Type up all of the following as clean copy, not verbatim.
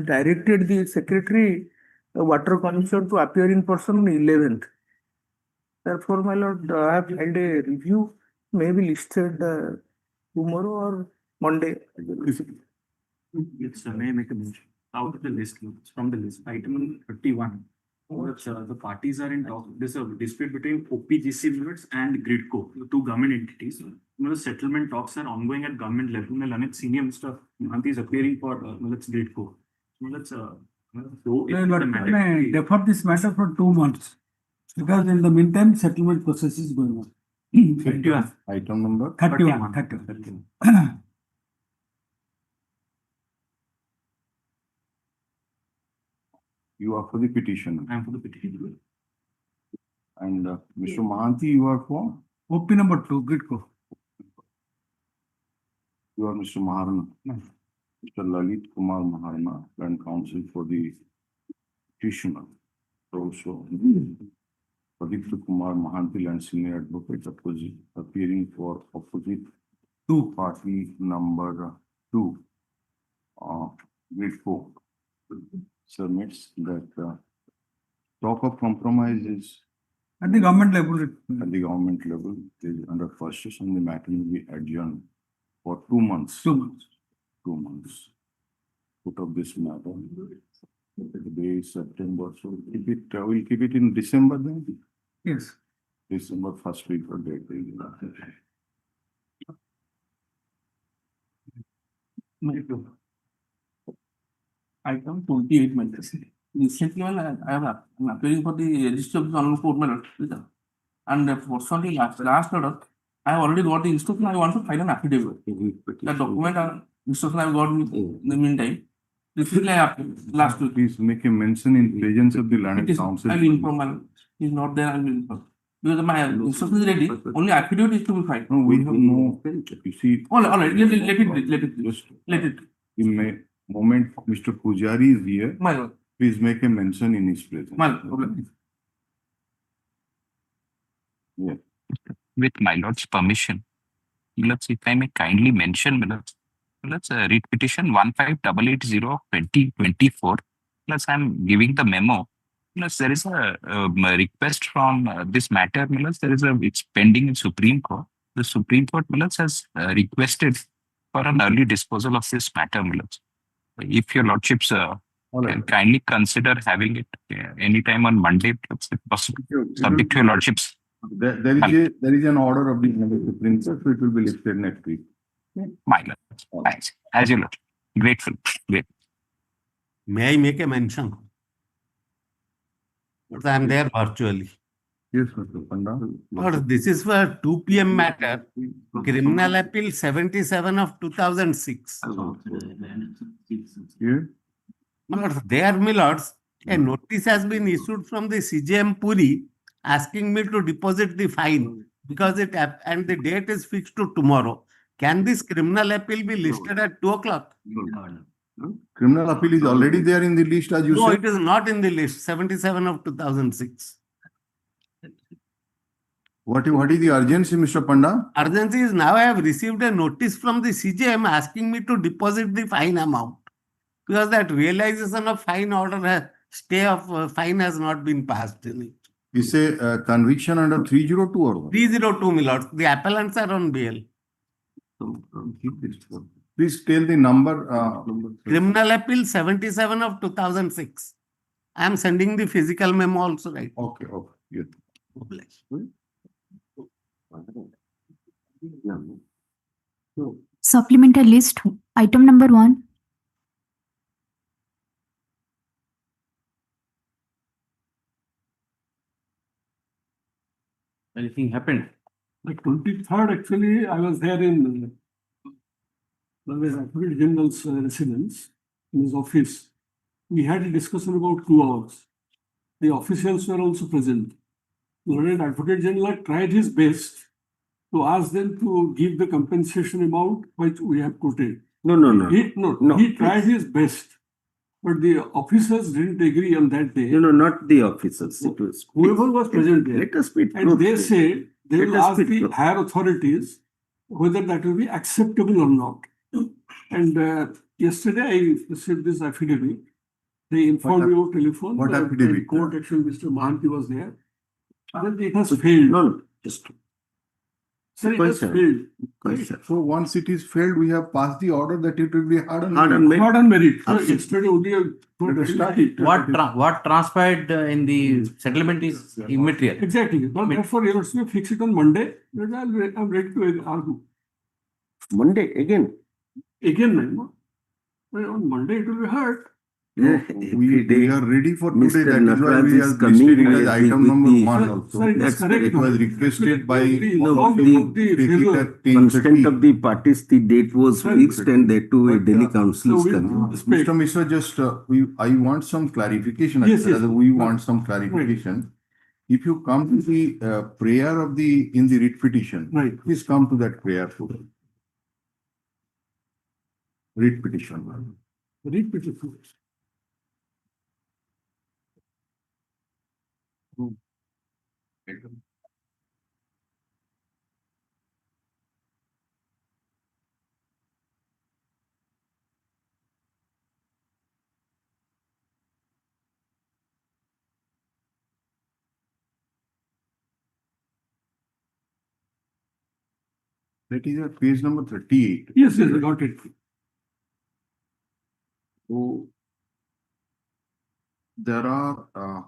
directed the secretary, water commissioner, to appear in person on 11th. Therefore, my lord, I have held a review, may be listed tomorrow or Monday. Yes, sir. May I make a mention? Out of the list, from the list, item 31. The parties are in talk. There's a dispute between OPGC units and Gridco, the two government entities. Settlement talks are ongoing at government level. Lanit senior Mr. Mahanti is appearing for Gridco. Let's defer this matter for 2 months because in the meantime settlement process is going on. 51. Item number 31. 31. You are for the petition. I am for the petition. And Mr. Mahanti, you are for? OP number 2, Gridco. You are Mr. Maharana. Mr. Lalit Kumar Maharana, and counsel for the petitioner. Also, Pradipta Kumar Mahanti and senior advocate appearing for opposite party number 2. Gridco submits that talk of compromise is At the government level. at the government level is under frustration. The matter will be adjourned for 2 months. 2 months. 2 months. Put up this matter. Today is September, so keep it. We'll keep it in December then. Yes. December first week or date. Item 28 matters. Recently, I am appearing for the registry of the honorable court matter. And fortunately, last order, I have already got the instruction. I want to file an affidavit. The document instruction I have got in the meantime. Recently, I appeared last week. Please make a mention in presence of the It land is, council. I will inform. He's not there. I will inform. Because my instruction is ready. Only affidavit is to be filed. No, we have no. You see, All right. Let it. just Let it. in a moment, Mr. Pujari is here. My lord. Please make a mention in his presence. My lord. Yeah. With my lord's permission, let's, if I may kindly mention, let's read petition 158880/2024. Plus, I'm giving the memo. Plus, there is a request from this matter. There is it's pending in Supreme Court. The Supreme Court has requested for an early disposal of this matter. If your lordships can kindly consider having it anytime on Monday, if possible, subject to your lordships. There is an order of the Supreme Court, so it will be lifted next week. My lord, thanks. As you look, grateful. Great. May I make a mention? But I am there virtually. Yes, Mr. Panda. But this is for 2 p.m. matter. Criminal Appeal 77 of 2006. Yeah. But there, my lords, a notice has been issued from the CJM Puri asking me to deposit the fine because and the date is fixed to tomorrow. Can this criminal appeal be listed at 2 o'clock? Criminal appeal is already there in the list, as you No, said. it is not in the list. 77 of 2006. What is the urgency, Mr. Panda? Urgency is now I have received a notice from the CJM asking me to deposit the fine amount because that realization of fine order stay of fine has not been passed in it. Is a conviction under 302 or what? 302, my lord. The appellants are on bail. Please tell the number. Criminal Appeal 77 of 2006. I am sending the physical memo also, right? Okay. Yes. Supplemental list, item number 1. Anything happened? The 23rd, actually, I was there in the Attorney General's residence, in his office. We had a discussion about 2 hours. The officials were also present. The Lord Advocate General tried his best to ask them to give the compensation amount which we have quoted. No. He tried his best, but the officers didn't agree on that day. No, not the officers. It was Whoever was present there. Let us speak. And they say they will Let us ask speak. the higher authorities whether that will be acceptable or not. And yesterday I received this affidavit They informed me over telephone. what that affidavit? in court action, Mr. Mahanti was there. Then it has failed. No, just Sir, it has question. failed. question. So once it is failed, we have passed the order that it will be hard on Hard on merit. Not on merit. Sir, Absolutely. yesterday only I Let us start it. What transpired in the settlement is immaterial. Exactly. But therefore, you must fix it on Monday. Then I'm ready to argue. Monday again. Again, man. Well, on Monday it will be heard. we are ready for today. Mr. That is why Nataraj we is are coming listed it as with item the- number with the- one Sir, also. sir, it is That's correct. It was now. requested by No, No, the the take it favor. at consent 10:30. of the parties, the date was Sir, fixed and that too a but, Delhi uh, council is so we- coming. Mr. Mishra, just I want some clarification. Yes, actually, yes. rather we want some clarification. If you come to the prayer of in the writ petition, Right. please come to that prayer too. Writ petition. Read petition. That is at page number 38. Yes, yes, I got it. So there are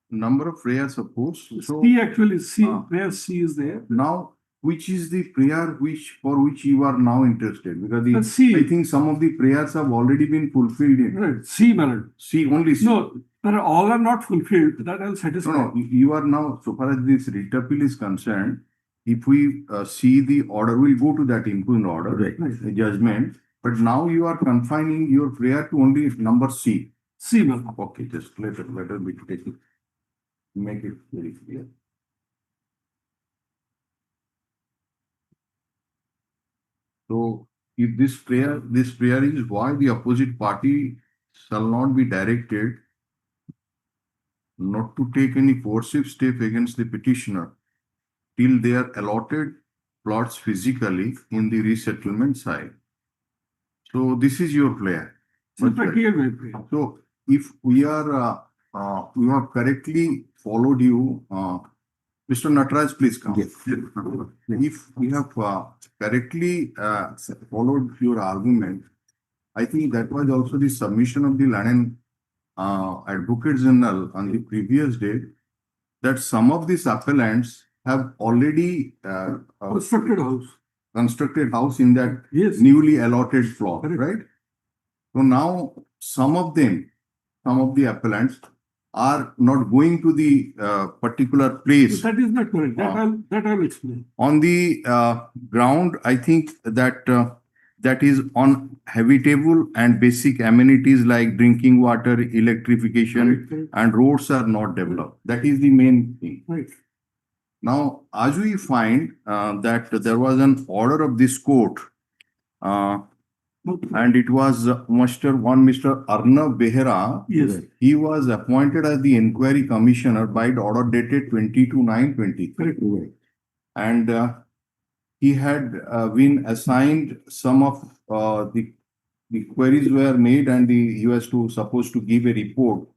number of prayers supposed. So C actually, C, Ah. where C is there. now, which is the prayer for which you are now interested? Because C. I think some of the prayers have already been fulfilled in. Right, C, Bernard. See, only C. No, all are not fulfilled. That I'll satisfy. No, you are now, so far as this writ appeal is concerned, if we see the order, we'll go to that impugned order, Right. the judgment. But now you are confining your prayer to only number C. C, Bernard. Okay, just let us be take it. Make it very clear. So if this prayer is why the opposite party shall not be directed not to take any coercive step against the petitioner till they are allotted plots physically in the resettlement side. So this is your prayer. It's a practical way prayer. So if we have correctly followed you, Mr. Nataraj, please come. Yes. If we have correctly followed your argument, I think that was also the submission of the Land Advocate General on the previous day, that some of these appellants have already Constructed house. in that Yes. newly allotted plot, Correct. right? So now some of the appellants are not going to the particular place. That is not correct. That I'll explain. On the ground, I think that that is on habitable and basic amenities like drinking water, electrification, Correct. and roads are not developed. That is the main thing. Right. Now, as we find that there was an order of this court, and it was Mr. Arnav Behera. Yes. He was appointed as the inquiry commissioner by the order dated 22/9/23. Correct. And he had been assigned some of the queries were made, and he was supposed to give a report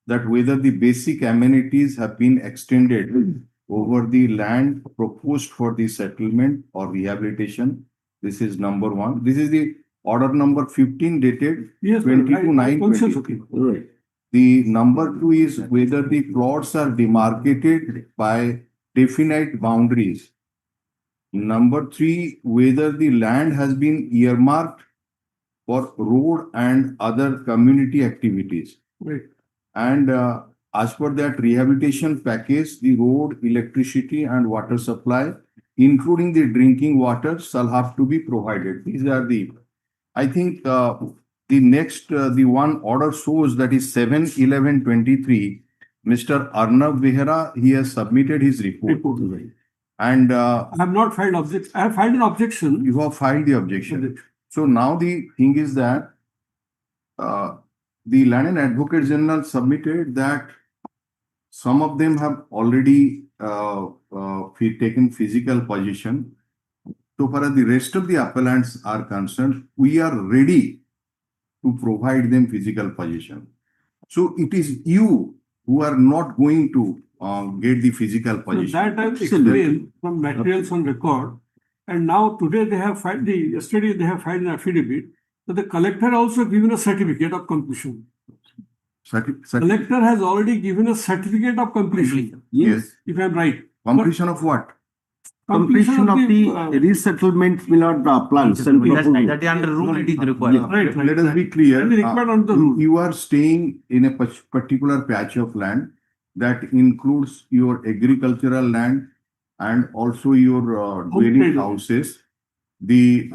that whether the basic amenities have been extended over the land proposed for the settlement or rehabilitation. This is number one. This is the order number 15 dated Yes. 22/9/23. Right. The number two is whether the plots are demarcated by definite boundaries. Number three, whether the land has been earmarked for road and other community activities. Right. And as per that rehabilitation package, the road, electricity, and water supply, including the drinking water, shall have to be provided. These are I think the next, the one order shows that is 7/11/23. Mr. Arnav Behera, he has submitted his report. Report. And I have not filed objection. I have filed an objection. you have filed the objection. So now the thing is that the Land and Advocate General submitted that some of them have already taken physical possession. So far as the rest of the appellants are concerned, we are ready to to provide them physical possession. So it is you who are not going to get the physical So possession. that I've explained from materials on record. And now today they have filed yesterday they have filed an affidavit. So the collector also given a certificate of completion. Collector has already given a certificate of completion, Yes. if I'm right. Completion of what? Completion of the resettlement will not plans and That proposals. that is under rule it is required. Yeah. Right, right. Let us be clear. And required under the rule. You are staying in a particular patch of land that includes your agricultural land and also your dwelling Homestead. houses, the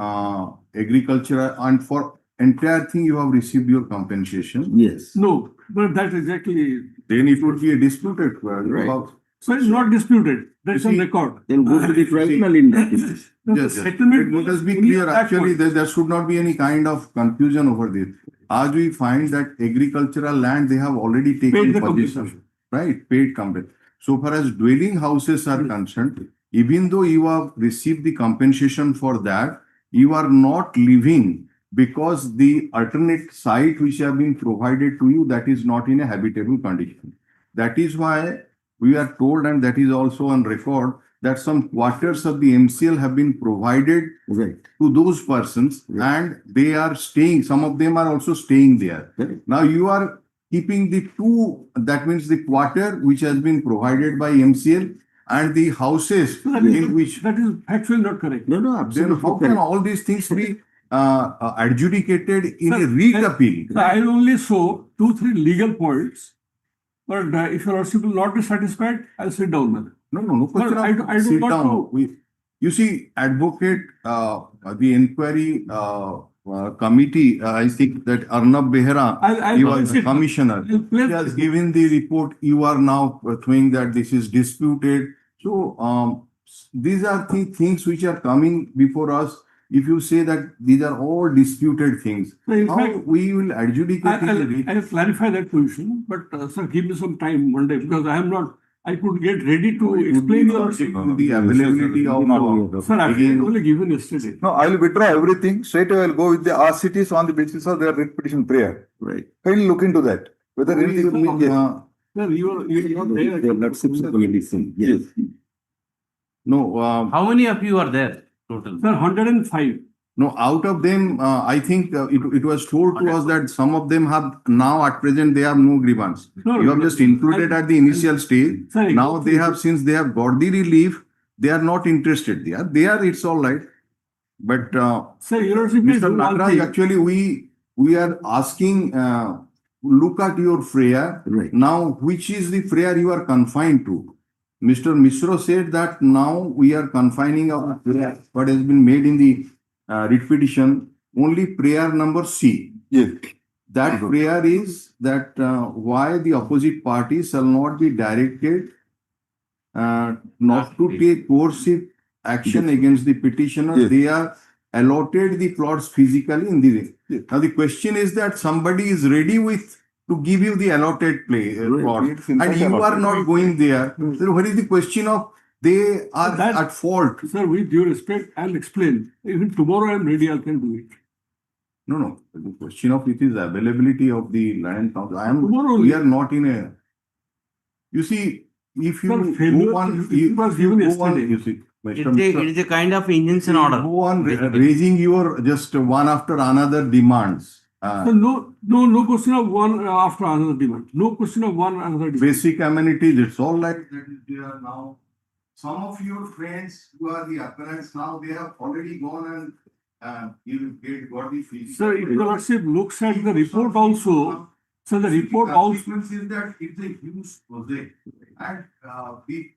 agricultural, and for entire thing you have received your compensation. Yes. No, but that's exactly, Then it would be a disputed. Right. so it's not disputed. That's on see, record. Then go to the tribunal in that case. The Yes, yes. settlement Let us be only clear, at that actually, point. there should not be any kind of confusion over this. As we find that agricultural land, they have already taken Paid the possession, compensation. right? Paid compensation. So far as dwelling houses are concerned, even though you have received the compensation for that, you are not living because the alternate site which have been provided to you, that is not in a habitable condition. That is why we are told, and that is also on record, that some quarters of the MCL have been provided Right. to those persons Right. and they are staying, some of them are also staying there. Right. Now you are keeping the two, that means the quarter which has been provided by MCL and the houses So that is- in which, That is actually not correct. No, no, then absolutely how can correct. all these things be adjudicated in Sir, a writ appeal? So I only saw 2-3 legal points. But if your lordship will not be satisfied, I'll sit down with it. No question I do of sit not down. know. You see, advocate, the inquiry committee, I think that Arnab Behera, I'll he place was it. commissioner. I'll place He has it. given the report, you are now throwing that this is disputed. So, these are things which are coming before us. If you say that these are all disputed things, So in how fact, we will adjudicate in a writ? I'll clarify that position, but sir, give me some time one day because I could get ready to explain your. The availability of, Sir, I again- only given yesterday. No, I will withdraw everything. Straight away, I will go with the RCTs on the basis of their writ petition prayer. Right. I will look into that. Whether anything. Yes. Sir, you are not there. They are not subsequently listened. Yes. no, How many of you are there total? Sir, 105. no, out of them, I think it was told to us that some of them have now at present, they have no grievance. No, You have just included at the initial stage. Sir, Now they have, since they have got the relief, they are not interested. They are, it's all right. But Sir, your lordship may Mr. do one Nagraj, thing. actually, we are asking, look at your prayer. Right. Now, which is the prayer you are confined to? Mr. Mishra said that now we are confining our prayer, what has been made in the writ petition, only prayer number C. Yes. That prayer is that why the opposite party shall not be directed not to take coercive action against the petitioner. Yes. They are allotted the plots physically in the. Now the question is that somebody is ready with to give you the allotted plot, It's in and fact you are allotted. not going there. So what is the question of they are That- at fault? Sir, with due respect, I'll explain. Even tomorrow I'm ready, I can do it. No. The question of it is availability of the land council. Tomorrow We only. are not in a. You see, if you Sir, failure- go on, it was given go on, yesterday. you see, Mr. It Mishra, is a kind of injunction order. go on basically. raising your just one after another demands. So no question of one after another demand. No question of one another demand. Basic amenities, it's all like that is there now. Some of your friends who are the appellants now, they have already gone and got the fees. Sir, if your lordship looks at the report also, so the report also. Consequence is that it's a huge project and the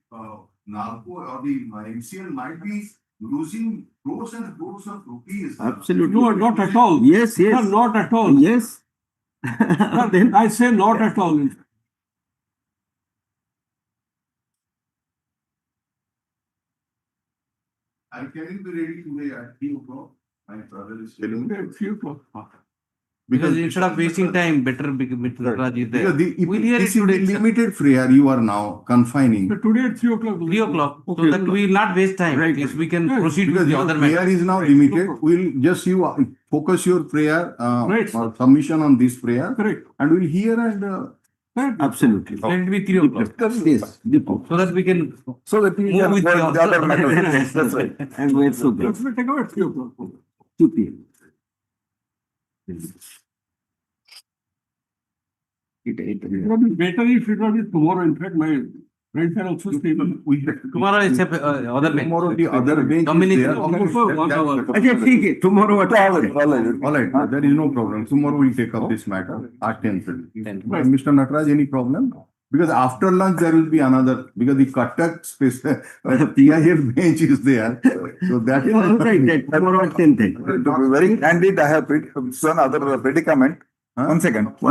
narco or the MCL might be losing crores and crores of rupees. Absolutely. No, not at all. Yes, Sir, yes. not at all. Yes. Sir, Then I say not at all. And can you be ready today at 3 o'clock? My brother is telling me. At 3 o'clock. Because instead of wasting time, better Mr. Raj is there. Because We'll hear it this is the today, sir. limited prayer you are now confining. So today at 3 o'clock. 3 o'clock, so Okay. that we will not waste time. Right. Yes, we can Yes. proceed Because with the your other prayer matter. is now Right. limited, No we'll just focus your prayer, Right. or submission on this prayer, Correct. and we'll hear and Absolutely. Let it be 3 o'clock. Yes, depo. So that we can So that we move can with go the the other matters. That's right. And wait for Let's that. take out 3 o'clock. 2 p.m. It would be better if it was tomorrow. In fact, my friends are also staying. tomorrow is other bench. tomorrow the other bench is Combination. there. Almost for 1 hour. अच्छा ठीक है tomorrow what All right. All right, there is no problem. Tomorrow we'll take up this matter at 10:30. 10. Mr. Nataraj, any problem? Because after lunch there will be another, because the Cuttack space, PIF bench is there. So that is. all right that tomorrow at 10:30. To be very candid, I have some other predicament. Huh? 1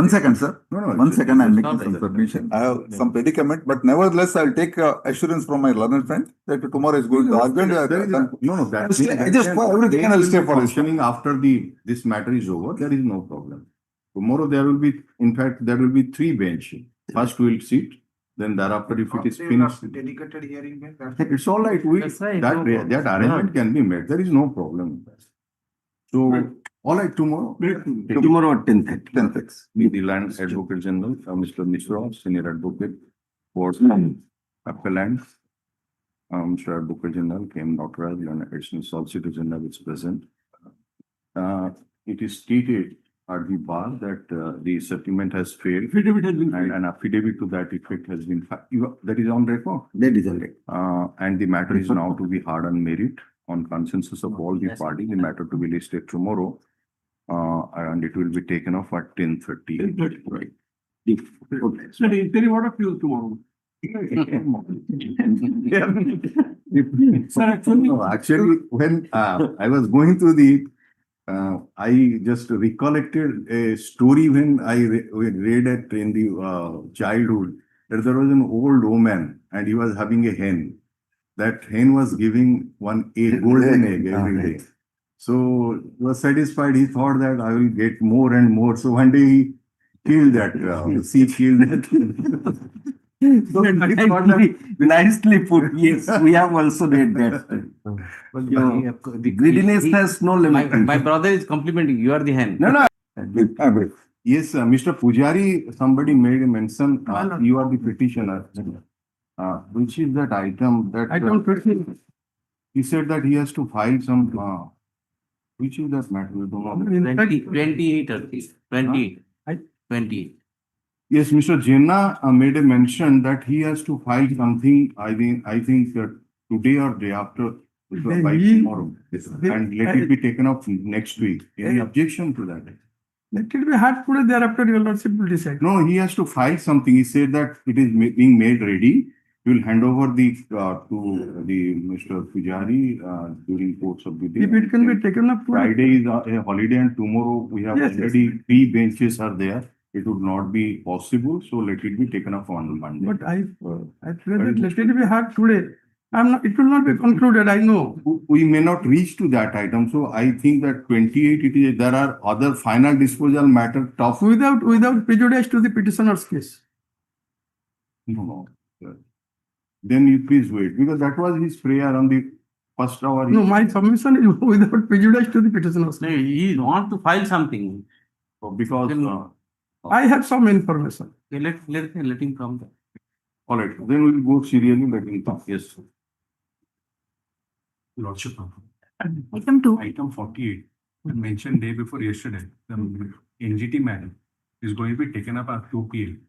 second, sir. No, no. 1 second, I'm It's making not some like that. submission. I have some predicament, but nevertheless, I'll take assurance from my learned friend that tomorrow is going to argument. There is no, that. I just for everything and I'll stay for it. Functioning after this matter is over, there is no problem. Tomorrow there will be, in fact, there will be 3 benches. First we'll sit, then thereafter if it is finished. Dedicated hearing. It's all right, That's right, no problem. that arrangement can be made, there is no problem. So, all right, tomorrow. Tomorrow at 10:30. 10:06. Meet the Land Advocate General, Mr. Mishra, Senior Advocate for Appellant. Mr. Advocate General came Nataraj and Additional Solicitor General is present. It is stated at the bar that the settlement has failed Affidavit has been and filed. an affidavit to that effect has been, that is on record. That is all right. And the matter is now to be heard on merit on consensus of all the parties, the matter to be listed tomorrow. And it will be taken off at 10:30. 10:30. Right. Sir, interim order till tomorrow. Sir, actually, No, actually, when I was going through the, I just recollected a story when I read it in the childhood, that there was an old woman and he was having a hen. That hen was giving one egg, golden egg every day. So he was satisfied. He thought that I will get more and more. So one day he killed that, she killed that. So he thought that, Nicely put. Yes, we have also read that. The greediness has no limit. My brother is complimenting, you are the hen. no, no. Yes, Mr. Pujari, somebody made a mention, you are the petitioner. Which is that item that? item 15. He said that he has to file some, which is that matter? We don't know. 28 or 28. 28. Yes, Mr. Jenna made a mention that he has to file something, I think that today or day after, by tomorrow. And let it be taken up next week. Any objection to that? Let it be had today, thereafter your lordship will decide. No, he has to file something. He said that it is being made ready. He will hand over the to the Mr. Pujari during course of the day. If it can be taken up today. Friday is a holiday and tomorrow we have Yes, yes. already 3 benches are there. It would not be possible, so let it be taken up on Monday. But I pray that let it be had today. It will not be concluded, I know. We may not reach to that item, so I think that 28 it is, there are other final disposal matter tough. Without prejudice to the petitioner's case. No. Then you please wait, because that was his prayer on the first hour. No, my submission is without prejudice to the petitioner's No, case. he wants to file something. Because, I have some information. Okay, let him come there. all right, then we'll go serially, let him talk. Yes, sir. Lordship, Item 2. item 48, mentioned day before yesterday, the NGT matter is going to be taken up at 2 p.m.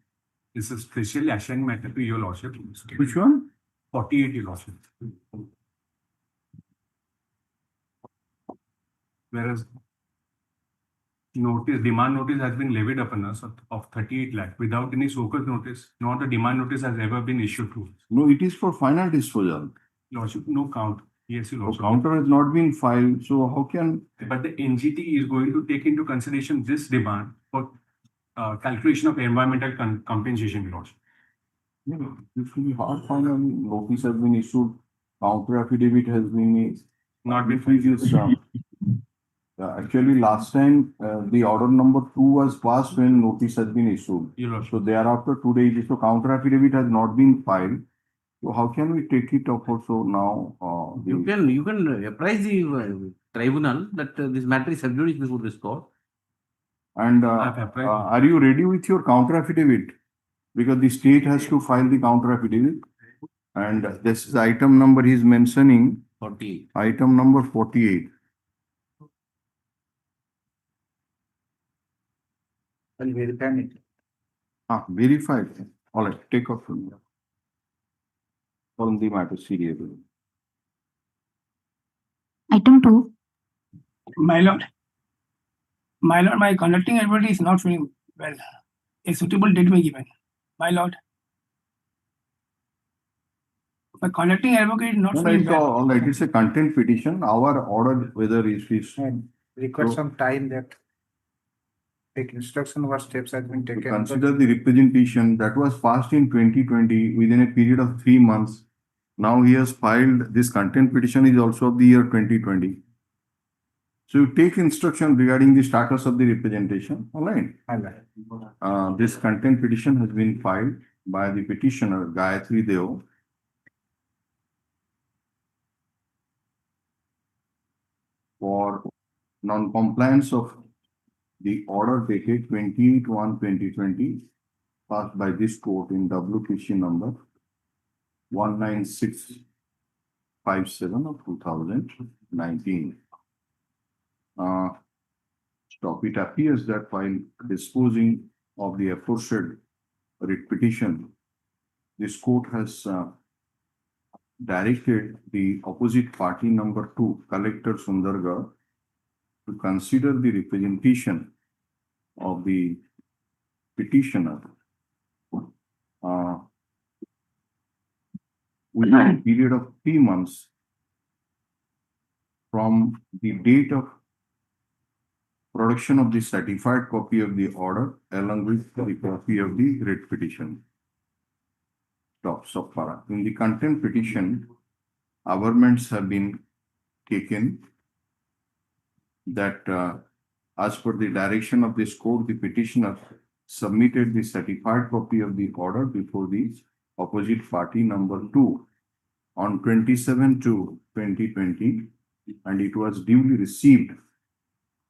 This is specially assigned matter to your lordship. Which one? 48, your lordship. Whereas demand notice has been levied upon us of 38 lakh without any so-called notice, nor the demand notice has ever been issued to us. No, it is for final disposal. Lordship, no count. Yes, your So lordship. counter has not been filed, so how can? But the NGT is going to take into consideration this demand for calculation of environmental compensation, your lordship. It will be hard final notice has been issued, counter affidavit has been Not been previous. Actually, last time the order number 2 was passed when notice has been issued. Your lordship. So thereafter today, so counter affidavit has not been filed. So how can we take it up also now? You can apprise the tribunal that this matter is sub judice before this court. And I have applied. are you ready with your counter affidavit? Because the state has to file the counter affidavit. And this is item number he is mentioning, 48. item number 48. I'll verify it. Verified. All right, take off from here. On the matter seriously. Item 2. My lord, my conducting advocate is not feeling well. A suitable date may be given. My lord, my conducting advocate is not All feeling right, well. all right, it's a content petition. Our order whether is And request So- some time that take instruction what steps has been to taken. consider the representation that was passed in 2020 within a period of 3 months. Now he has filed this content petition is also of the year 2020. So you take instruction regarding the status of the representation. All right. This content petition has been filed by the petitioner Gayatri Deo for non-compliance of the order dated 28/1/2020 passed by this court in WPC number 19657 of 2019. Stop. It appears that while disposing of the aforesaid writ petition, this court has directed the opposite party number 2, Collector Sundargarh, to consider the representation of the petitioner within a period of 3 months from the date of production of the certified copy of the order along with the copy of the writ petition. Stop. So far, in the content petition, averments have been taken that as per the direction of this court, the petitioner submitted the certified copy of the order before the opposite party number 2 on 27/2/2020, and it was duly received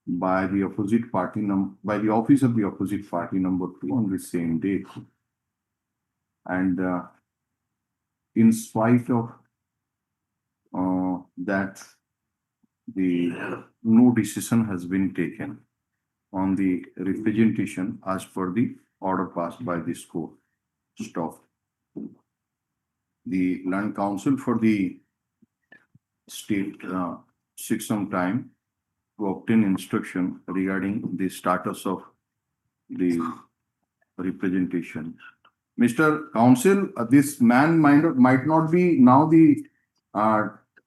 by the opposite party by the office of the opposite party number 2 on the same date. And in spite of that, no decision has been taken on the representation as per the order passed by this court. Stop. The Land Council for the state seeks some time to obtain instruction regarding the status of the representation. Mr. Counsel, this man might not be now the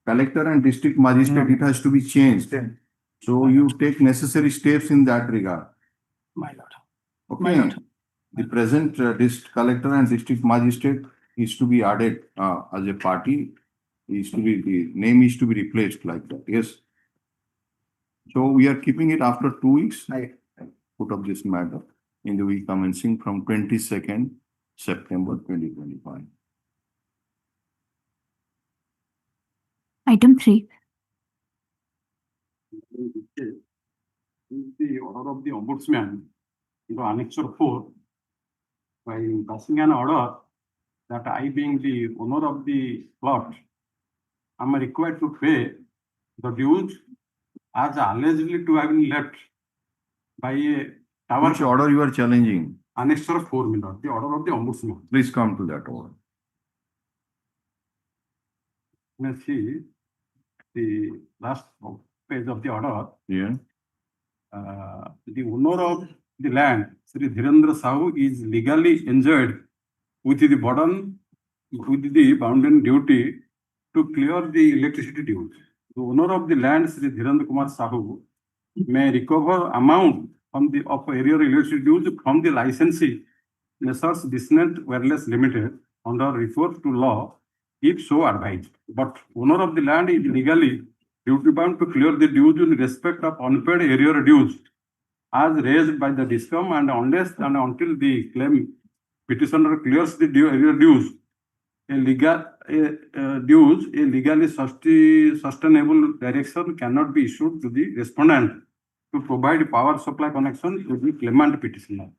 collector and district magistrate. It has to be changed. So you take necessary steps in that regard. My lord. Okay. Lord. The present district collector and district magistrate is to be added as a party. The name is to be replaced like that. Yes. So we are keeping it after 2 weeks. I put up this matter in the week commencing from 22nd September 2025. Item 3. The order of the Ombudsman, Annexure 4, by passing an order that I, being the owner of the plot, am required to pay the dues as allegedly to have been left by a tower. Which order you are challenging? Annexure 4, my lord, the order of the Ombudsman. Please come to that order. You may see the last page of the order. Yeah. The owner of the land, Sri Dhirendra Sahu, is legally enjoined with the burden, with the bounden duty to clear the electricity dues. The owner of the land, Sri Dhirendra Kumar Sahu, may recover amount from the of area electricity dues from the licensee, Messrs. Disnet Wireless Limited, under reference to law, if so advised. But owner of the land is legally duty bound to clear the dues in respect of unpaid area dues as raised by the DISCOM, and unless and until the claim petitioner clears the area dues, a dues, a legally sustainable direction cannot be issued to the respondent to provide power supply connection to the claimant petitioner.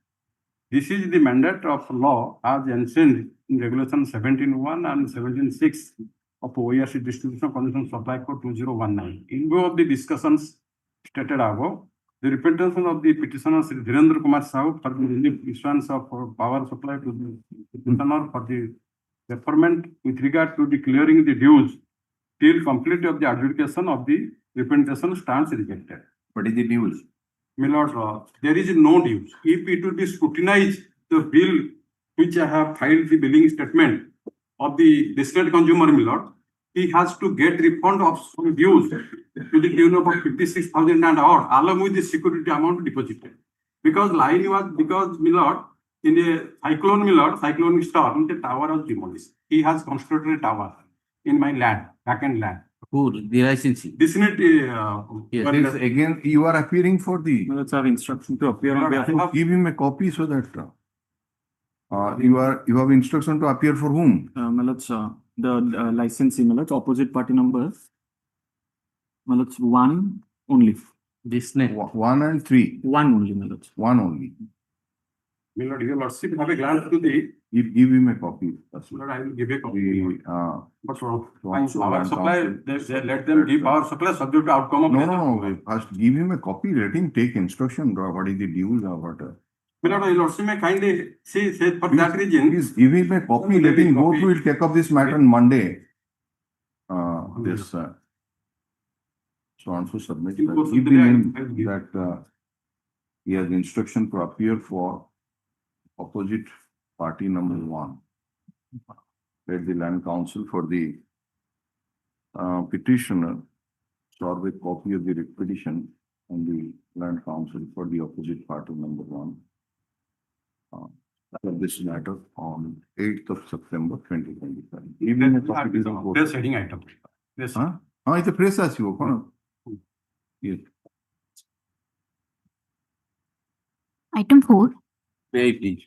This is the mandate of law as enshrined in Regulation 17.1 and 17.6 of OERC Distribution Condition Supply Code 2019. In view of the discussions stated above, the representation of the petitioner Sri Dhirendra Kumar Sahu for the relief issuance of power supply to the petitioner for the deferment with regard to the clearing the dues till complete of the adjudication of the representation stands rejected. What is the dues? My lord, there is no dues. If it will be scrutinized, the bill which I have filed the billing statement of the destined consumer, my lord, he has to get refund of some dues to the tune of 56,000 and odd, along with the security amount deposited. Because line was, because, my lord, in a cyclone, my lord, cyclonic storm, the tower was demolished. He has constructed a tower in my land, vacant land. Who, the licensee? This need, Yes. but, This again, you are appearing for the, Let's have instruction to appear on behalf of give him a copy so that you have instruction to appear for whom? the licensee, opposite party number. One only. This net. 1 and 3, One only, one only. my lord, your lordship have a glance to the, Give him a copy. That's lord, I will give a copy. the, But for Council power and supply, council. let them give power supply subject to outcome of. no, first give him a copy, let him take instruction, what is the dues or what. My lord, your lordship may kindly say for that reason. Please give him a copy, let him go through, he'll take up this matter on Monday. This, so also submit, In course of give the the day, name I'll give. that he has instruction to appear for opposite party number 1. Let the land council for the petitioner serve a copy of the petition and the land council for the opposite party number 1. For this matter on 8th of September 2025. Give him a copy to the court. Press heading item. Yes. Huh? It's a press as you open. Yes. Item 4. May I please?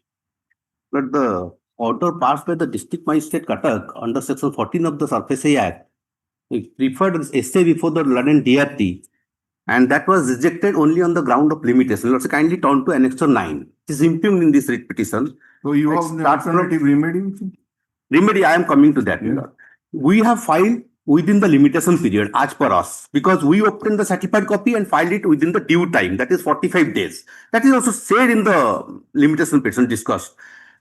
But the order passed by the District Magistrate Cuttack under Section 14 of the Surface Act, it preferred essay before the London DRT, and that was rejected only on the ground of limitation. Let's kindly turn to Annexure 9. It is impugned in this writ petition. So you Let's have the start from- alternative remedy? Remedy, I am coming to that. Yeah. Lord. We have filed within the limitation period as per us, because we obtained the certified copy and filed it within the due time, that is 45 days. That is also said in the limitation petition discussed.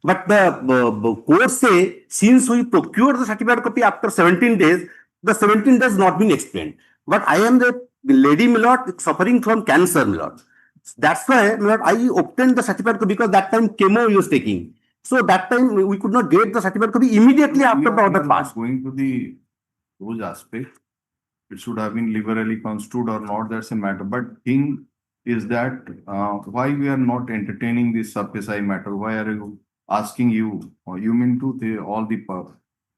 But the court say, since we procured the certified copy after 17 days, the 17 days not been explained. But I am the lady, my lord, suffering from cancer, my lord. That's why, my lord, I obtained the certified copy because that time chemo he was taking. So that time we could not get the certified copy immediately after the order passed. Going to the those aspects, it should have been liberally construed or not, that's a matter. But thing is that why we are not entertaining this surface matter? Why are you asking you, or you mean to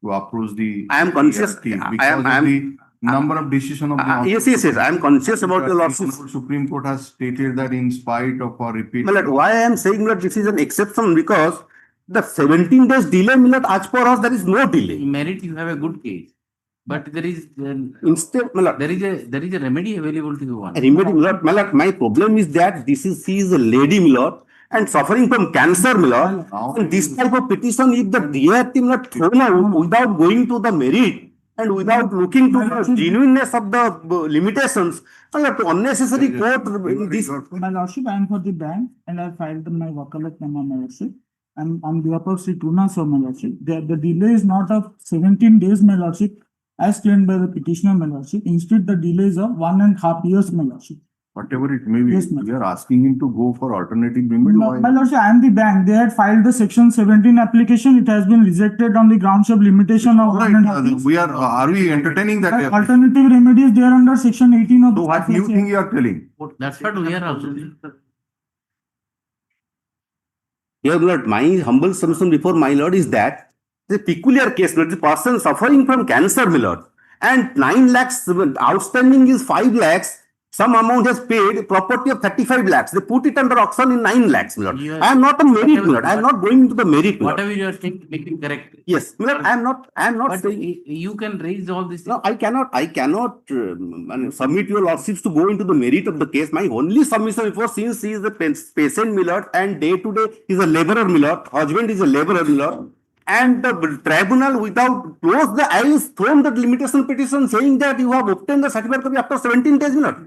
to approach the. I am conscious. Because I of am. the number of decision of the. Yes. I am conscious about the lawsuit. Supreme Court has stated that in spite of our repeat. Milord, why I am saying that this is an exception, because the 17 days delay, Milord, as per us, there is no delay. Merit, you have a good case. But there is Instead, Milord, there is a remedy available to you. One. remedy, Milord, my problem is that she is a lady, Milord, and suffering from cancer, Milord. And this type of petition, if the DRT not thrown out without going to the merit and without looking to the genuineness of the limitations, unnecessary court in this. My lordship, I am for the bank and I filed my wakalat memo, my lordship. And on behalf of Sri Tuna, so my lordship, the delay is not of 17 days, my lordship, as claimed by the petitioner, my lordship. Instead, the delay is of 1.5 years, my lordship. Whatever it may be, Yes, ma'am. we are asking him to go for alternative remedy. No, Why? my lordship, I am the bank. They had filed the section 17 application. It has been rejected on the grounds of limitation of Right, 1.5 years. are we entertaining that? Alternative remedies there under section 18 of So the. what new thing you are telling? That's what we are also. Your Lord, my humble submission before my Lord is that the peculiar case, Lord, the person suffering from cancer, my Lord, and 9 lakhs outstanding is 5 lakhs. Some amount has paid property of 35 lakhs. They put it under auction in 9 lakhs, my lord. You are- I am not a merit, whatever- my lord. I am not going into the merit, my lord. Whatever you are saying, make it correct. Yes, my lord, I am not But saying. you can raise all this. No, I cannot submit your lordships to go into the merit of the case. My only submission was, since he is a patient, my lord, and day to day he is a laborer, my lord, husband is a laborer, my lord, and the tribunal without close the eyes thrown the limitation petition saying that you have obtained the certificate copy after 17 days, my lord.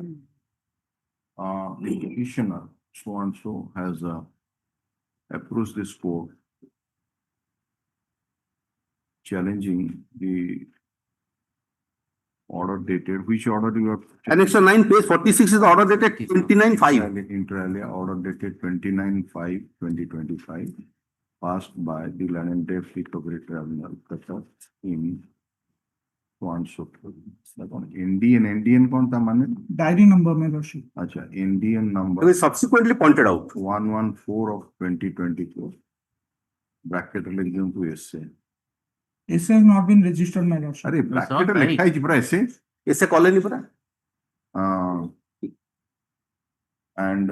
The petitioner, so and so, has approached this court challenging the order dated, which order do you have? Annexure 9, page 46 is the order dated 29/5. Inter alia order dated 29/5/2025, passed by the Land and Debt Recovery Tribunal, Qatar, in so and so. Indian कौन था माने? Diary number, my lordship. अच्छा, Indian It number was subsequently pointed out. 114 of 2024, bracket religion to essay. This has not been registered, my lordship. अरे not bracket right. लिखा है ऐसे. Esse colony para. And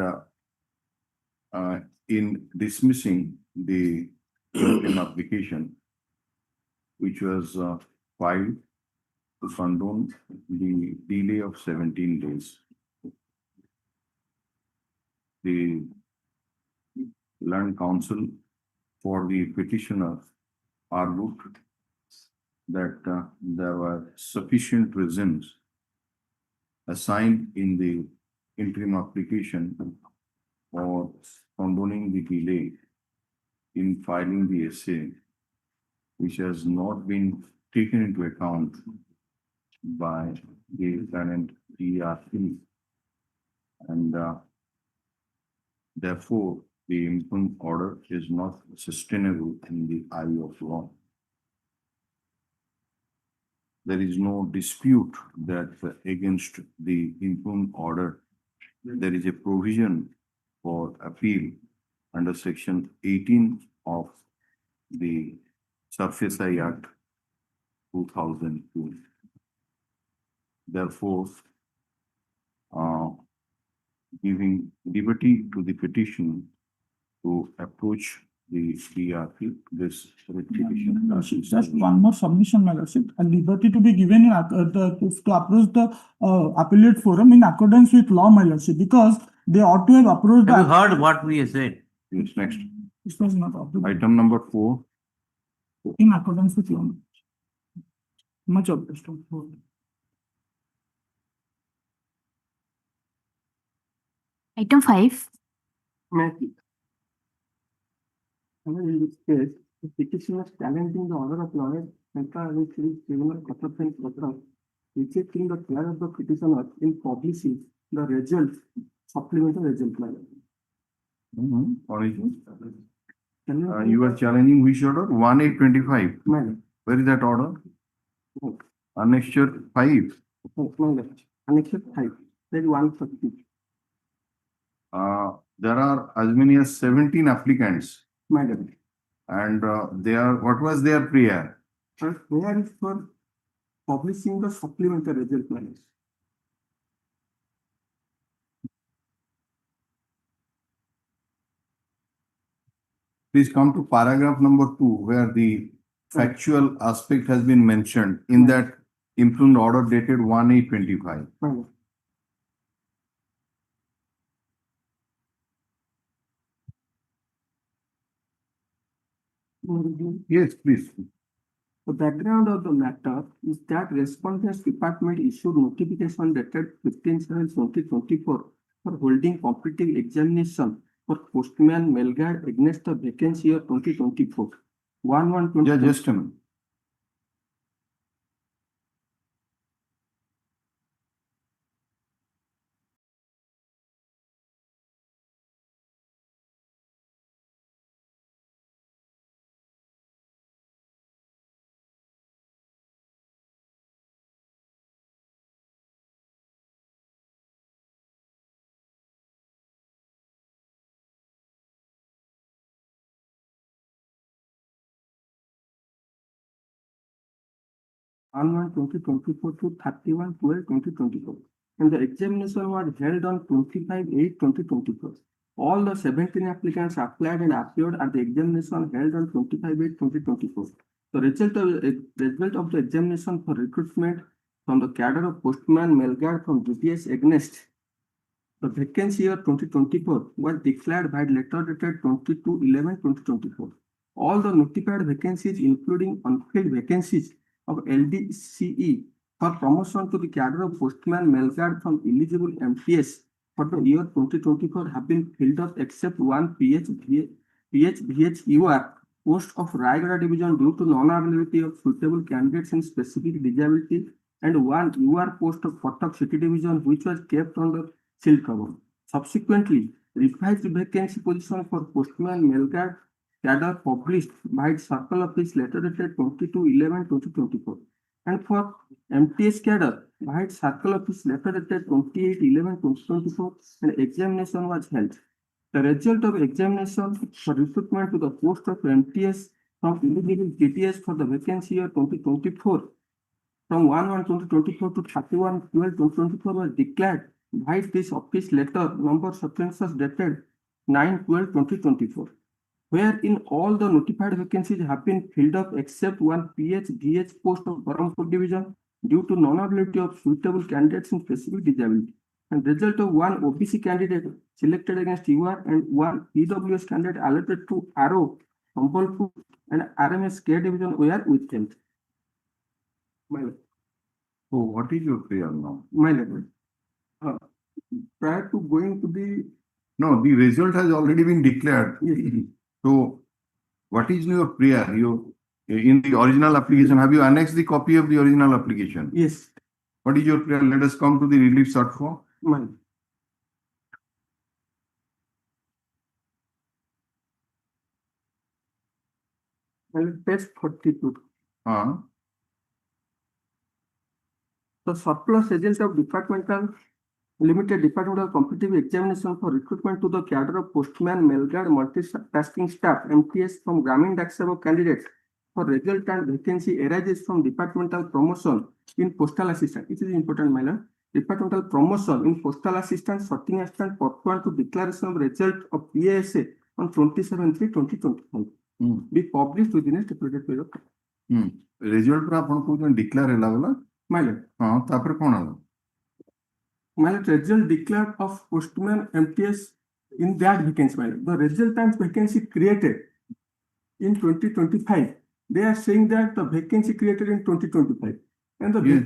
in dismissing the interim application, which was filed to condone the delay of 17 days, the Land Council for the petitioner argued that there were sufficient reasons assigned in the interim application for condoning the delay in filing the essay, which has not been taken into account by the tenant ERP. And therefore, the interim order is not sustainable in the eye of law. There is no dispute that against the interim order, there is a provision for appeal under section 18 of the Surface Act 2002. Therefore, giving liberty to the petition to approach the DRP, this rectification. Just one more submission, my lordship. A liberty to be given in to approach the appellate forum in accordance with law, my lordship, because they ought to have approached Have you the. heard what we have said? Yes, next. This was not approved Item number 4. in accordance with law. Much obliged. Item 5. In this case, the petitioner is challenging the order of lawyer which is Tribunal Contempt rejecting the care of the petitioner in publishing the result, supplemental result. What is it? Can You are challenging which order? 1825. Madam. Where is that order? Annexure 5. Annexure 5, there is 130. There are as many as 17 applicants, Madam. and they are, what was their prayer? Where is for publishing the supplemental result, madam? Please come to paragraph number 2, where the factual aspect has been mentioned in that improved order dated 1825. Madam. Yes, please. The background of the matter is that Respondents Department issued notification dated 15/7/2024 for holding competitive examination for postman mail guy against the vacancy year 2024. 1/1/2024. Yeah, just a minute. On 1/2024 to 31/12/2024. and the examination was held on 25/8/2024. All the 17 applicants applied and appeared at the examination held on 25/8/2024. The result of the examination for recruitment from the cadre of Postman Melgard from DPS against the vacancy year 2024 was declared by letter dated 22/11/2024. All the notified vacancies, including unfilled vacancies of LDCE for promotion to the cadre of Postman Melgard from eligible MTS for the year 2024 have been filled up except one PHVHUR post of Raigada division due to non-availability of suitable candidates in specific disability and one UR post of Kotak City division which was kept under sealed cover. Subsequently, revised vacancy position for Postman Melgard cadre published by Circle Office letter dated 22/11/2024 and for MTS cadre by Circle Office letter dated 28/11/2024 and examination was held. The result of examination for recruitment to the post of MTS from eligible TTS for the vacancy year 2024 from 1/1/2024 to 31/12/2024 was declared by this office letter number substances dated 9/12/2024. Wherein all the notified vacancies have been filled up except one PHDH post of Barampur division due to non-availability of suitable candidates in specific disability. And result of one OBC candidate selected against UR and one EWS candidate allotted to Arrow, Hon'Ble and RMS K division were withheld. My lord. So what is your prayer now? My lord. Prior to going to the No, the result has already been declared. Yes. So what is your prayer? You, in the original application, have you annexed the copy of the original application? Yes, What is your prayer? Let us come to the relief sought for. my page 42. The surplus agent of departmental limited departmental competitive examination for recruitment to the cadre of Postman Melgard multitasking staff MTS from Gramin Daksabo candidates for result and vacancy arises from departmental promotion in postal assistant. It is important, my lord. Departmental promotion in postal assistant, sorting assistant pursuant to declaration of result of PASA on 27/3/2025. Be published within a stipulated period of time. Result पर आपण को declare ହେଲା बोला. My lord. हाँ, तापर कौन होला? My lord, result declared of Postman MTS in that vacancy, my lord. The resultant vacancy created in 2025. They are saying that the vacancy created in 2025. And the Yes.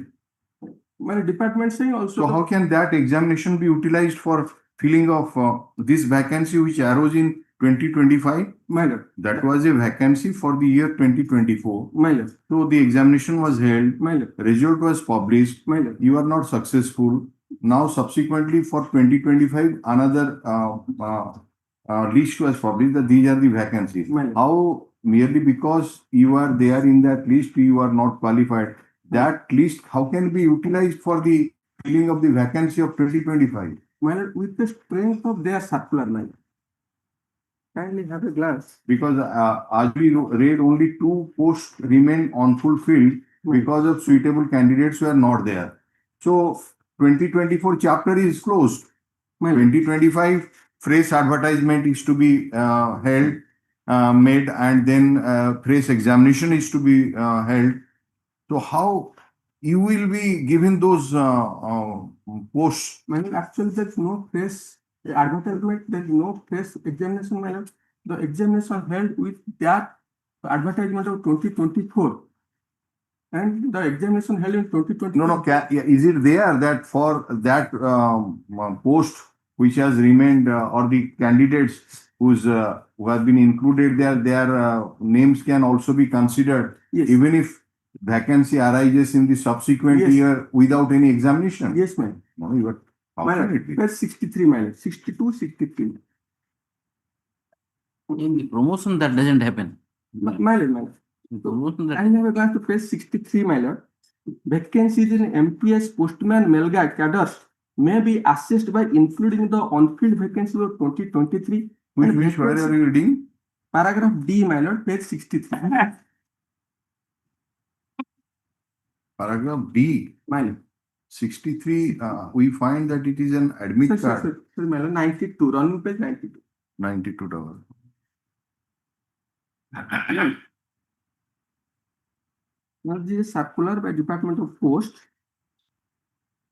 my department saying also. So how can that examination be utilized for filling of this vacancy which arose in 2025? My lord. That was a vacancy for the year 2024. My lord. So the examination was held. My lord. Result was published. My lord. You are not successful. Now subsequently for 2025 another list was published that these are the vacancies. My lord. How merely because you are there in that list you are not qualified? That list how can be utilized for the filling of the vacancy of 2025? My lord, with the strength of their circular, my lord. Kindly have a glance. Because as we read, only 2 posts remain unfulfilled because of suitable candidates who are not there. So 2024 chapter is closed. 2025 fresh advertisement is to be held, made, and then fresh examination is to be held. So how you will be given those posts? My lord, actually there's no fresh advertisement, there's no fresh examination, my lord. The examination held with that advertisement of 2024. And the examination held in 2020. No. Is it there that for that post which has remained or the candidates who have been included there, their names can also be considered, Yes. even if vacancy arises in the subsequent Yes. year without any examination? Yes, ma'am. No, but how My can lord, it be? page 63, my lord. 62, 63. In the promotion, that doesn't happen. My lord, my lord. In promotion, that I have a glance to page 63, my lord. Vacancies in MPS Postman Melgard cadres may be assessed by including the unfilled vacancy of 2023. and Which where are you reading? Paragraph D, my lord, page 63. Paragraph D. My lord. 63, we find that it is an admit card, Sorry, my lord, 92, running page 92. $92. Now, this is circular by Department of Post,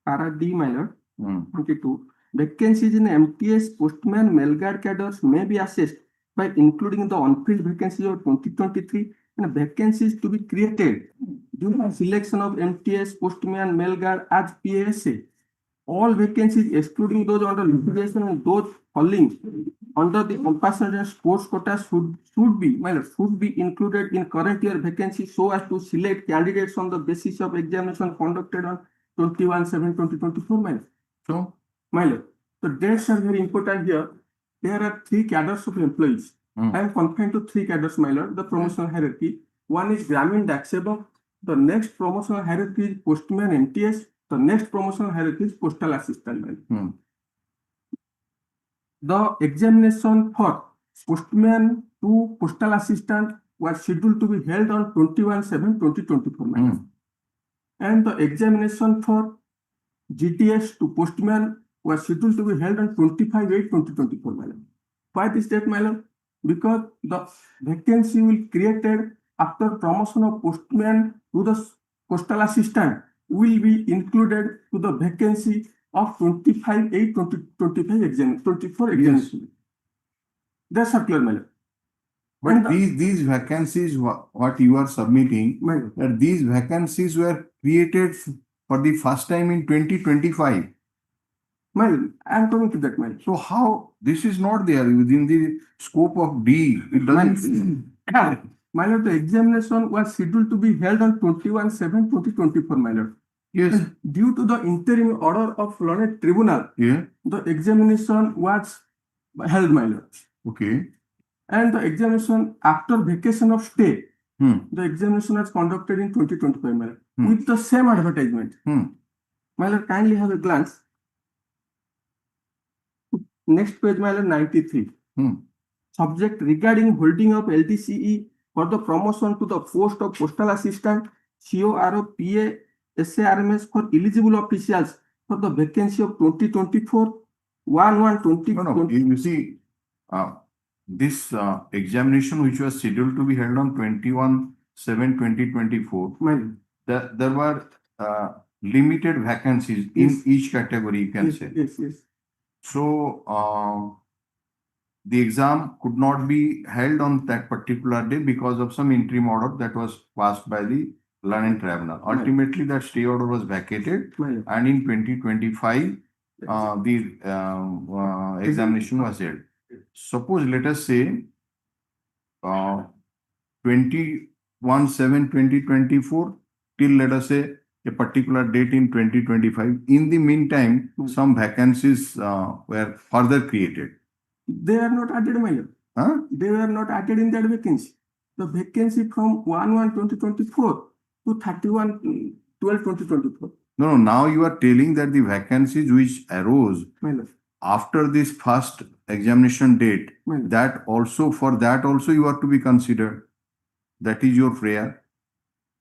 para D, my lord, Hmm. 22. Vacancies in MTS postman mail guard cadres may be assessed by including the unfilled vacancies of 2023 and vacancies to be created during selection of MTS postman mail guard as PSA. All vacancies excluding those under liquidation and those falling under the compassionate and sports quota should be, my lord, should be included in current year vacancy so as to select candidates on the basis of examination conducted on 21/7/2024, my lord. So, My lord, the dates are very important here. There are 3 cadres of employees. Hmm. I am confined to 3 cadres, my lord, the promotional hierarchy. One is Gramin Daxebov. The next promotional hierarchy is postman MTS. The next promotional hierarchy is postal assistant, my lord. hmm. The examination for postman to postal assistant was scheduled to be held on 21/7/2024, my lord. Hmm. And the examination for GTS to postman was scheduled to be held on 25/8/2024, my lord. Why this date, my lord? Because the vacancy will created after promotion of postman to the postal assistant will be included to the vacancy of 25/8/2025 exam, 24 examination. That's circular, my lord. But And the- these vacancies, what you are submitting, My lord. that these vacancies were created for the first time in 2025. My lord, I am coming to that, my lord. So how, this is not there within the scope of D. It doesn't. My lord, the examination was scheduled to be held on 21/7/2024, my lord. Yes, And due to the interim order of learned tribunal, yeah, the examination was held, my lord. okay. And the examination after vacation of stay, Hmm. the examination was conducted in 2025, my lord, Hmm. with the same advertisement. Hmm. My lord, kindly have a glance. Next page, my lord, 93. Hmm. Subject regarding holding of LTCE for the promotion to the post of postal assistant, CORO, PA, SARMS for eligible officials for the vacancy of 2024, 1/1/20. No, no, you see, this examination which was scheduled to be held on 21/7/2024, My lord. there were limited vacancies in Yes. each category, you can Yes, say. yes, yes. So, the exam could not be held on that particular day because of some interim order that was passed by the learning tribunal. Right. Ultimately, that stay order was vacated, My lord. and in 2025, the examination was held. Suppose, let us say, 21/7/2024 till, let us say, a particular date in 2025. In the meantime, some vacancies were further created. They are not added, my lord. Huh? They were not added in that vacancy. The vacancy from 1/1/2024 to 31/12/2024. No, now you are telling that the vacancies which arose My lord. after this first examination date, My lord. that also, for that also you are to be considered. That is your prayer.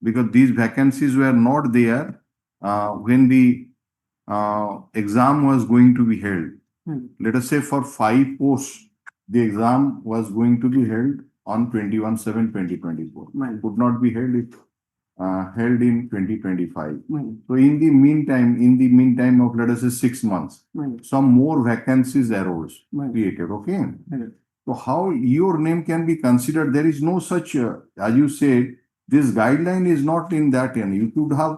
Because these vacancies were not there when the exam was going to be held. Let us say for 5 posts, the exam was going to be held on 21/7/2024. My Could not be held held in 2025. lord. So in the meantime of, let us say, 6 months, My lord. some more vacancies arose, My lord. created, okay? My lord. So how your name can be considered? There is no such, as you said, this guideline is not in that end. You could have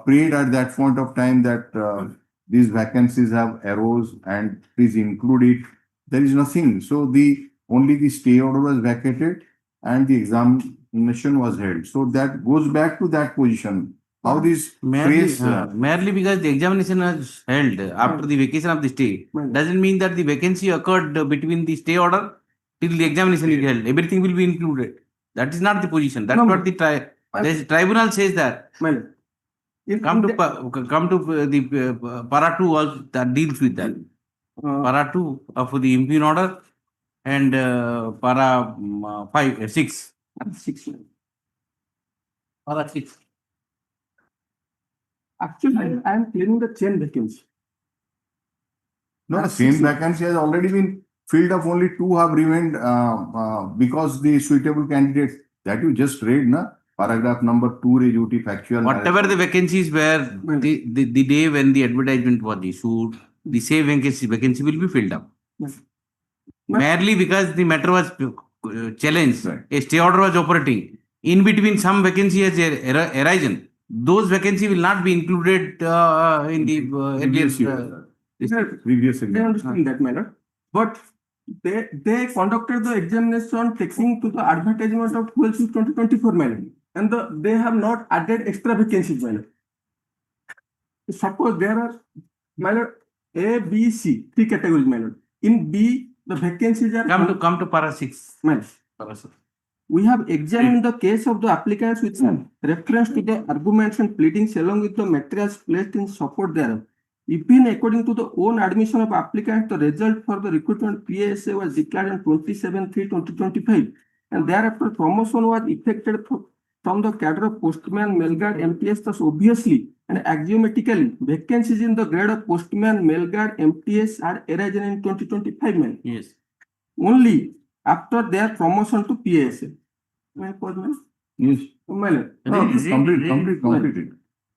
prayed at that point of time that these vacancies have arose and please include it. There is nothing. So only the stay order was vacated and the examination was held. So that goes back to that position. How this phrase, Merely because the examination was held after the vacation of the stay doesn't mean that the vacancy occurred between the stay order till the examination is held. Everything will be included. That is not the position. That's No, what the tribunal says that. My lord. Come to the para 2 also that deals with that. Para 2 of the impugn order and para 6. 6. Para 6. Actually, I am claiming the chain vacancy. No, the same vacancy has already been filled up, only two have remained because the suitable candidates that you just read, na? Paragraph number 2, duty factual. Whatever the vacancies were, the day when the advertisement was issued, the same vacancy will be filled up. Yes. Merely because the matter was challenged, Right. a stay order was operating. In between, some vacancy has arisen. Those vacancy will not be included in the Previous earlier. year. Previous I exam. understand that matter, but they conducted the examination taking to the advertisement of 12/6/2024 manner, and they have not added extra vacancies manner. Suppose there are manner A, B, C, three categories manner. In B, the vacancies are Come to para 6. manner. We have examined the case of the applicants with reference to the arguments and pleadings along with the materials placed in support thereof. Even according to the own admission of applicants, the result for the recruitment PASA was declared on 27/3/2025, and thereafter promotion was effected from the cadre of postman, mail guard, MTS. Thus, obviously and axiomatically, vacancies in the grade of postman, mail guard, MTS are arisen in 2025 man. Yes. Only after their promotion to PASA. May I pause, ma'am? Yes. Ma'am. No, complete it.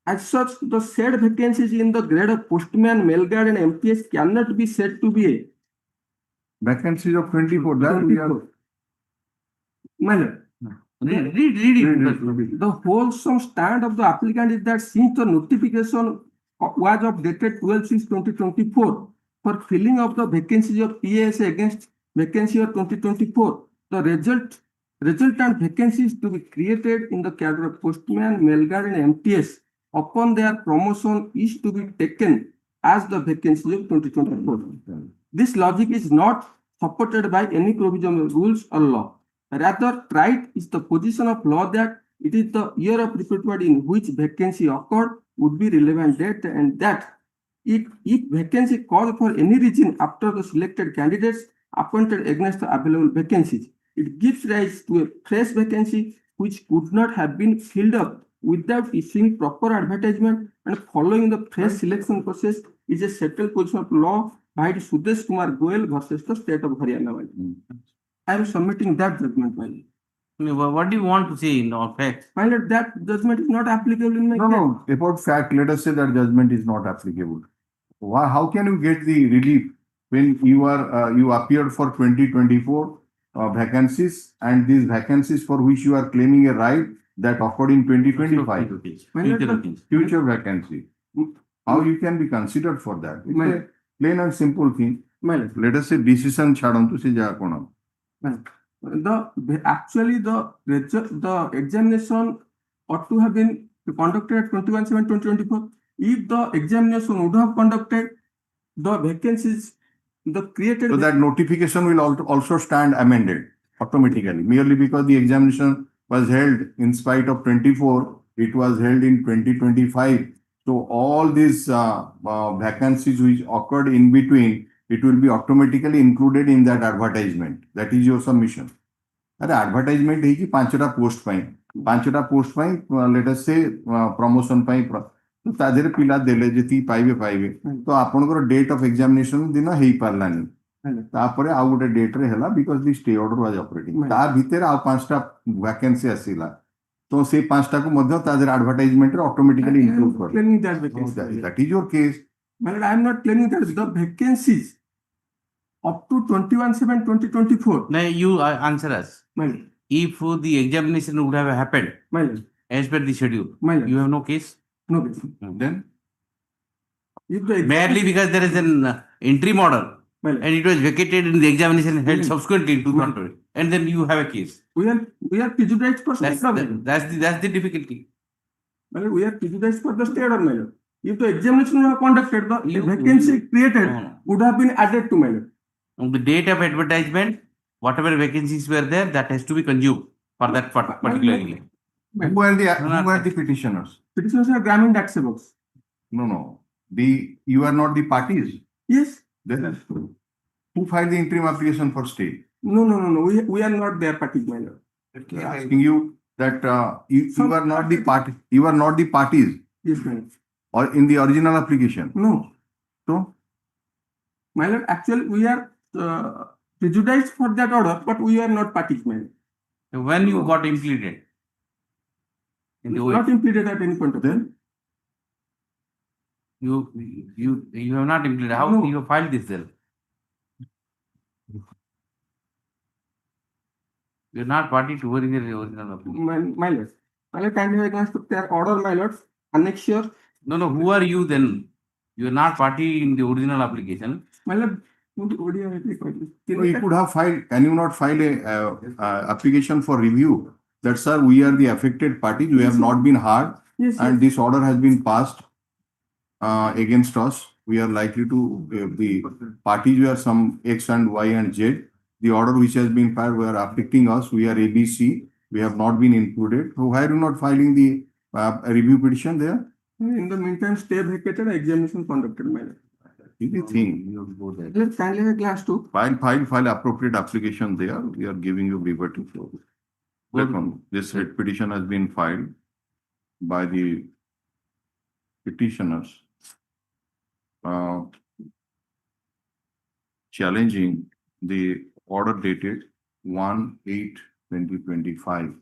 As such, the said vacancies in the grade of postman, mail guard, and MTS cannot be said to be a Vacancies of 24, that we are. manner. Read it. The wholesome stand of the applicant is that since the notification was of dated 12/6/2024 for filling of the vacancies of PASA against vacancy of 2024, the resultant vacancies to be created in the cadre of postman, mail guard, and MTS upon their promotion is to be taken as the vacancies of 2024. This logic is not supported by any provision of rules or law. Rather, right is the position of law that it is the year of recruitment in which vacancy occurred would be relevant date, and that if vacancy caused for any reason after the selected candidates appointed against the available vacancies, it gives rise to a fresh vacancy which could not have been filled up without issuing proper advertisement, and following the fresh selection process is a settled position of law by Sudesh Kumar Goel versus the state of Haryana. I am submitting that judgment, my lord. What do you want to say in fact? My lord, that judgment is not applicable in my case. No, about fact, let us say that judgment is not applicable. Why, how can you get the relief when you appeared for 2024 vacancies, and these vacancies for which you are claiming a right that occurred in 2025? Future vacancy. How you can be considered for that? It's a plain and simple thing. Let us say decision chadantu se ja kona. Actually the examination ought to have been conducted at 21/7/2024. If the examination would have conducted, the vacancies the created. So that notification will also stand amended automatically, merely because the examination was held in spite of 24, it was held in 2025. So all these vacancies which occurred in between, it will be automatically included in that advertisement. That is your submission. That advertisement is 5टा post ପାଇଁ 5ଟା post ପାଇଁ let us say promotion ପାଇଁ ତା ଦେହରେ ପିଲା ଦେଲେ ଯେତିକି ପାଇବେ ତ ଆପଣଙ୍କର ଡେଟ୍ ଅଫ ଏକ୍ସାମିନେସନ ଦିନ ହେଇପାରିଲାନି, ତାପରେ ଆଉ ଗୋଟେ ଡେଟ୍ ରେ ହେଲା because the stay order was operating, ତା ଭିତରେ ଆଉ 5ଟା ଭ୍ୟାକେନ୍ସି ଆସିଲା ତ ସେଇ 5ଟାକୁ ମଧ୍ୟ ତା ଦେହରେ ଆଡଭର୍ଟାଇଜମେଣ୍ଟ ରେ ଅଟୋମେଟିକାଲି ଇନକ୍ଲୁଡ କରିବେ. That is your case. But I am not claiming that the vacancies up to 21/7/2024. No, you answer us. If the examination would have happened as per the schedule, you have no case? No case. Then merely because there is an interim order and it was vacated in the examination held subsequently to control, and then you have a case. We are prejudiced for That's the difficulty. We are prejudiced for the state order. If the examination were conducted, the vacancy created would have been added to mail. On the date of advertisement, whatever vacancies were there, that has to be consumed for that particularly. who are the petitioners? Petitioners are Gramin tax savers. No. You are not the parties. Yes. Then who filed the interim application for stay? No. We are not their party, my lord. I'm asking you that you are not the party. You are not the parties. Yes, ma'am. or in the original application. No, So, my lord, actually we are prejudiced for that order, but we are not parties, my lord. When you got implemented? In the Not OA, implemented at any point of time. you have not implemented. How No. you have filed this then? You are not party to original application. My lord. My lord, kindly against their order, my lord. Annexure. No, who are you then? You are not party in the original application. My lord, you could have filed, can you not file a application for review? That, sir, we are the affected parties, we have not been heard, Yes, and yes. this order has been passed against us. We are likely to, the parties were some X and Y and Z. The order which has been filed were affecting us. We are ABC. We have not been included. So why are you not filing the review petition there? In the meantime, stay vacated, examination conducted, my lord. Easy thing. You have to go there. Let's kindly have class 2. File appropriate application there. We are giving you liberty. So, this writ petition has been filed by the petitioners challenging the order dated 1/8/2025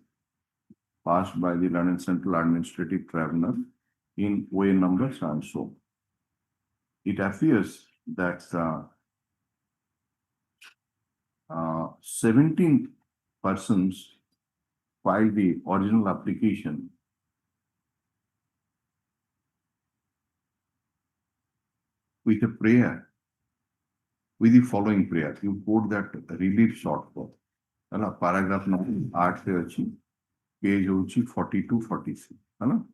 passed by the London Central Administrative Tribunal in way numbers and so. It appears that 17 persons filed the original application with a prayer, with the following prayer. You quote that relief short form. Paragraph number 8 से अच्छी, page होची 42-43, है ना?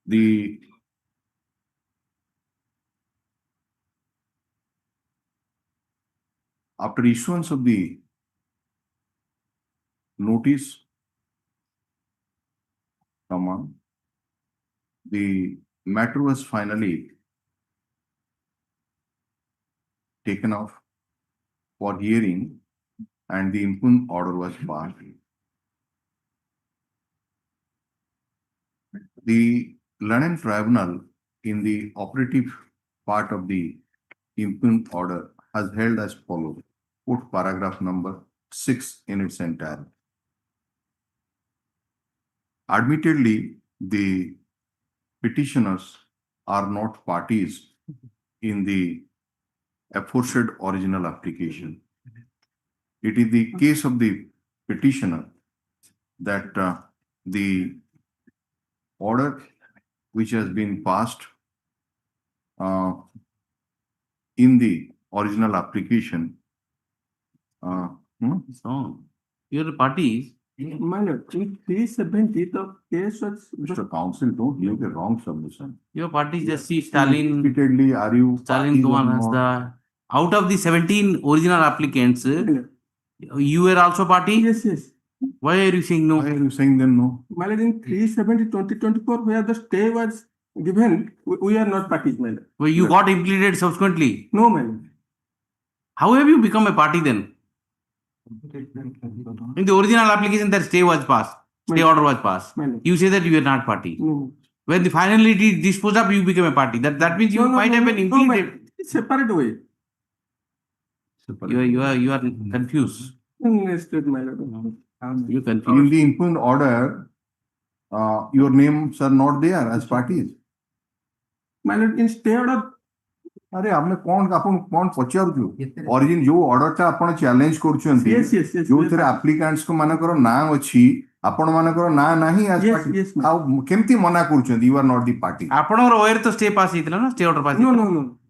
The after issuance of the notice, the matter was finally taken off for hearing and the impugned order was passed. The London Tribunal in the operative part of the impugned order has held as follows. Put paragraph number 6 in its entirety. Admittedly, the petitioners are not parties in the aforesaid original application. It is the case of the petitioner that the order which has been passed in the original application. So, your party. My lord, in 370, the case was. Mr. Counsel, don't make a wrong submission. Your party just see Stalin. Repeatedly, are you Stalin Kumar has the out of the 17 original applicants, you were also party? Yes, yes. Why are you saying no? Why are you saying then no? My lord, in 370/2024, where the stay was given, we are not parties, my lord. Well, you got implemented subsequently. No, my lord. How have you become a party then? In the original application, that stay was passed. Stay order was passed. You say that you are not party. No. When the finally it is disposed of, you become a party. That means you might have been implemented. It's separate way. You are confused. Understood, my lord. You confused. In the impugned order, your names are not there as parties. My lord, in stay order. अरे आपने कौन पचारू origin जो order टा आपण challenge करछंती जो थरे applicants को मानकर ना अछि आपण मानकर ना नाही एज पार्टी आ केमती मना करछंती you are not the party आपण ओयर तो स्टे पास हितला ना स्टे ऑर्डर पास नो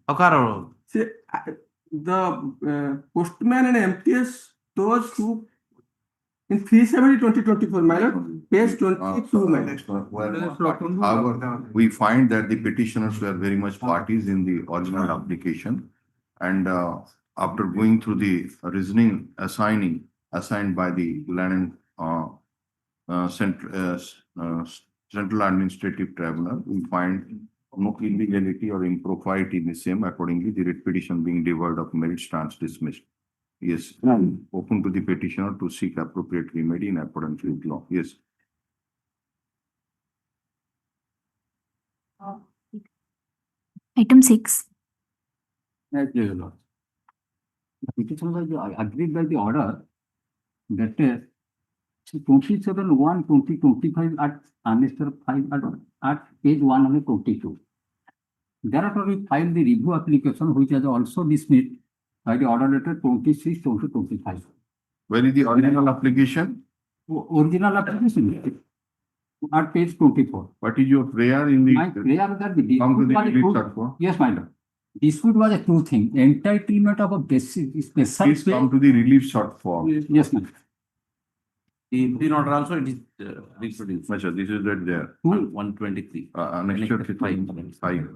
अकार से the postman and MTS those who in 370/2024, my lord, page 22, my lord. However, we find that the petitioners were very much parties in the original application, and after going through the reasoning assigned by the London Central Administrative Tribunal, we find no illegality or impropriety in the same. Accordingly, the writ petition being devoid of merit stands dismissed. Yes, open to the petitioner to seek appropriate remedy in accordance with law. Yes. Item 6. Yes, Your Lord. The petitioner was agreed by the order that 27/1/2025 at Annexure 5 at page 122. Thereafter, we filed the review application, which was also dismissed by the order dated 26/2025. Where is the original application? Original application at page 24. What is your prayer in the? My prayer that the Come to dispute the was a relief true. circle. Yes, my lord. Dispute was a true thing. Entitlement of a basic special. Please come to the relief short form. Yes, ma'am. The impugn order also it is reproduced. Measure, this is right there. 123. Annexure 5.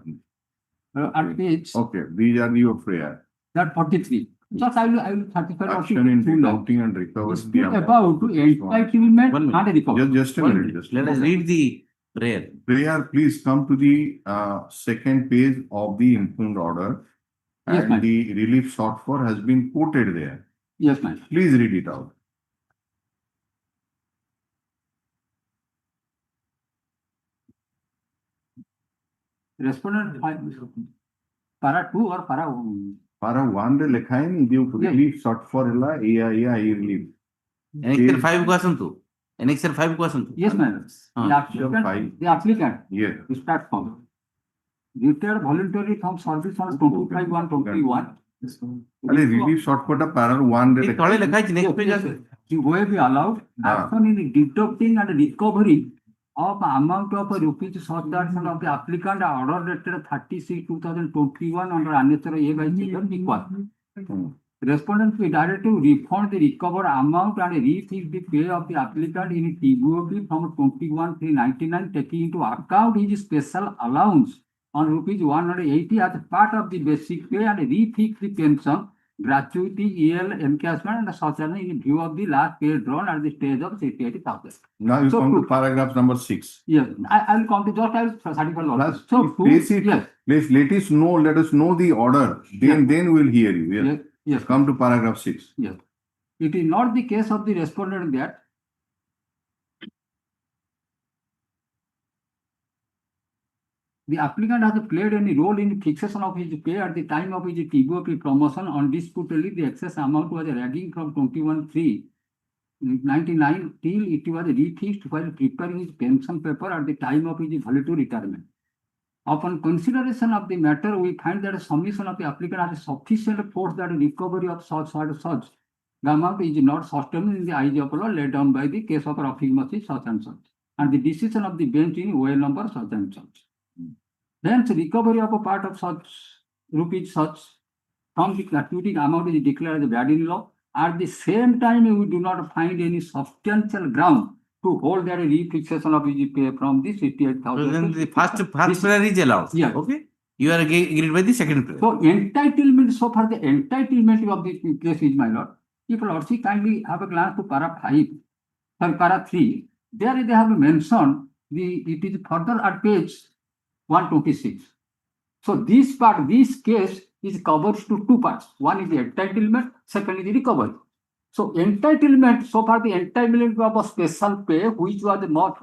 At page Okay, these are your prayer. that 43. Just I will certify also Action in true love. recounting and recovery. Dispute about entitlement One minute. and recovery. Just a One minute. minute. Just Let us read the prayer. prayer, please come to the second page of the impugned order. Yes, And ma'am. the relief sought for has been quoted there. Yes, ma'am. Please read it out. Respondent para 2 or para 1? Para 1 ରେ ଲେଖା ହେଇନି ଯୋଉ Yeah. relief sought for ହେଲା ଏଇ relief. Annexure 5 କୁ ଆସନ୍ତୁ। Annexure 5 କୁ ଆସନ୍ତୁ। Yes, ma'am. Ah, The applicant, fine. the applicant, Yes. start from. Retired voluntarily from service on 25/1/21. ଆରେ relief sought for ଟା para 1 ରେ ଏଇ ଲେଖା ତଳେ ହେଇନି। ଲେଖା ହେଇଛି next page ଆସନ୍ତୁ। You will be allowed Ah. action in deducting and recovery of amount of rupees subtraction of the applicant order dated 30/6/2021 under Annexure A by section equal. Respondent will direct to refund the recovered amount and refix the pay of the applicant in TBOP from 21/3/99, taking into account his special allowance on rupees 180 as part of the basic pay and refix the pension, gratuity, EL, encashment and such as in view of the last pay drawn at the stage of 68,000. Now you So come to to- paragraph number 6. Yes, I will come to just I will certify all. Plus, So place it, yes, please let us know the order. Then we'll hear you. Yes. yes, yes. Come to paragraph 6. Yes. It is not the case of the respondent that the applicant has played any role in fixation of his pay at the time of his TBOP promotion. Undisputedly, the excess amount was ragging from 21/3/99 till it was refixed while preparing his pension paper at the time of his voluntary retirement. Upon consideration of the matter, we find that a submission of the applicant has sufficient force that recovery of such the amount is not sustained in the eyes of law laid down by the case of Raffimacy such and such, and the decision of the bench in OL number such and such. Hence, recovery of a part of such rupees such from the gratuity amount is declared as bad in law. At the same time, we do not find any substantial ground to hold that a refixation of his pay from the 68,000. Then the first prayer is allowed. Yeah. Okay. You are agreed by the second prayer. So entitlement, so far the entitlement of the case is, my lord. If Lordship kindly have a glance to para 5, sorry, para 3, there they have mentioned it is further at page 126. So this part, this case is covers to two parts. One is the entitlement, second is the recovery. So entitlement, so far the entitlement of a special pay, which was not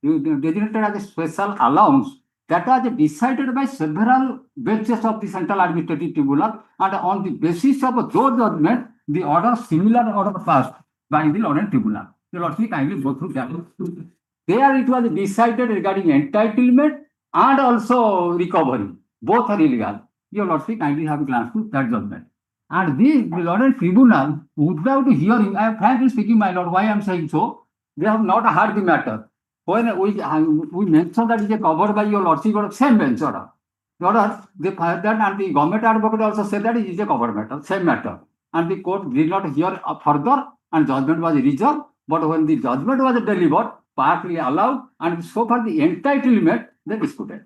designated as a special allowance, that was decided by several benches of the Central Administrative Tribunal, and on the basis of those judgment, the similar order passed by the Lordship Tribunal. The Lordship kindly go through that. There it was decided regarding entitlement and also recovery. Both are illegal. Your Lordship kindly have a glance to that judgment. And the Lordship Tribunal, without hearing, I am frankly speaking, my lord, why I am saying so, they have not heard the matter. When we mentioned that it is covered by your Lordship, same bench order. They fired that, and the government advocate also said that it is a covered matter, same matter. And the court did not hear further, and judgment was reserved. But when the judgment was delivered, partly allowed, and so far the entitlement, they disputed.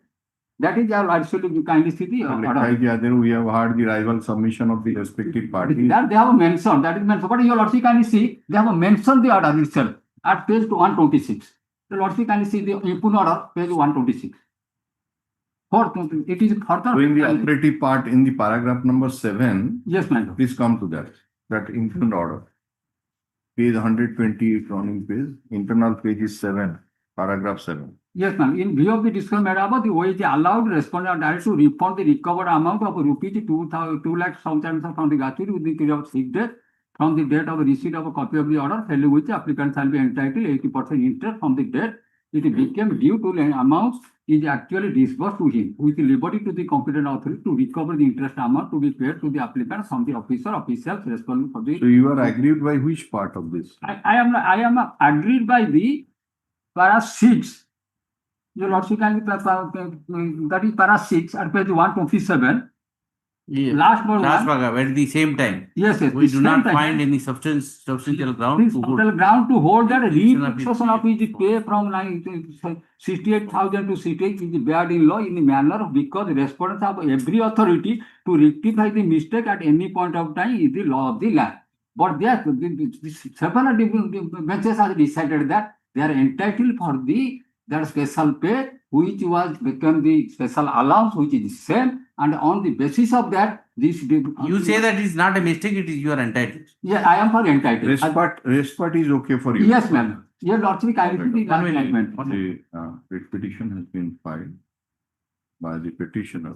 That is our absolutely kindly see the order. We have heard the rival submission of the respective parties. That they have mentioned, that is mentioned. But your Lordship kindly see, they have mentioned the order itself at page 126. The Lordship kindly see the impugned order, page 126. It is further. So in the operative part, in the paragraph number 7, yes, my lord. please come to that impugned order. Page 120, running page, internal page is 7, paragraph 7. Yes, ma'am. In view of the discussion made above, the OAG allowed respondent direct to refund the recovered amount of rupees 2 lakh from the gratuity within the period of 6 days from the date of receipt of a copy of the order, failing which the applicant shall be entitled 80% interest from the date it became due to amounts is actually disbursed to him, with liberty to the competent authority to recover the interest amount to be paid to the applicant from the officials responsible for the. So you are aggrieved by which part of this? I am agreed by the para 6. Your Lordship, that is para 6 at page 127. Yes. Last but Last one. paragraph, at the same time, Yes, we the do not same time. find any substantial ground This to total hold. ground to hold that Fixation of refixation of his pay from 68,000 to 68 is bad in law in the manner because respondents have every authority to rectify the mistake at any point of time is the law of the land. But there, several different benches have decided that they are entitled for that special pay, which was become the special allowance, which is same, and on the basis of that, this. You say that it's not a mistake, it is you are entitled. Yeah, I am for entitled. Rest part is okay for you? Yes, ma'am. Your Lordship, I will see the One minute. amendment. The writ petition has been filed by the petitioner,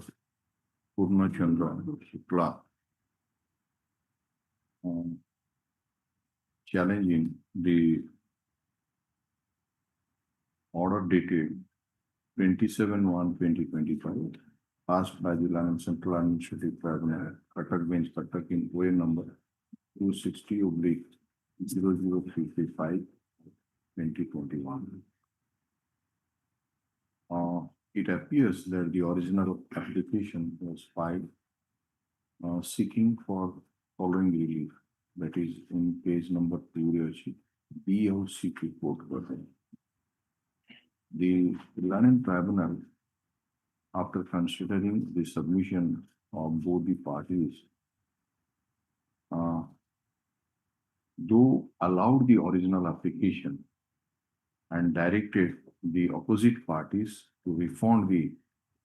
Purnachandra Shukla, challenging the order dated 27/1/2025, passed by the London Central Administrative Tribunal, Cuttack Bench, Cuttack in OA number 260/00335, 2021. It appears that the original application was filed seeking for following relief, that is in page number 2, BOCT court version. The London Tribunal, after considering the submission of both the parties, though allowed the original application and directed the opposite parties to refund the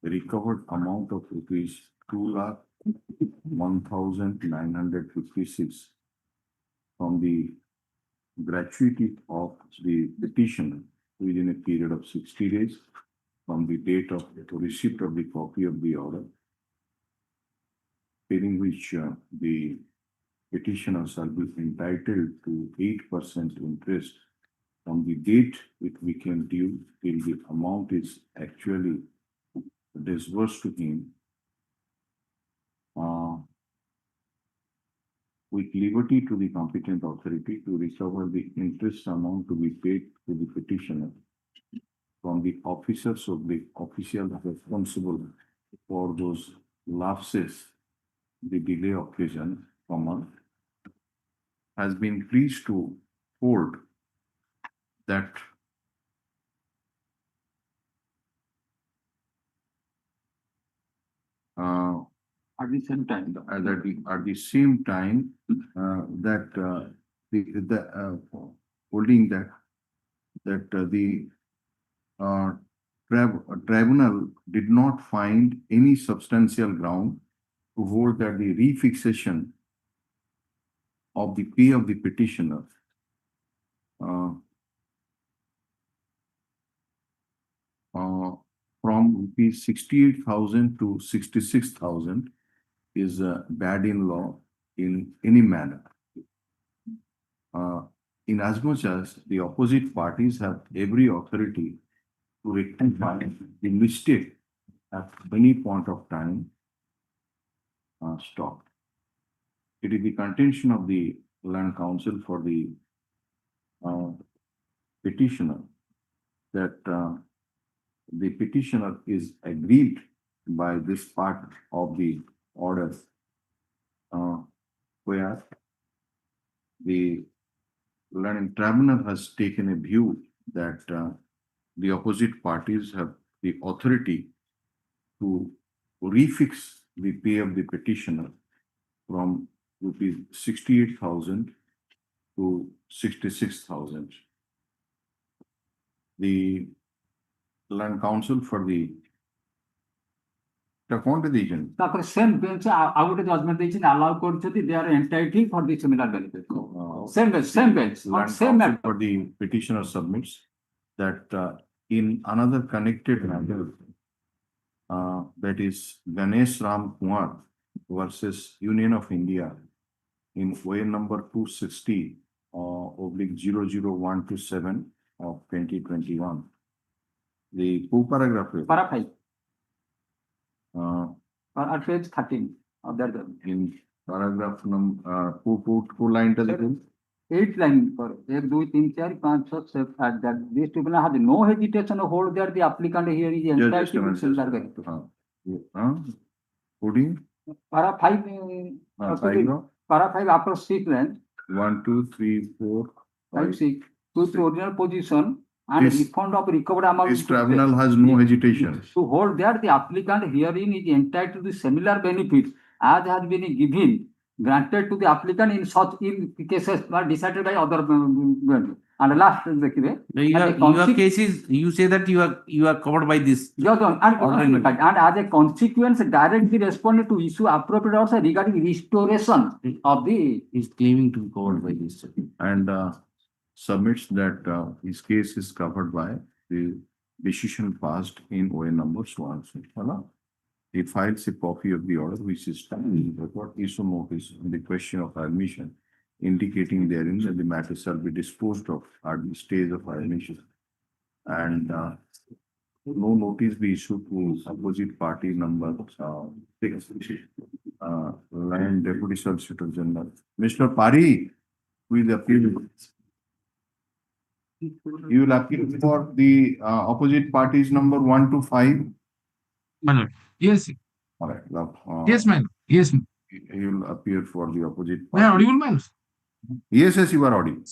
recovered amount of rupees 2,01,956 from the gratuity of the petitioner within a period of 60 days from the date of receipt of the copy of the order, in which the petitioner shall be entitled to 8% interest from the date it became due till the amount is actually disbursed to him, with liberty to the competent authority to recover the interest amount to be paid to the petitioner from the officers of the officials responsible for those lapses the delay occasion, has been pleased to hold that At the same time. at the same time that holding that the tribunal did not find any substantial ground to hold that the refixation of the pay of the petitioner from rupees 68,000 to 66,000 is bad in law in any manner. In as much as the opposite parties have every authority to rectify the mistake at any point of time, stop. It is the contention of the Land Council for the petitioner that the petitioner is aggrieved by this part of the order, where the Land Tribunal has taken a view that the opposite parties have the authority to refix the pay of the petitioner from rupees 68,000 to 66,000. The Land Council for the division. Same bench out judgment allow they are entitled for the similar benefit. Same bench, Land same Council for the petitioner submits that in another connected matter, that is Ganesh Ram Kumar versus Union of India in OA number 260 oblique 00127 of 2021. The two paragraph is, Para 5, uh, at page 13 of that. in paragraph number two line telephone. 8 line for 1, 2, 3, 4, 5, 6, 7, at that this tribunal has no hesitation to hold that the applicant here is entitled Just a to minute, similar just- benefit. Coding, Para 5, paragraph para 5 after 6 line, 1, 2, 3, 4, 5, 6, to the original position and This- refund of recovered amount. This tribunal has no hesitation. To hold that the applicant herein is entitled to the similar benefits as has been given, granted to the applicant in such cases are decided by other. And last, देखिए, Your cases, you say that you are covered by this. and as a consequence, direct the respondent to issue appropriate orders regarding restoration of the. Is claiming to be covered by this. And submits that his case is covered by the decision passed in OA number so on so. Voilà. He files a copy of the order which is standing record issue notice on the question of admission, indicating therein that the matter shall be disposed of at the stage of admission. And no notice be issued to opposite party number 6, Line Deputy Solicitor General. Mr. Pari, will appeal. You will appeal for the opposite parties number 1 to 5. Yes, All right, love. yes, man. Yes, ma'am. You will appear for the opposite Am I party. audible, man? Yes, you are audible.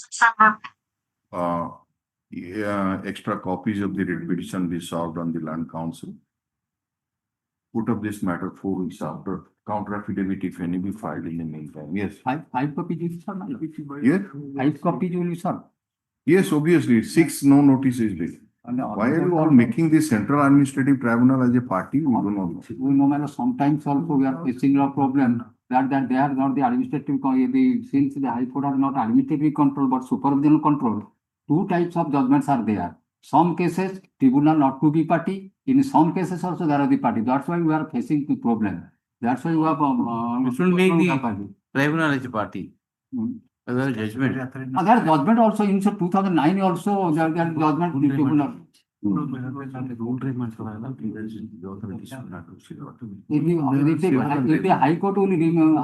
Yeah, extra copies of the writ petition be served on the land council. Put up this matter 4 weeks after counter affidavit, if any, be filed in the meantime. Yes. 5 copies will serve, my lord. Yes. 5 copies will serve. Yes, obviously, 6 no notice is there. Why are you all making the Central Administrative Tribunal as a party? We do not know. We know, my lord, sometimes also we are facing a problem that they are not the administrative, since the High Court are not administrative control but supervisional control. 2 types of judgments are there. Some cases, tribunal not to be party. In some cases also there are the party. That's why we are facing the problem. That's why we have. You shouldn't make the tribunal as a party. Other judgment. There judgment also in 2009 also there judgment in tribunal. If the High Court will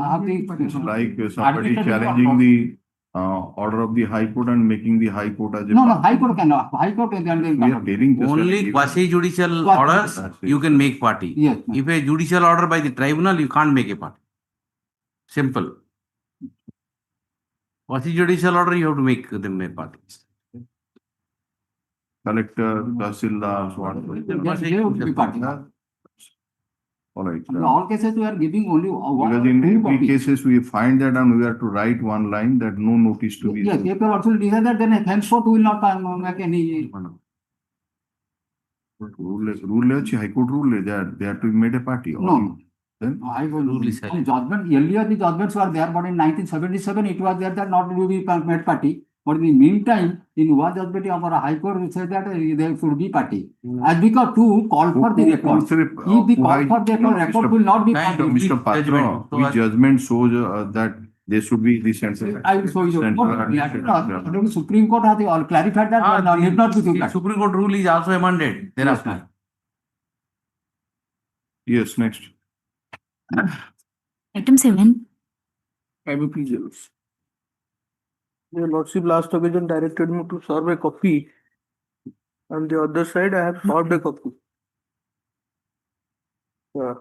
have the. Like somebody challenging the order of the High Court and making the High Court as a. No, party. High Court cannot. High Court We are telling just Only that- quasi judicial Quasi- orders, That's it. you can make party. Yes. If a judicial order by the tribunal, you can't make a party. Simple. Quasi judicial order, you have to make them a party. Collector, Tahsildar, so on. Yes, they would be party. All right. In all cases, we are giving only one. Because in 2 every copies. cases, we find that and we have to write one line that no notice to be. Yes, if you also decide that, then henceforth we will not make any. Rule, High Court rule, they have to be made a party. No. Then, I will Rule is silent. judgment, earlier the judgments were there, but in 1977 it was there that not to be made party. But in the meantime, in one judgment of our High Court, we said that they should be party. As because to call for the record. If the call for the record will not be Kind party. of. Mr. Patra, Judgment. So which as- judgment shows that they should be the central. I will show you. Central No, Administrative the Supreme Court has all clarified that need not be The party. Supreme Court rule is also amended Yes, thereafter. ma'am. Yes, next. Item 7. I will please yours. Your Lordship last occasion directed me to serve a copy. On the other side, I have served a copy. Yeah.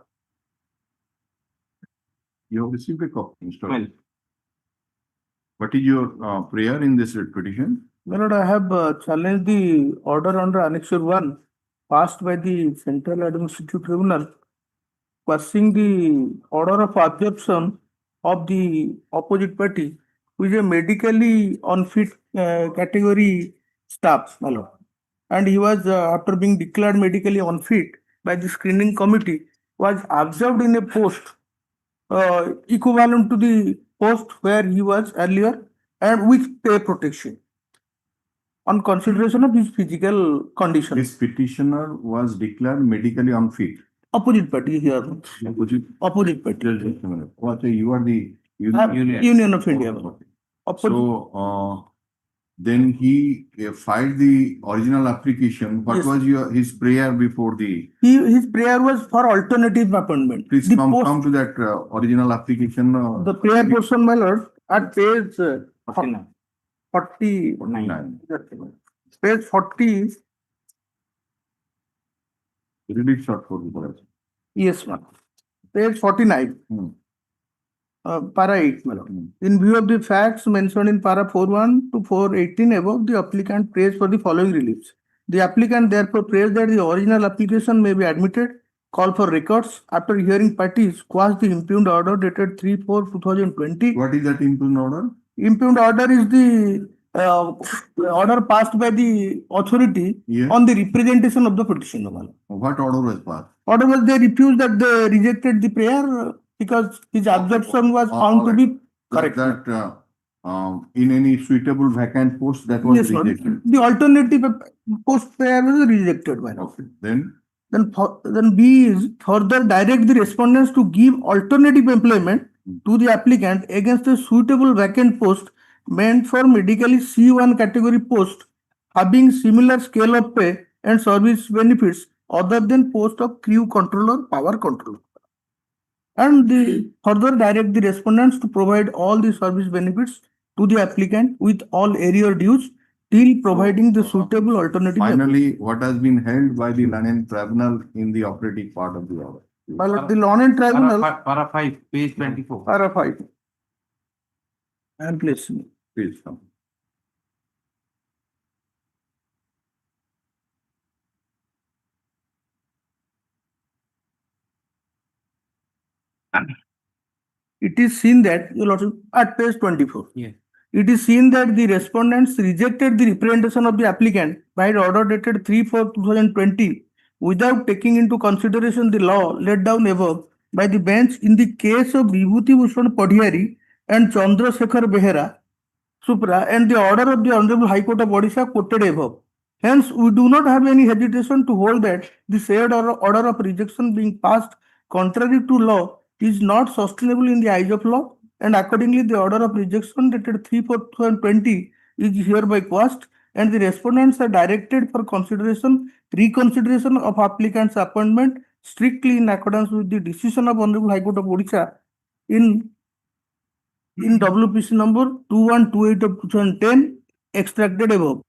You have received a copy, Mr. Well. What is your prayer in this writ petition? My lord, I have challenged the order under Annexure 1 passed by the Central Administrative Tribunal, passing the order of objection of the opposite party, who is a medically unfit category staff, my lord. And he was, after being declared medically unfit by the screening committee, was observed in a post equivalent to the post where he was earlier and with pay protection. on consideration of his physical condition. This petitioner was declared medically unfit. Opposite party here. Opposite. Opposite party. Just a minute. What, you are the Union of India. Okay. Opposite. So, then he filed the original application. What Yes. was his prayer before the? His prayer was for alternative appointment. Please The come post- to that original application. The prayer portion, my lord, at page 40. 49. Page 40. Read it short for the. Yes, ma'am. Page 49. Para 8, my lord. In view of the facts mentioned in para 4.1 to 4.18 above, the applicant prays for the following reliefs. The applicant therefore prays that the original application may be admitted, call for records. After hearing parties, quash the impugned order dated 3/4/2020. What is that impugned order? Impugned order is the order passed by the authority Yes. on the representation of the petitioner. What order was passed? Order was they refused that they rejected the prayer because his objection was found to be correct. That in any suitable vacant post that was Yes, Lord. rejected. The alternative post prayer was rejected by now. Okay, then Then B is further direct the respondents to give alternative employment to the applicant against a suitable vacant post meant for medically C1 category post having similar scale of pay and service benefits other than post of crew controller, power controller. And the further direct the respondents to provide all the service benefits to the applicant with all area dues till providing the suitable alternative. finally, what has been held by the Learned Tribunal in the operating part of the order? Well, the Learned Tribunal, Para 5, page 24. para 5. And please. Please come. It is seen that, your lordship, at page 24. Yes. It is seen that the respondents rejected the representation of the applicant by order dated 3/4/2020 without taking into consideration the law laid down above by the bench in the case of Vibhuti Bhushan Padhiyari and Chandra Shekhar Behera Supra and the order of the Honorable High Court of Orissa quoted above. Hence, we do not have any hesitation to hold that the said order of rejection being passed contrary to law is not sustainable in the eyes of law, and accordingly the order of rejection dated 3/4/2020 is hereby quashed, and the respondents are directed for reconsideration of applicant's appointment strictly in accordance with the decision of Honorable High Court of Orissa in WPC number 2128 of 2010 extracted above.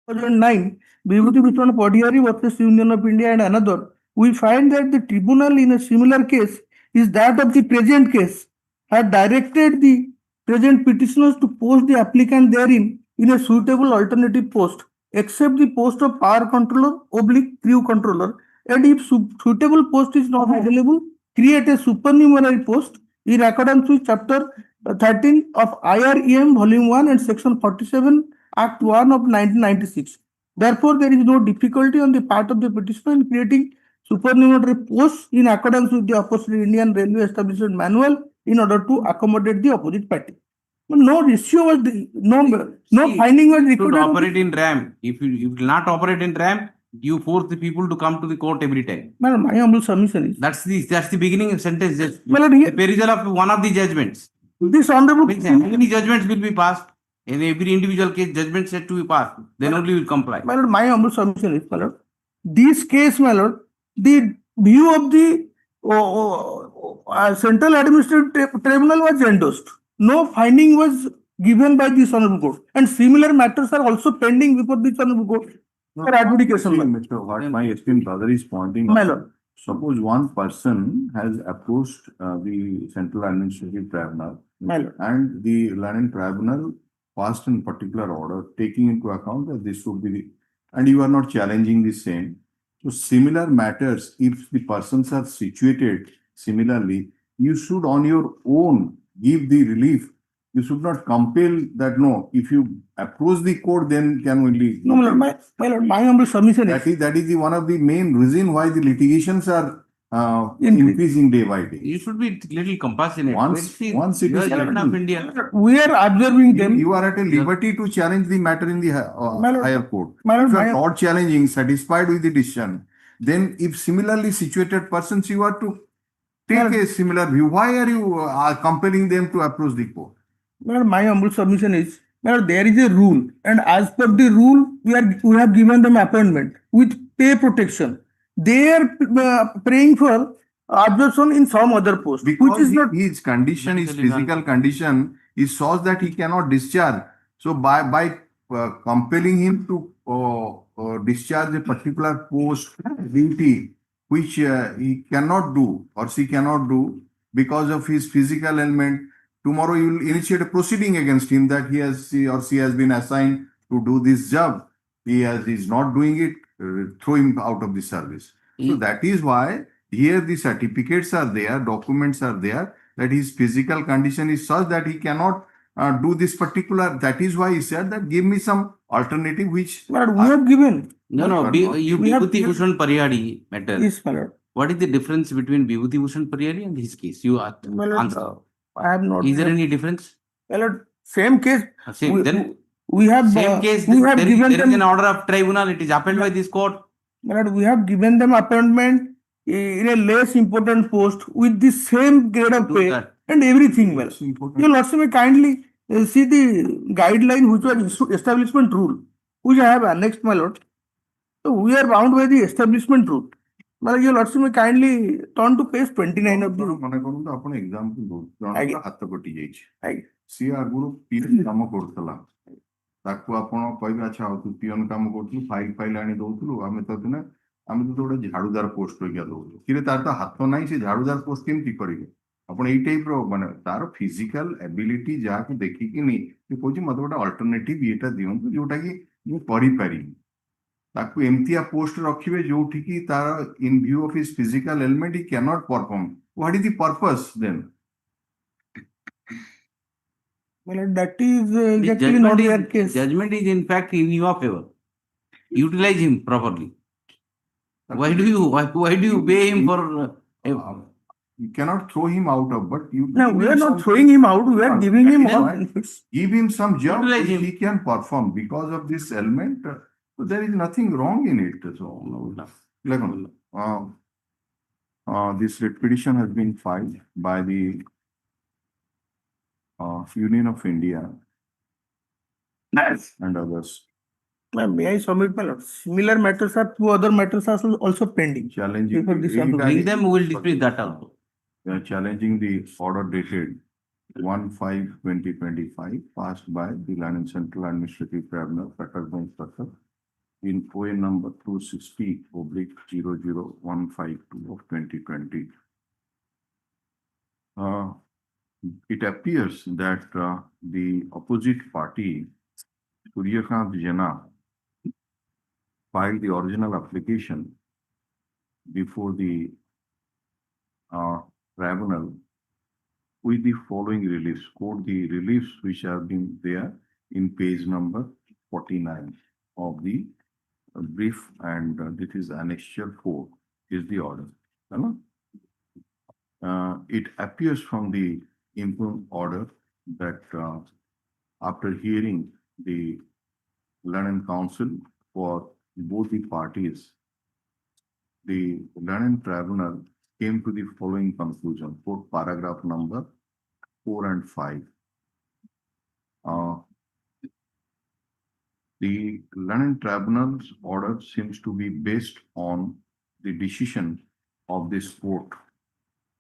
In 2009, Vibhuti Bhushan Padhiyari versus Union of India and another, we find that the tribunal in a similar case is that of the present case, had directed the present petitioners to post the applicant therein in a suitable alternative post, except the post of power controller / crew controller, and if suitable post is not available, create a supernumerary post in accordance with chapter 13 of IREM volume 1 and section 47 Act 1 of 1996. Therefore, there is no difficulty on the part of the petitioner in creating supernumerary posts in accordance with the opposite Indian Railway Establishment Manual in order to accommodate the opposite party. No ratio was no finding was To recorded. operate in RAM. If you will not operate in RAM, you force the people to come to the court every time. Madam, my humble submission is. That's the beginning sentence. Just Well, the perusal of one of the judgments. This honorable. Means how many judgments will be passed? In every individual case, judgment said to be passed. Then only will comply. My lord, my humble submission is, my lord, this case, my lord, the view of the Central Administrative Tribunal was endorsed. No finding was given by this Honorable Court. And similar matters are also pending before this Honorable Court for adjudication. See, my lord. Mr. What my esteemed brother is pointing My out. lord. Suppose one person has approached the Central Administrative Tribunal My lord. and the Learning Tribunal passed in particular order, taking into account that this would be the, and you are not challenging the same. So similar matters, if the persons are situated similarly, you should on your own give the relief. You should not compel that, no, if you approach the court, then can only. No, my lord, my lord, my humble submission is. That is the one of the main reason why the litigations are increasing day by day. You should be little compassionate. Once it you are is children of settled, India. We are observing them. you are at a liberty to challenge the matter in the My lord, higher court. my lord, If you are my- not challenging, satisfied with the decision, then if similarly situated persons, you are to take a similar view. Why are you compelling them to approach the court? My lord, my humble submission is, my lord, there is a rule, and as per the rule, we have given them appointment with pay protection. They are praying for absorption in some other post, which Because is not. his condition, his Medically physical condition is such that he cannot discharge. So by compelling him to discharge a particular post duty, which he cannot do or she cannot do because of his physical ailment, tomorrow you will initiate a proceeding against him that he or she has been assigned to do this job. He is not doing it, throw him out of the service. So that is why here the certificates are there, documents are there, that his physical condition is such that he cannot do this particular. That is why he said that give me some alternative which. My lord, we have given. No, you We have Vibhuti given- Bhushan Pariyadi matter. Yes, my lord. What is the difference between Vibhuti Bhushan Pariyadi and his case? You asked. My lord, Answer. I have not. Is there any difference? My lord, same case. Same. Then We have. same case. We have there given is them. an order of tribunal. It is upheld by this court. My lord, we have given them appointment in a less important post with the same grade of Do pay that. and everything. Well, It's important. your lordship may kindly see the guideline which was establishment rule, which I have annexed, my lord. So we are bound by the establishment rule. My lord, your lordship may kindly turn to page 29 of the. ମନେ କରନ୍ତୁ ଆପଣ example ଦଉଛୁ ଜଣଙ୍କର ଆଜ୍ଞା। ହାତ କଟି ଯାଇଛି ଆଜ୍ଞା। ସିଏ ଆଗରୁ ପିଅନ କାମ କରୁଥିଲା ତାକୁ ଆପଣ କହିବେ ଆଚ୍ଛା ଆଉ ତୁ ପିଅନ କାମ କରୁଥିଲୁ ଫାଇଲ ଆଣି ଦଉଥିଲୁ ଆମେ ତ ଗୋଟେ ଝାଡୁଦାର ପୋଷ୍ଟ ରହିକା ଦଉଛୁ କିରେ ତାର ତ ହାତ ନାହିଁ ସେ ଝାଡୁଦାର ପୋଷ୍ଟ କେମିତି କରିବେ ଆପଣ ଏଇ ଟାଇପ ର ମାନେ ତାର ଫିଜିକାଲ ଏବିଲିଟି ଯାହାକୁ ଦେଖିକିନି ସେ କହୁଛି ମତେ ଗୋଟେ ଅଲ୍ଟରନେଟିଭ ଇଏଟା ଦିଅନ୍ତୁ ଯୋଉଟା କି ମୁଁ କରିପାରିବି ତାକୁ ଏମିତିଆ ପୋଷ୍ଟ ରଖିବେ ଯୋଉଠିକି ତାର in view of his physical element Hi can't perform what is the purpose then My lord, that is The exactly not their case. judgment is in fact in your favor. Utilize him properly. Why do you pay him for? You cannot throw him out of, but you No, give we him are not some- throwing him out. We are giving him That's all why. benefits. Give him some job Utilize which him. he can perform because of this element. So there is nothing wrong in it. So this writ petition has been filed by the Union of India and others. May I submit, my lord? Similar matters are two other matters are also pending. Challenging Before this the- one. Bring them, we will dispute that also. challenging the order dated 1/5/2025 passed by the Learning Central Administrative Tribunal, Petterburn Circle, in OA number 260/00152 of 2020. It appears that the opposite party, Suryakant Jena, filed the original application before the tribunal with the following reliefs. Quote the reliefs which have been there in page number 49 of the brief, and this is annexure 4 is the order. It appears from the improved order that after hearing the Learning Council for both the parties, the Learning Tribunal came to the following conclusion. Quote paragraph number 4 and 5. The Learning Tribunal's order seems to be based on the decision of this court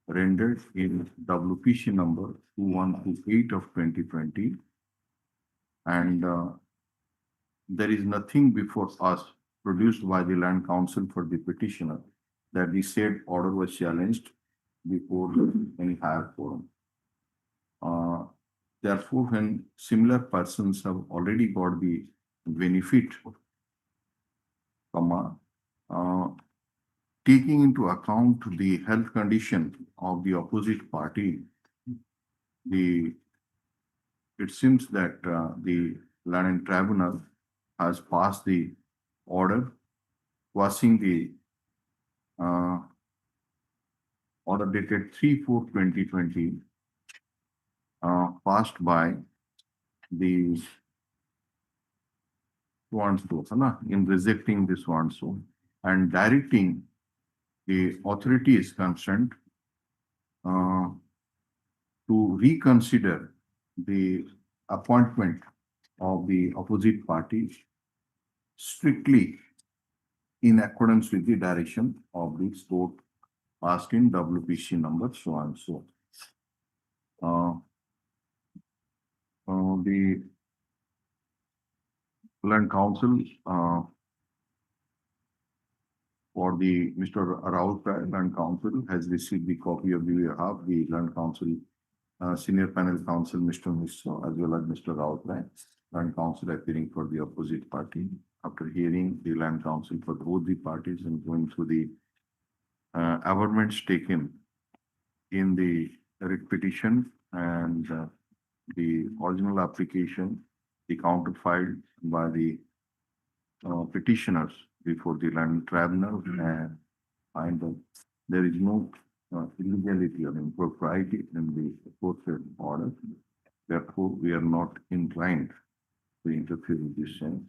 rendered in WPC number 2128 of 2020. And there is nothing before us produced by the Land Council for the petitioner that the said order was challenged before any higher forum. Therefore, when similar persons have already got the benefit, taking into account the health condition of the opposite party, it seems that the Land and Tribunal has passed the order quashing the order dated 3/4/2020, passed by the so in rejecting this so and directing the authorities concerned to reconsider the appointment of the opposite party strictly in accordance with the direction of the court passed in WPC number so and so. The Land Council for the Mr. Raut Rai, Land Council has received the copy of the Land Council Senior Panel Counsel Mr. Mishra as well as Mr. Raut Rai, Land Council appearing for the opposite party. After hearing the Land Council for both the parties and going through the averments taken in the writ petition and the original application, the counter filed by the petitioners before the Land Tribunal, and find that there is no illegality or impropriety in the court order. Therefore, we are not inclined to interfere with this sense.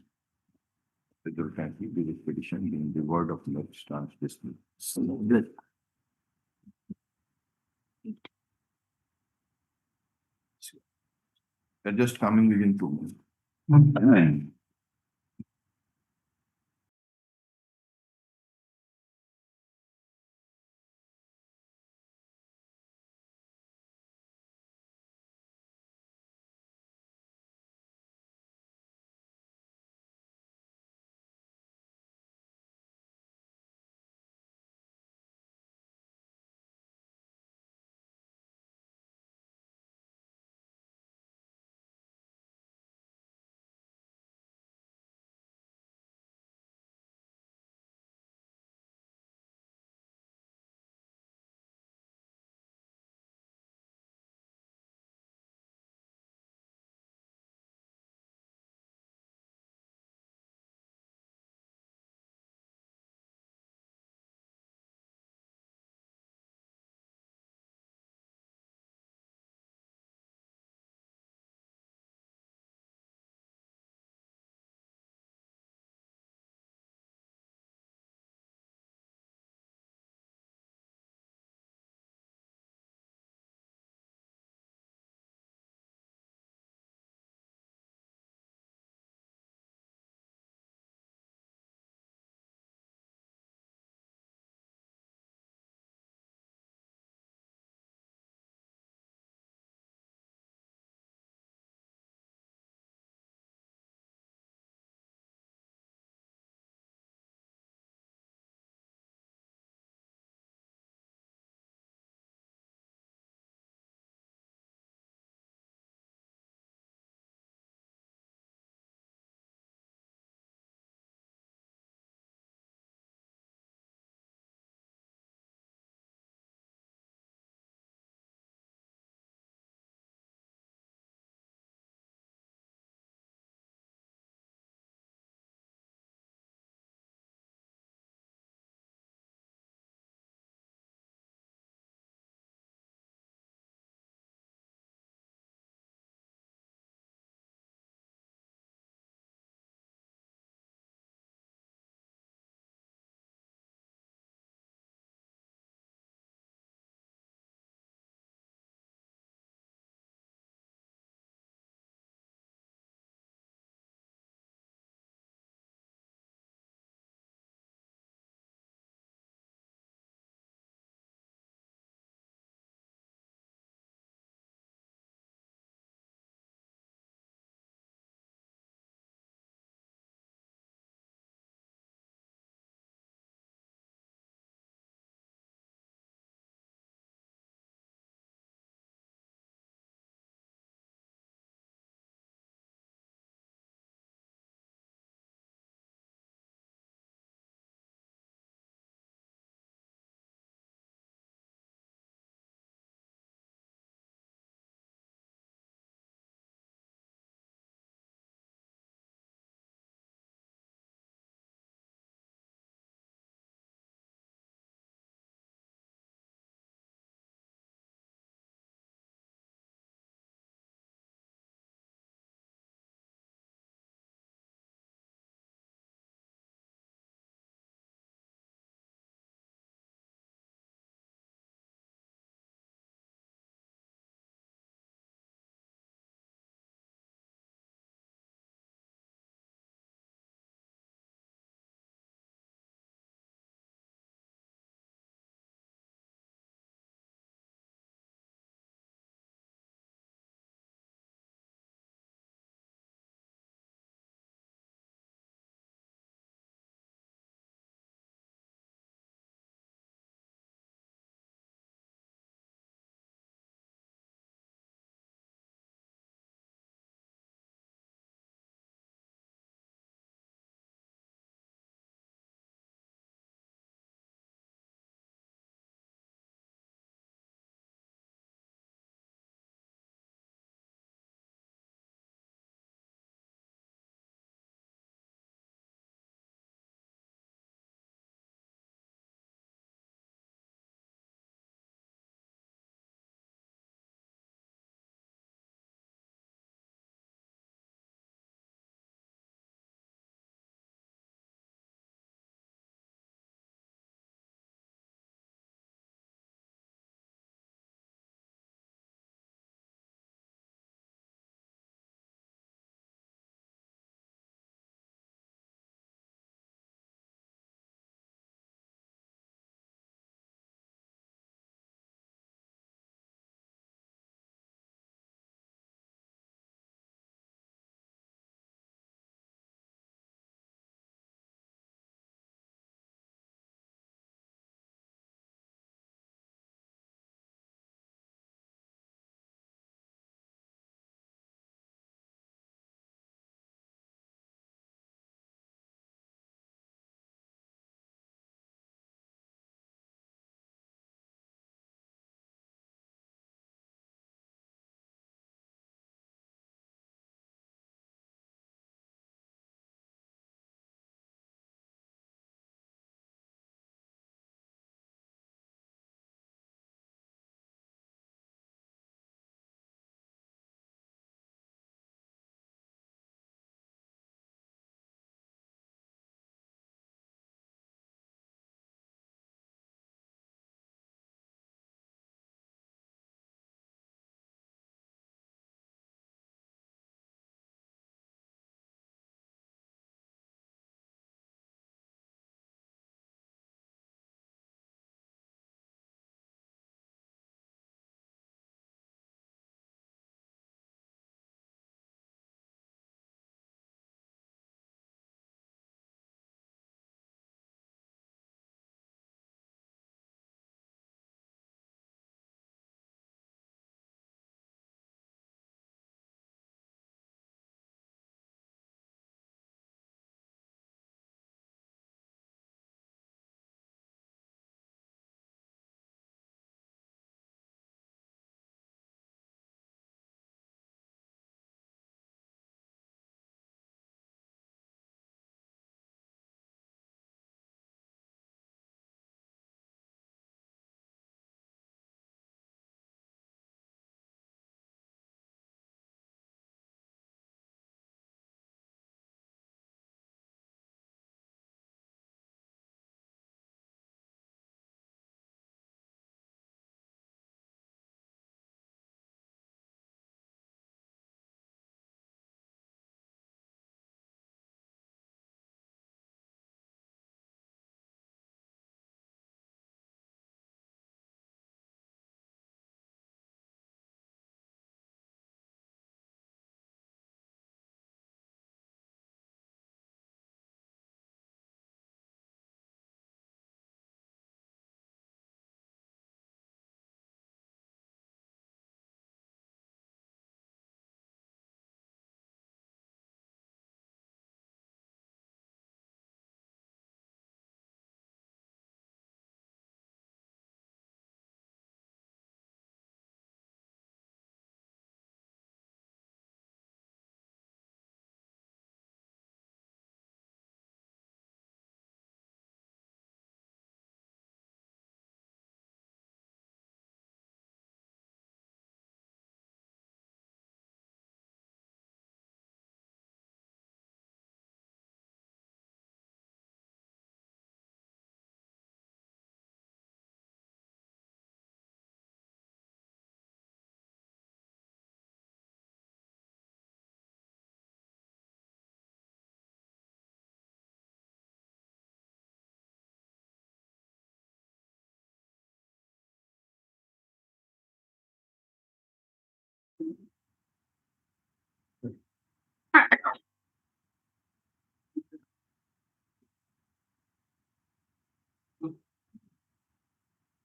Resultantly, the petition being the word of love stands dismissed. They're just coming within 2 minutes.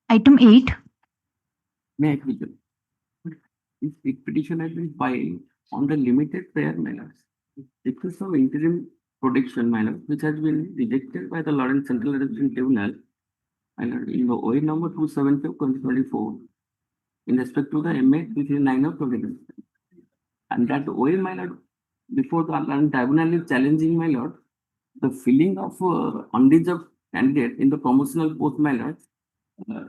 Item 8. May I please? If petition has been filed on the limited prayer matters, because of interim protection matter which has been rejected by the Lawrence Central Election Tribunal and in the OA number 270 of 2024 in respect to the MA 339 of 2020. And that OA matter before the Lawrence Tribunal is challenging my lord, the filling of unreserved candidate in the promotional post matter.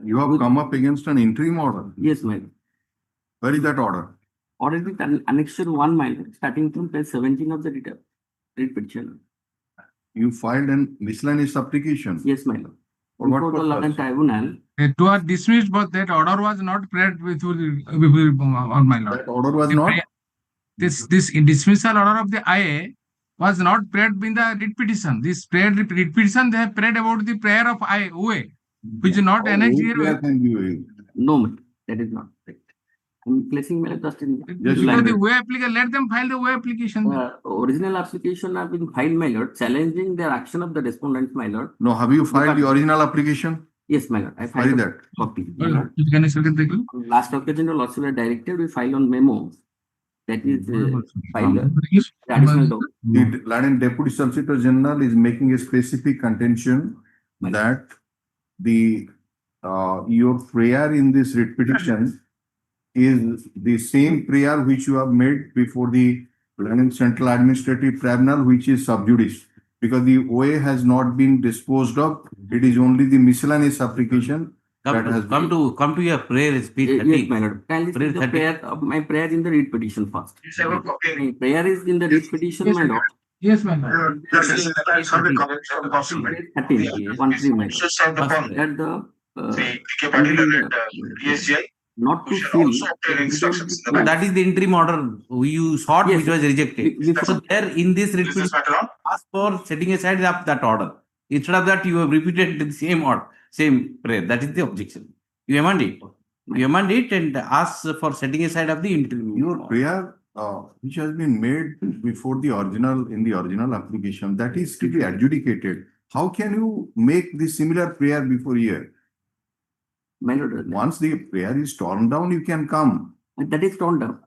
You have come up against an interim order. Yes, my lord. Where is that order? Order with annexure 1 my lord, starting from page 17 of the writ petition. You filed an miscellaneous application. Yes, my lord. For what Before the Lawrence purpose? Tribunal, It was dismissed, but that order was not read before on my lord. That order was The not? prayer- This dismissal order of the IA was not prayed in the writ petition. This writ petition they have prayed about the prayer of OA, which is not How annexed old here. prayer can be waived? no, my lord, that is not correct. I'm placing my lord just in Yes, Because you the can. OA application, let them file the OA application. original application have been filed, my lord, challenging their action of the respondents, my lord. No, have you filed the original application? Yes, my lord. I Where is filed a that? copy. my lord. You can take it. On last occasion, the lawsuit was directed, we file on memo. That is filed the additional document. The Land and Deputy Solicitor General is making a specific contention that the your prayer in this writ petition is the same prayer which you have made before the Land and Central Administrative Tribunal, which is sub judice. Because the OA has not been disposed of, it is only the miscellaneous application that has Come to your prayer speech. Yes, my lord. Kindly Prayer see the 30. prayer, my prayer in the writ petition first. My prayer is in the writ petition, my lord. Yes, my lord. Prayer 13, 1 3, my lord. That the not to fill. But that is the interim order you sought, Yes, which was rejected. before- So there in this writ petition, ask for setting aside of that order. Instead of that, you have repeated the same order, same prayer. That is the objection. You amend it. You amend it and ask for setting aside of the interim. your prayer, which has been made before the original, in the original application, that is to be adjudicated. How can you make the similar prayer before here? My lord, Once the prayer is torn down, you can come. that is torn down.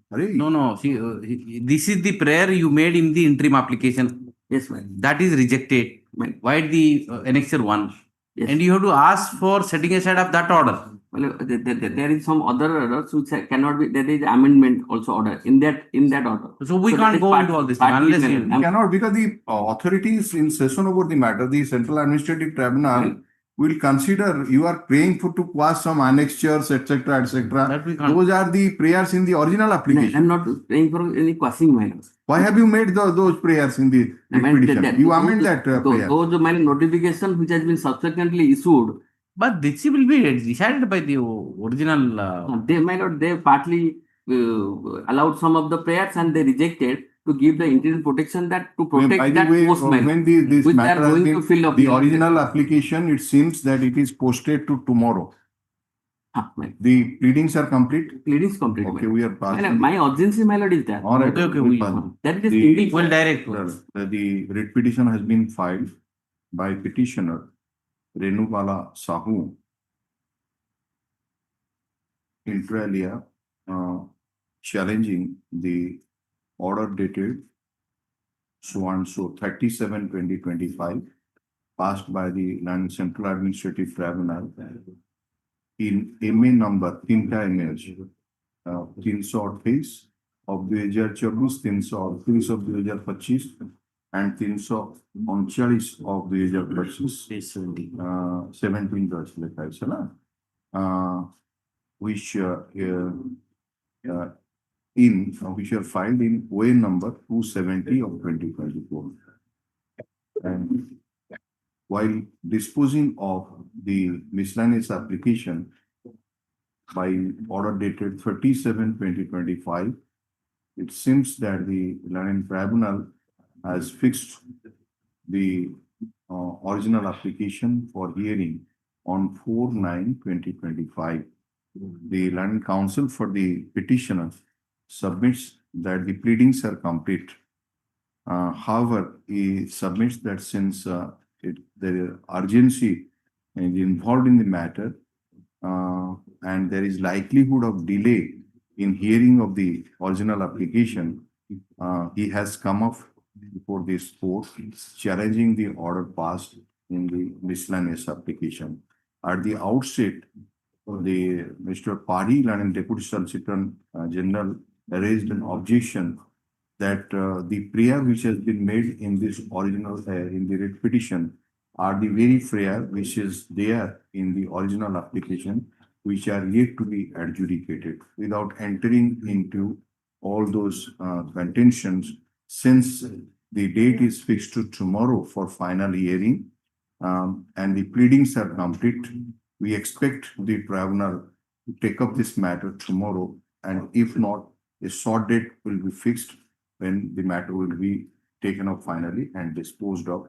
Hurry. No. See, this is the prayer you made in the interim application. Yes, my lord. That is rejected. Why the annexure 1? Yes. And you have to ask for setting aside of that order. Well, there is some other orders which cannot be. There is amendment also order in that order. So we that can't is go part- into all this part unless is- you. You cannot, because the authorities in session over the matter, the Central Administrative Tribunal will consider you are praying for to quash some annexures, etc., etc. That we can't. Those are the prayers in the original No, application. I'm not praying for any quashing, my lord. Why have you made those prayers in the petition? You amend that prayer. Those my notification which has been subsequently issued, But this will be decided by the original. they my lord, they partly allowed some of the prayers and they rejected to give the interim protection that to By protect the that way, post, my lord, when this which they are matter has going to been, fill up the original application, it seems that it is posted to tomorrow. My lord. The pleadings are complete. Pleadings complete. Okay, my we lord. are passing. My urgency, my lord, is that. All right. Okay, we'll we- pass. That is The- pending. Well, direct. The writ petition has been filed by petitioner Renupala Sahoo inter alia, challenging the order dated so and so 37/2025 passed by the Land Central Administrative Tribunal in MA number 328 of 2024, 338 of 2025 and 339 of 2025 17 वर्ष लिखा है ना, which which are filed in OA number 270 of 2024. And while disposing of the miscellaneous application by order dated 37/2025, it seems that the Land Tribunal has fixed the original application for hearing on 4/9/2025. The Land Council for the petitioner submits that the pleadings are complete However, he submits that since the urgency is involved in the matter, and there is likelihood of delay in hearing of the original application, he has come up before this court challenging the order passed in the miscellaneous application. At the outset, the Mr. Paril and Deputy Solicitor General raised an objection that the prayer which has been made in this original in the writ petition are the very prayer which is there in the original application, which are yet to be adjudicated. Without entering into all those contentions, since the date is fixed to tomorrow for final hearing, and the pleadings are complete, we expect the tribunal to take up this matter tomorrow, and if not, a short date will be fixed when the matter will be taken up finally and disposed of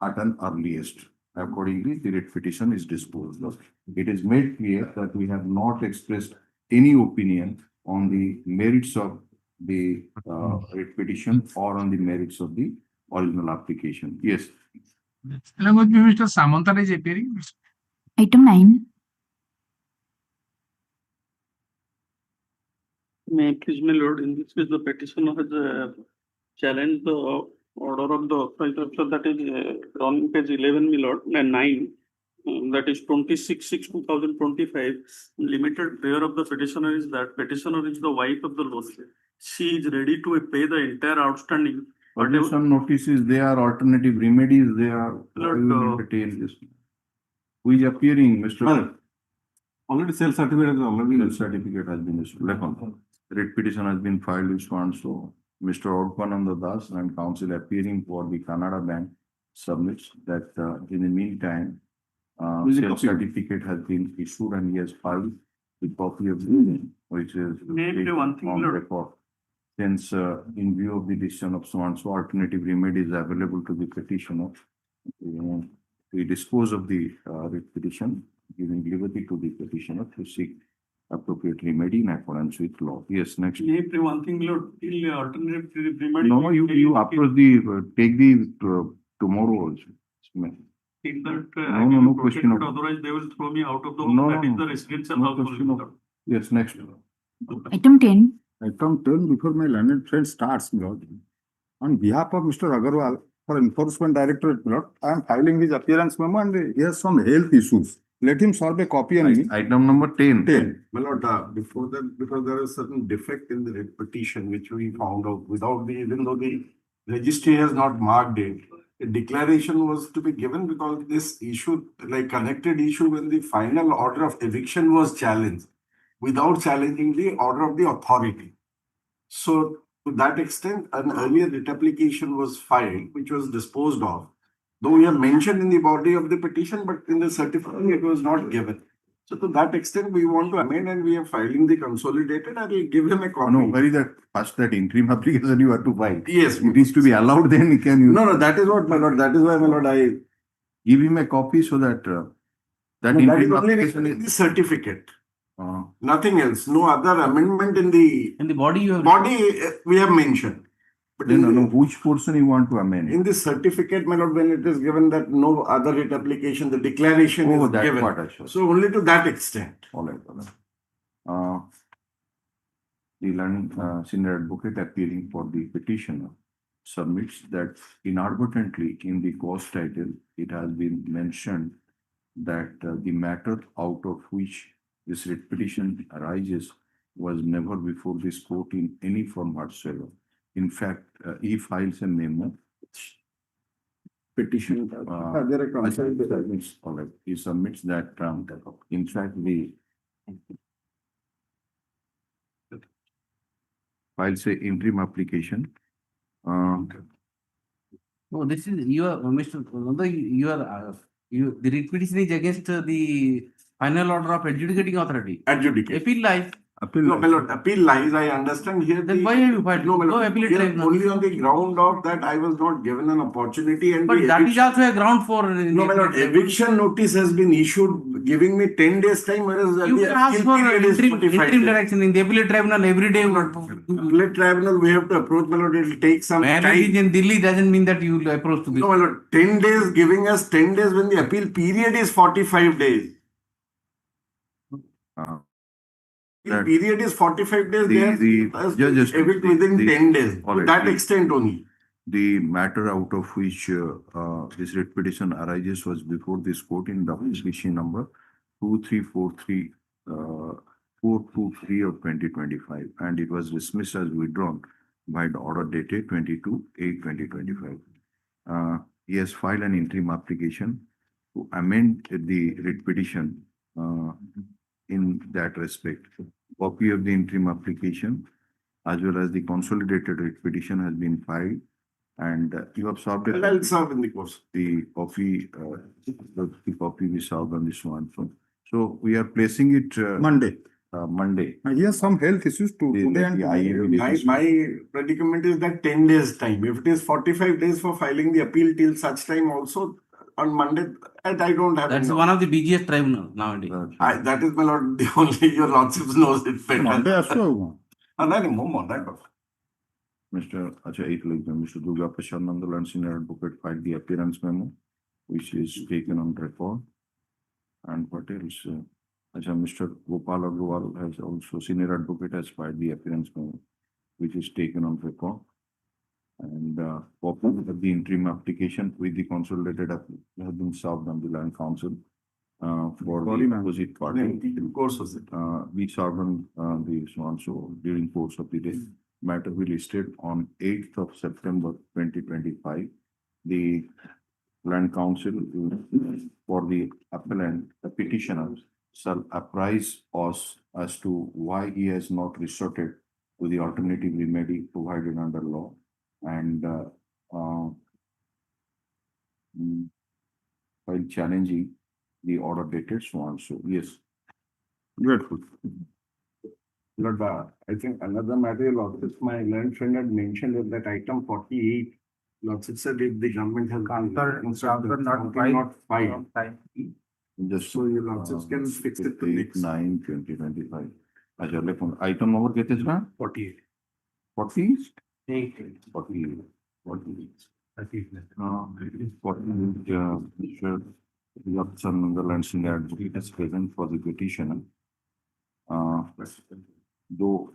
at an earliest. Accordingly, the writ petition is disposed of. It is made clear that we have not expressed any opinion on the merits of the writ petition or on the merits of the original application. Yes. Along with me, Mr. Samantha is appearing. Item 9. May I please, my lord, in this case, the petitioner has challenged the order of the authorized officer that is on page 11, my lord, and 9, that is 26/6/2025. Limited prayer of the petitioner is that petitioner is the wife of the lord. She is ready to pay the entire outstanding. Some notices, there are alternative remedies, there are. Who is appearing, Mr. Already sales certificate has already. Sales certificate has been issued. Writ petition has been filed with one, so Mr. Odpananda Das and counsel appearing for the Kannada Bank submits that in the meantime, sales certificate has been issued and he has filed the copy of the which is Maybe one thing, on Lord. record. Since in view of the decision of so and so alternative remedies available to the petitioner, we dispose of the writ petition, giving liberty to the petitioner to seek appropriate remedy in accordance with law. Yes, next. Maybe one thing, Lord, till alternative remedy. No, you approach the, take the tomorrow also. In that, No question of. otherwise they will throw me out of the No, home. That is no, the residential no household. question of. Yes, next. Item 10. Item 10, before my learned friend starts, Lord, on behalf of Mr. Agarwal, for Enforcement Directorate, Lord, I am filing his appearance memo and he has some health issues. Let him solve a copy and me. Item number 10. 10. My lord, before that, because there is certain defect in the writ petition which we found out without the, even though the registry has not marked it, a declaration was to be given because this issue, like connected issue when the final order of eviction was challenged without challenging the order of the authority. So to that extent, an earlier writ application was filed, which was disposed of. Though we have mentioned in the body of the petition, but in the certificate it was not given. So to that extent, we want to amend and we are filing the consolidated. I will give him a copy. No, very that first that interim application you have to file. Yes. It is to be allowed, then you can. No, that is what, my lord. That is why, my lord, I. Give him a copy so that that No, that is interim only application the is. certificate. Nothing else. No other amendment in the body you have. body we have mentioned. But No, which portion you want to amend? in the certificate, my lord, when it is given that no other writ application, the declaration Oh, is that given. part I shall. So only to that extent. All right. The learned senior advocate appearing for the petitioner submits that inadvertently in the cause title, it has been mentioned that the matter out of which this writ petition arises was never before this court in any form whatsoever. In fact, he files a memo. Petition. All right. He submits that, in fact, the files a interim application. No, this is you are Mr. Nanda, you are the writ petition is against the final order of adjudicating authority. Adjudicate. Appeal lies. Appeal. No, my lord, appeal lies, I understand here. Then the- why have you filed? No, my Go lord, appellate here tribunal. only on the ground of that I was not given an opportunity and But the that is eviction. also a ground for. No, my lord, eviction notice has been issued giving me 10 days time, whereas You the can ask appeal for period is interim 45 days. direction in the appellate tribunal every day. Appellate tribunal, we have to approach, my lord, it will take some Marriage time. in Delhi doesn't mean that you will approach to this. No, my lord, 10 days, giving us 10 days when the appeal period is 45 days. Uh, The That- period is 45 days, The- they have the- us just- evict within the- 10 days, all to right, that the- extent only. The matter out of which this writ petition arises was before this court in WBC number 2343 423 of 2025, and it was dismissed as withdrawn by the order dated 22/8/2025. He has filed an interim application to amend the writ petition in that respect. Copy of the interim application as well as the consolidated writ petition has been filed, and you have served Well, I'll serve in the course. the copy we served on this one. So we are placing it Monday. Monday. He has some health issues too. The- Today and the tomorrow. IAB My predicament is that 10 days time. If it is 45 days for filing the appeal till such time also on Monday, and I don't have. That's enough. one of the busiest tribunal nowadays. That is, my lord, the only your lordship knows it better. Monday আসো। No more, that was. Mr. Acha, Mr. Durga Prasad Nandal and Senior Advocate filed the appearance memo, which is taken on record. And what else? Acha, Mr. Gopal Agarwal has also, Senior Advocate has filed the appearance memo, which is taken on record. And copy of the interim application with the consolidated has been served on the land council for Sorry, the ma'am. opposite party. In course was it. We served on this one, so during course of the day. Matter we listed on 8th of September 2025. The land council for the appellant, the petitioner, shall apprise us as to why he has not resorted to the alternative remedy provided under law, and while challenging the order dated so on. So yes, grateful. Lord, I think another matter, lordship, my learned friend had mentioned is that item 48. Lordship said if the government has. Counter not Not filed. Just So your lordships can fix it to next. 8/9/2025. अच्छा लेकिन item number कितने था? 48. 40? 8. 40. 40. 38. 40. Mr. Yapsan Nandal Senior Advocate is present for the petitioner. Though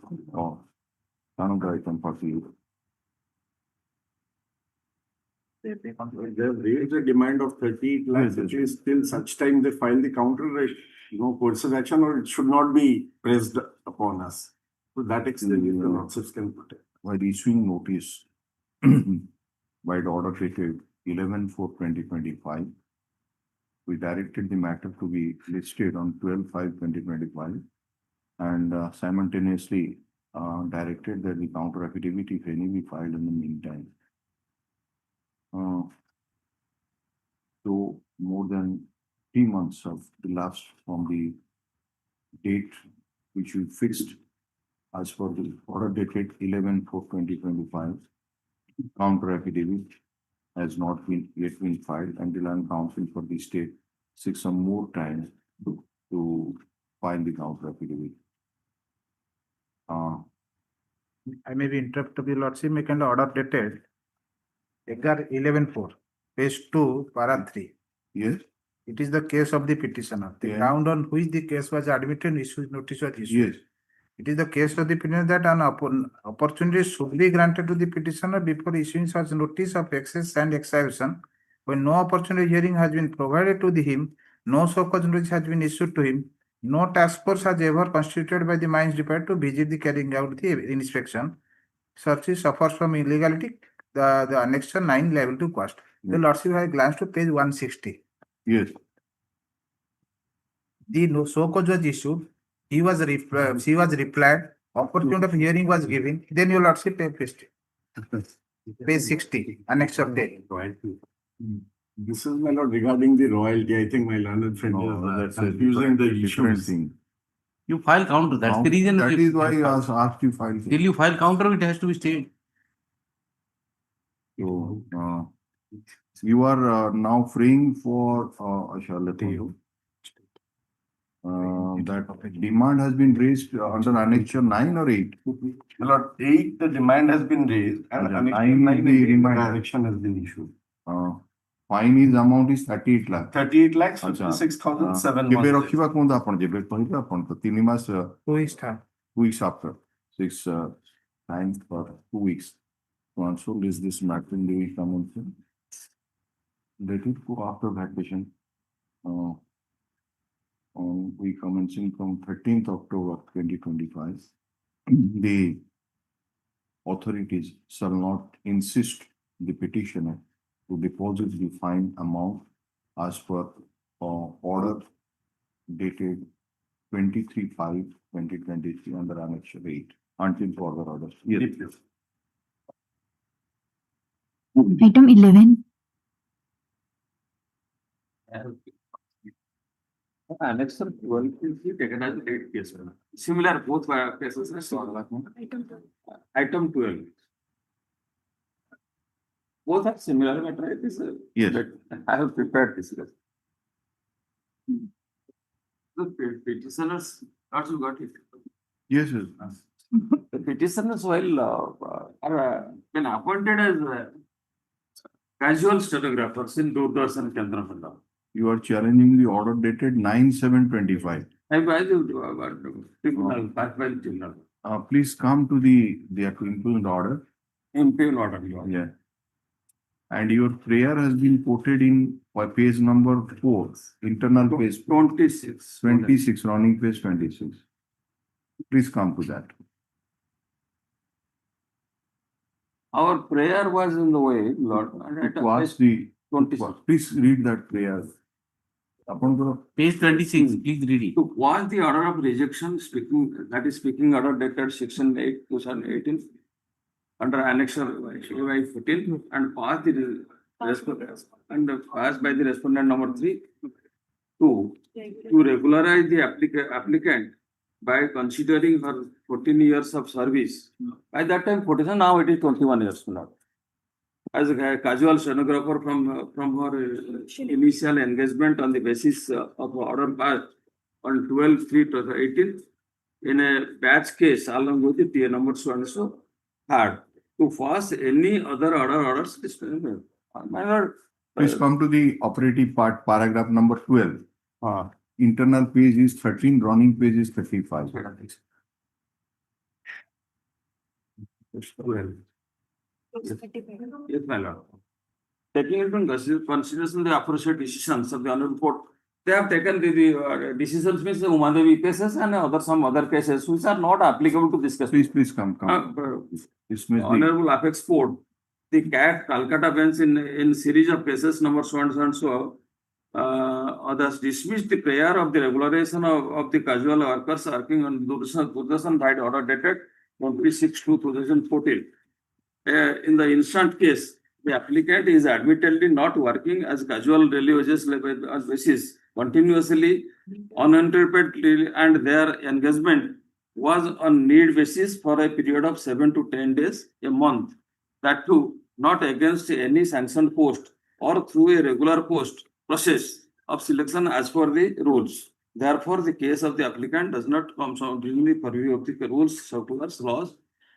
another item 48. They have raised a demand of 38 lakhs, Yes, which is till such time they file the counter, no course of action, or it should not be pressed upon us. To that extent, the lordships can protect. While issuing notice by the order dated 11/4/2025, we directed the matter to be listed on 12/5/2025, and simultaneously directed that the counter affidavit, if any, be filed in the meantime. So more than 3 months have elapsed from the date which we fixed as per the order dated 11/4/2025. Counter affidavit has not yet been filed, and the land council for the state seeks some more time to file the counter affidavit. I may be interrupted, your lordship, make an order dated 11/4, page 2, para 3. Yes, It is the case of the petitioner. The Yeah. ground on which the case was admitted, issued notice was issued. yes, It is the case of the petitioner that an opportunity should be granted to the petitioner before issuing such notice of excess and exception. When no opportunity hearing has been provided to him, no so called notice has been issued to him, no task force has ever constituted by the mines department to visit the carrying out the inspection. Such is suffers from illegality, the annexure 9 liable to cost. The lordship has glanced to page 160. yes. The so cause was issued, she was replied, opportunity of hearing was given, then your lordship page 60, annexure 10. Royalty. This is, my lord, regarding the royalty. I think my learned friend No, is that's a confusing the different issues. thing. You file counter. That's the reason. That is why I asked you file. Till you file counter, it has to be stayed. So, you are now freeing for, I shall let you. That demand has been raised under annexure 9 or 8? Lord, 8, the demand has been raised and Okay, annexure 9 9 the the remand. direction has been issued. Fine is amount is 38 lakh. 38 lakhs, Acha. 56,007. କେବେ ରଖିବା କୁହନ୍ତୁ ଆପଣ ଯେବେ କହିବେ ଆପଣ ତ 3 ମାସ 2 weeks time. 2 weeks after 6 time for 2 weeks. So is this matter in the commencing? Let it go after vacation. We commencing from 13th October 2025. The authorities shall not insist the petitioner to deposit the fine amount as per order dated 23/5/2023 under annexure 8 until further orders. Yes. Item 11, Annexure 12 is taken as a date case. Similar both cases. Item 12. Both are similar matter. It is, Yes. I have prepared this. The petitioners also got it. Yes, yes. The petitioners while are been appointed as casual stenographers in Doordarshan Kendra. You are challenging the order dated 9/7/25. Tribunal. Please come to the impugned order. Impugned order. Yeah. And your prayer has been quoted in page number 4, internal page 26. 26, running page 26. Please come to that. Our prayer was in the way, Lord. It was the 26. Please read that prayer. Page 26, please read it. To quash the order of rejection, speaking order dated section 8, 2018, under annexure 14, and pass the pass by the respondent number 3, to regularize the applicant by considering her 14 years of service. By that time, 14, now it is 21 years now. As a casual stenographer from her initial engagement on the basis of order passed on 12/3/18 in a batch case along with the TA number so and so had to pass any other orders. My lord, Please come to the operative part, paragraph number 12. Internal page is 13, running page is 35. Yes, my lord. Taking into consideration the aforesaid decisions of the honorable court, they have taken the decisions means the Umadevi cases and some other cases which are not applicable to this case. Please come. Dismiss the Honorable Apex Court, the Calcutta bench in series of cases number so and so, others dismissed the prayer of the regularization of the casual workers working on Durdasan by order dated 26/2/2014. In the instant case, the applicant is admittedly not working as casual daily wages basis continuously, uninterruptedly, and their engagement was on need basis for a period of 7 to 10 days a month. That too, not against any sanctioned post or through a regular post process of selection as per the rules. Therefore, the case of the applicant does not come during the purview of the rules, circulars, laws,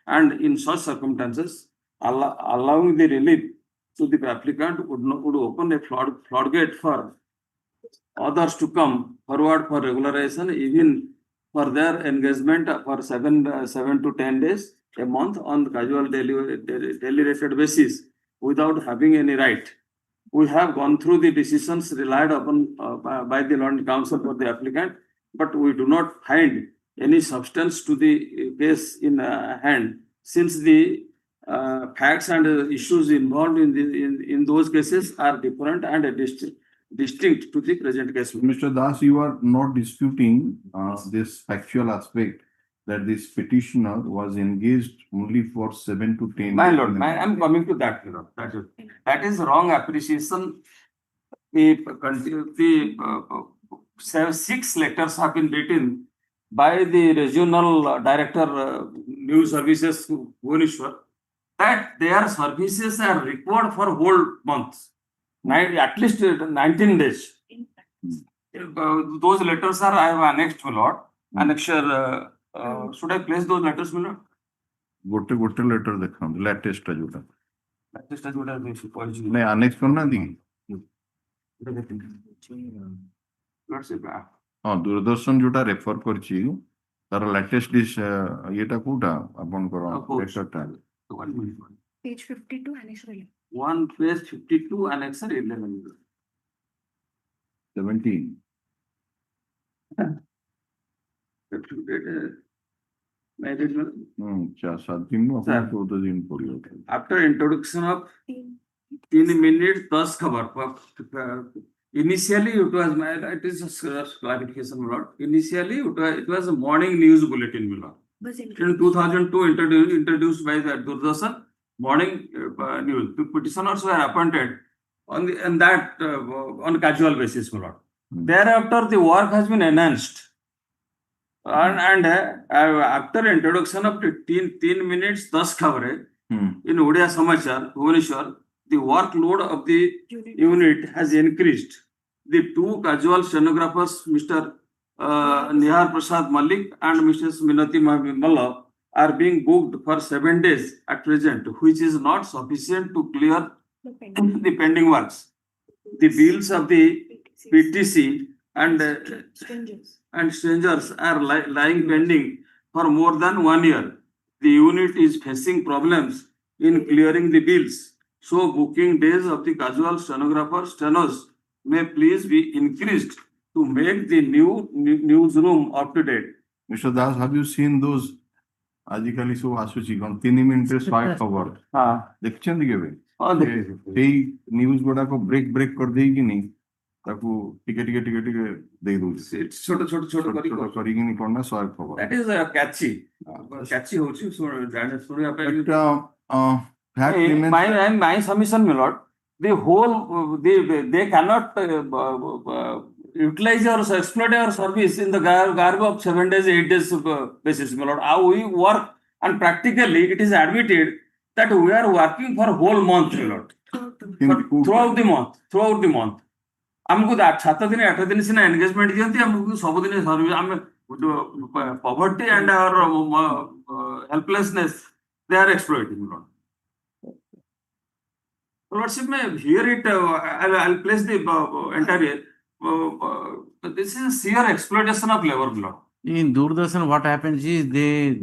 and in such circumstances, allowing the relief to the applicant would open a floodgate for others to come forward for regularization, even for their engagement for 7 to 10 days a month on the casual daily rated basis without having any right. We have gone through the decisions relied upon by the London Council for the applicant, but we do not find any substance to the case in hand, since the facts and issues involved in those cases are different and distinct to the present case. Mr. Das, you are not disputing this factual aspect that this petitioner was engaged only for 7 to 10 My days. lord, I am coming to that. That is wrong appreciation. The 6 letters have been written by the regional director, news services, Bhubaneswar, that their services are required for whole months, at least 19 days. Those letters are, I have annexed, my lord. Annexure, should I place those letters, my lord? ଗୋଟେ ଗୋଟେ letter ଦେଖାନ୍ତୁ latest ଯୋଉଟା Latest as what I wish, apology. ନାଇଁ annexe କରୁନାହାନ୍ତି କି Lordship, ହଁ ଦୂରଦର୍ଶନ ଯୋଉଟା refer କରିଛି ତାର ଲାଟେଷ୍ଟ ଇଏଟା କୋଉଟା ଆପଣଙ୍କର ଲେଟରଟା one minute. Page 52, Annex 11. One page 52, annexure 11. 17 7 दिन में Sir. 14 दिन पड़ियो After introduction of 3 minutes 10 cover. Initially, it was it is a clarification, my lord. Initially, it was a morning news bulletin, my lord. In 2002, introduced by the Durdasan, morning news. The petitioners were appointed on on casual basis, my lord. Thereafter, the work has been enhanced. And after introduction of 3 minutes 10 coverage in Odia Samachar, Bhubaneswar, the workload of the unit has increased. The two casual stenographers, Mr. Nihar Prasad Malik and Mrs. Minati Malla, are being booked for 7 days at present, which is not sufficient to clear the pending works. The bills of the PTC and strangers are lying pending for more than 1 year. The unit is facing problems in clearing the bills. So booking days of the casual stenos may please be increased to make the newsroom up to date. Mr. Das, have you seen those आजिकाली सब आसुची कौन 3 minute swipe खबर देखछन केबे सेई news गुडा को break कर देई कि नहीं ताकू टिके दे दउ छोट करी कि नहीं कोन स्वाइप खबर That is catchy होची सुनिया पे fact remains my submission, my lord, the whole they cannot utilize or exploit our service in the garb of 7 days, 8 days basis, my lord. How we work, and practically it is admitted that we are working for whole month, my lord. Throughout the month. हमको 7 दिन 8 दिन सिना engagement दियंती हमको सब दिन service हम poverty and our helplessness they are exploiting, my lord. Lordship, here it I'll place the entire this is sheer exploitation of labor, my lord. In Doordarshan, what happens is they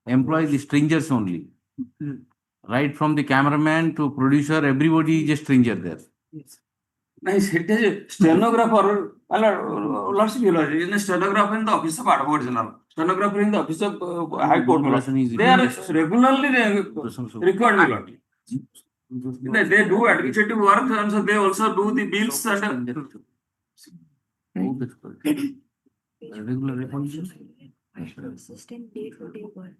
employ the strangers only. Right from the cameraman to producer, everybody is a stranger there. Yes. Nice. It is a stenographer. Lordship, in a stenographer in the office of Advocate General, stenographer in the office of High Court. They are regularly required, my lord. They do administrative work, and so they also do the bills and Regular reports. Assistant day-to-day work.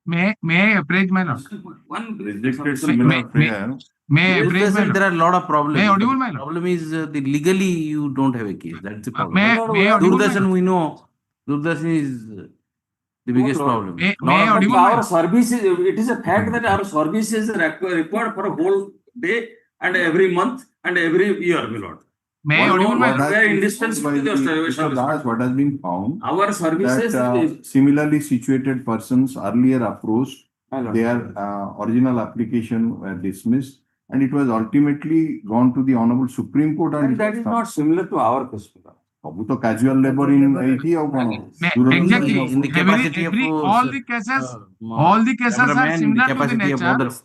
May I appraise my lord? one rejected similar prayer. May I appraise my There lord? are a lot of problems. May I audible, my The lord? problem is the legally you don't have a case. That's the problem. May I audible, my Doordarshan lord? we know. Doordarshan is the biggest problem. May Lot I of- audible, my Our lord? service is, it is a fact that our service is required for a whole day and every month and every year, my lord. May I audible, my lord? We are indispensable to the Mr. Das, what has been found Our services that similarly situated persons earlier approached, Hello. their original application were dismissed, and it was ultimately gone to the Honorable Supreme Court. and that is not similar to our case, my lord. Abu to casual labor in IT or Exactly. In the capacity of all the cases are cameraman, in the similar to the capacity of nature. others.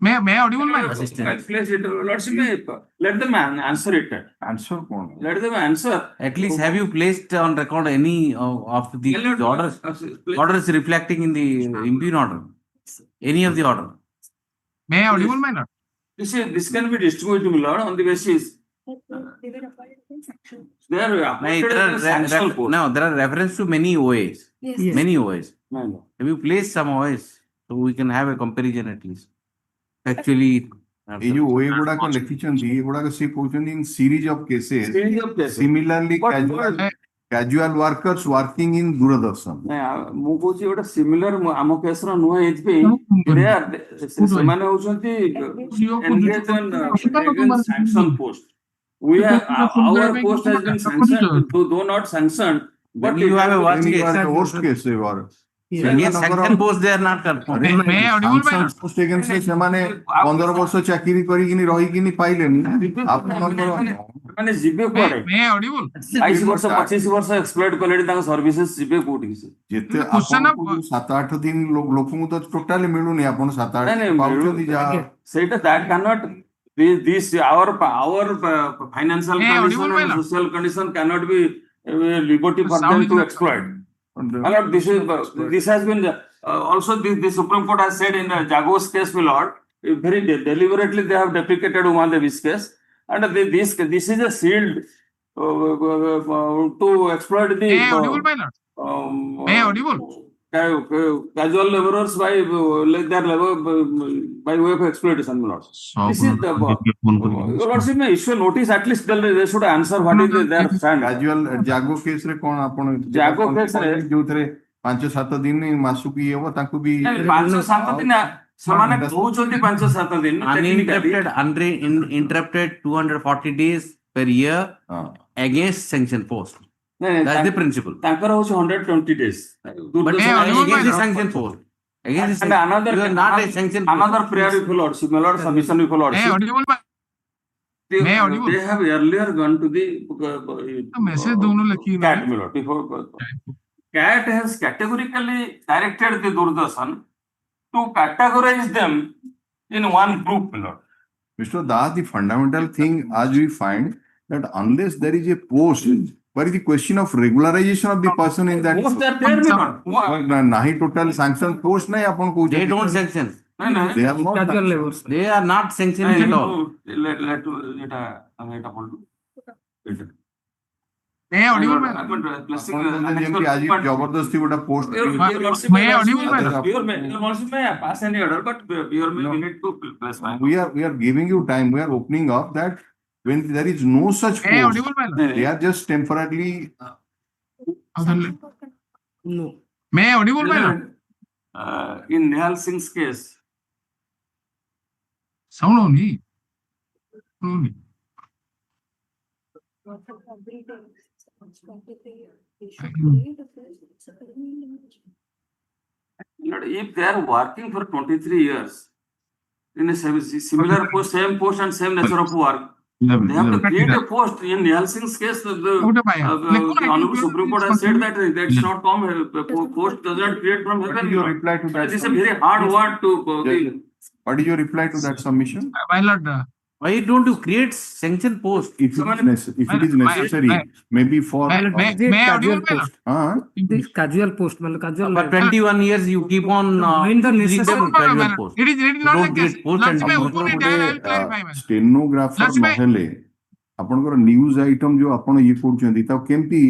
may I audible, my lord? Assistant. Place it, Lordship, let them answer it. Answer कौन? Let them answer. At least have you placed on record any of the orders reflecting in the impugn order? Any of the order? May I audible, my lord? This can be distributed, my lord, on the basis. They were appointed in sanction. They are No, appointed there as a sanctional post. no, there are reference to many OAs. Yes. Many OAs. My lord. Have you placed some OAs? So we can have a comparison at least. Actually. ये जो ओए गुड़ा को लिखिचंदी ये गुड़ा को से कहउचंदी in series of cases. Series of cases. Similarly, But- casual workers working in Doordarshan. ମୁଁ କହୁଛି ଗୋଟେ ସିମିଲାର ଆମ କେସର ନୁହଁ ଏଇଥିପାଇଁ ସେମାନେ ହଉଛନ୍ତି engaged in sanction post. We are our post has been sanctioned, though not sanctioned, but When you have a worst Then you are case. the worst case ever. Against sanction post they are not confirmed. May I audible, my lord? Post against ସେମାନେ 15 ବର୍ଷ ଚାକିରି କରିକିନି ରହିକିନି ପାଇଲେନି ଆପଣଙ୍କର ମାନେ ଯିବେ କୁଆଡେ May I audible? 22 ବର୍ଷ 25 ବର୍ଷ ଏକ୍ସପ୍ଲୋଏଟ୍ କଲେଣି ତାଙ୍କ ସର୍ଭିସେସ୍ ଯିବେ କୋଉଠିକି ସେ ଯେତେ Question of- ଆପଣଙ୍କୁ 7-8 ଦିନ ଲୋକଙ୍କୁ ତ ଟୋଟାଲି ମିଳୁନି ଆପଣ 7-8 ନାଇଁ, ନାଇଁ, ପାଉଛନ୍ତି ଯାହା ସେଇଟା that cannot be this our financial May I audible, condition my and lord? social condition cannot be liberty for Sound them is to not- exploit. My lord, this has been also the Supreme Court has said in Jago's case, my lord, very deliberately they have deprecated Uma Devi's case, and this is a shield to exploit the May I audible, my lord? May I audible? casual laborers by their labor by way of exploitation, my lord. This is the your lordship may issue a notice, at least they should answer what is their stand. କାଜୁଆଲ ଜାଗୋ case ରେ କଣ ଆପଣ ଜାଗୋ case ରେ- ଯୋଉଥିରେ 5-7 ଦିନ ମାସକୁ ଇଏ ହବ ତାଙ୍କୁ ବି 5-7 ଦିନ ସେମାନେ କହୁଛନ୍ତି 5-7 ଦିନ technically। Uninterrupted 240 days per year ହଁ। against sanction post. That's the principle. ତାଙ୍କର ହଉଛି 120 days। But May I audible, my against the lord? sanction post. Against the And another you are not a sanction post. another prayer with lordship, my lord, submission with May I lordship. audible, my May I audible? They have earlier gone to the message दोनों लिखी CAT, इन्होंने। my lord, before CAT has categorically directed the Doordarshan to categorize them in one group, my lord. Mr. Das, the fundamental thing as we find that unless there is a post, where is the question of regularization of the person in that Most are there, my lord. ନାହିଁ total sanction post ନାହିଁ ଆପଣ They କହୁଛନ୍ତି don't sanction. they are not They are not sanctioning at all. May I audible, my lord? ଆପଣ କହୁଛନ୍ତି ଯେମିତି ଆଜି ଜବରଦସ୍ତି ଗୋଟେ post May I audible, my lord? Pass any order, but your may we need to place my. we are giving you time, we are opening up that when there is no such May I post, audible, my lord? they are just temporarily May I audible, my lord? In Nihal Singh's case, Sound only. Only. Lord, if they are working for 23 years in a similar post, same post and same nature of work, they have to create a post. In Nihal Singh's case, the Honorable Supreme Court has said that that's not come, post does not create from what is heaven. your reply to that This is a very hard word to what is your reply to that submission? My lord, Why don't you create sanction post? If it is necessary, maybe for may I audible, my lord? This casual post, मतलब casual. For 21 years you keep on When the necessary- casual post. It is not Don't the case. create post and Lordship, I you open it, I will clarify, my lord. Stenographer Lordship, ନହେଲେ ଆପଣଙ୍କର news item ଯୋଉ ଆପଣ ଇଏ କରୁଛନ୍ତି ତାକୁ କେମିତି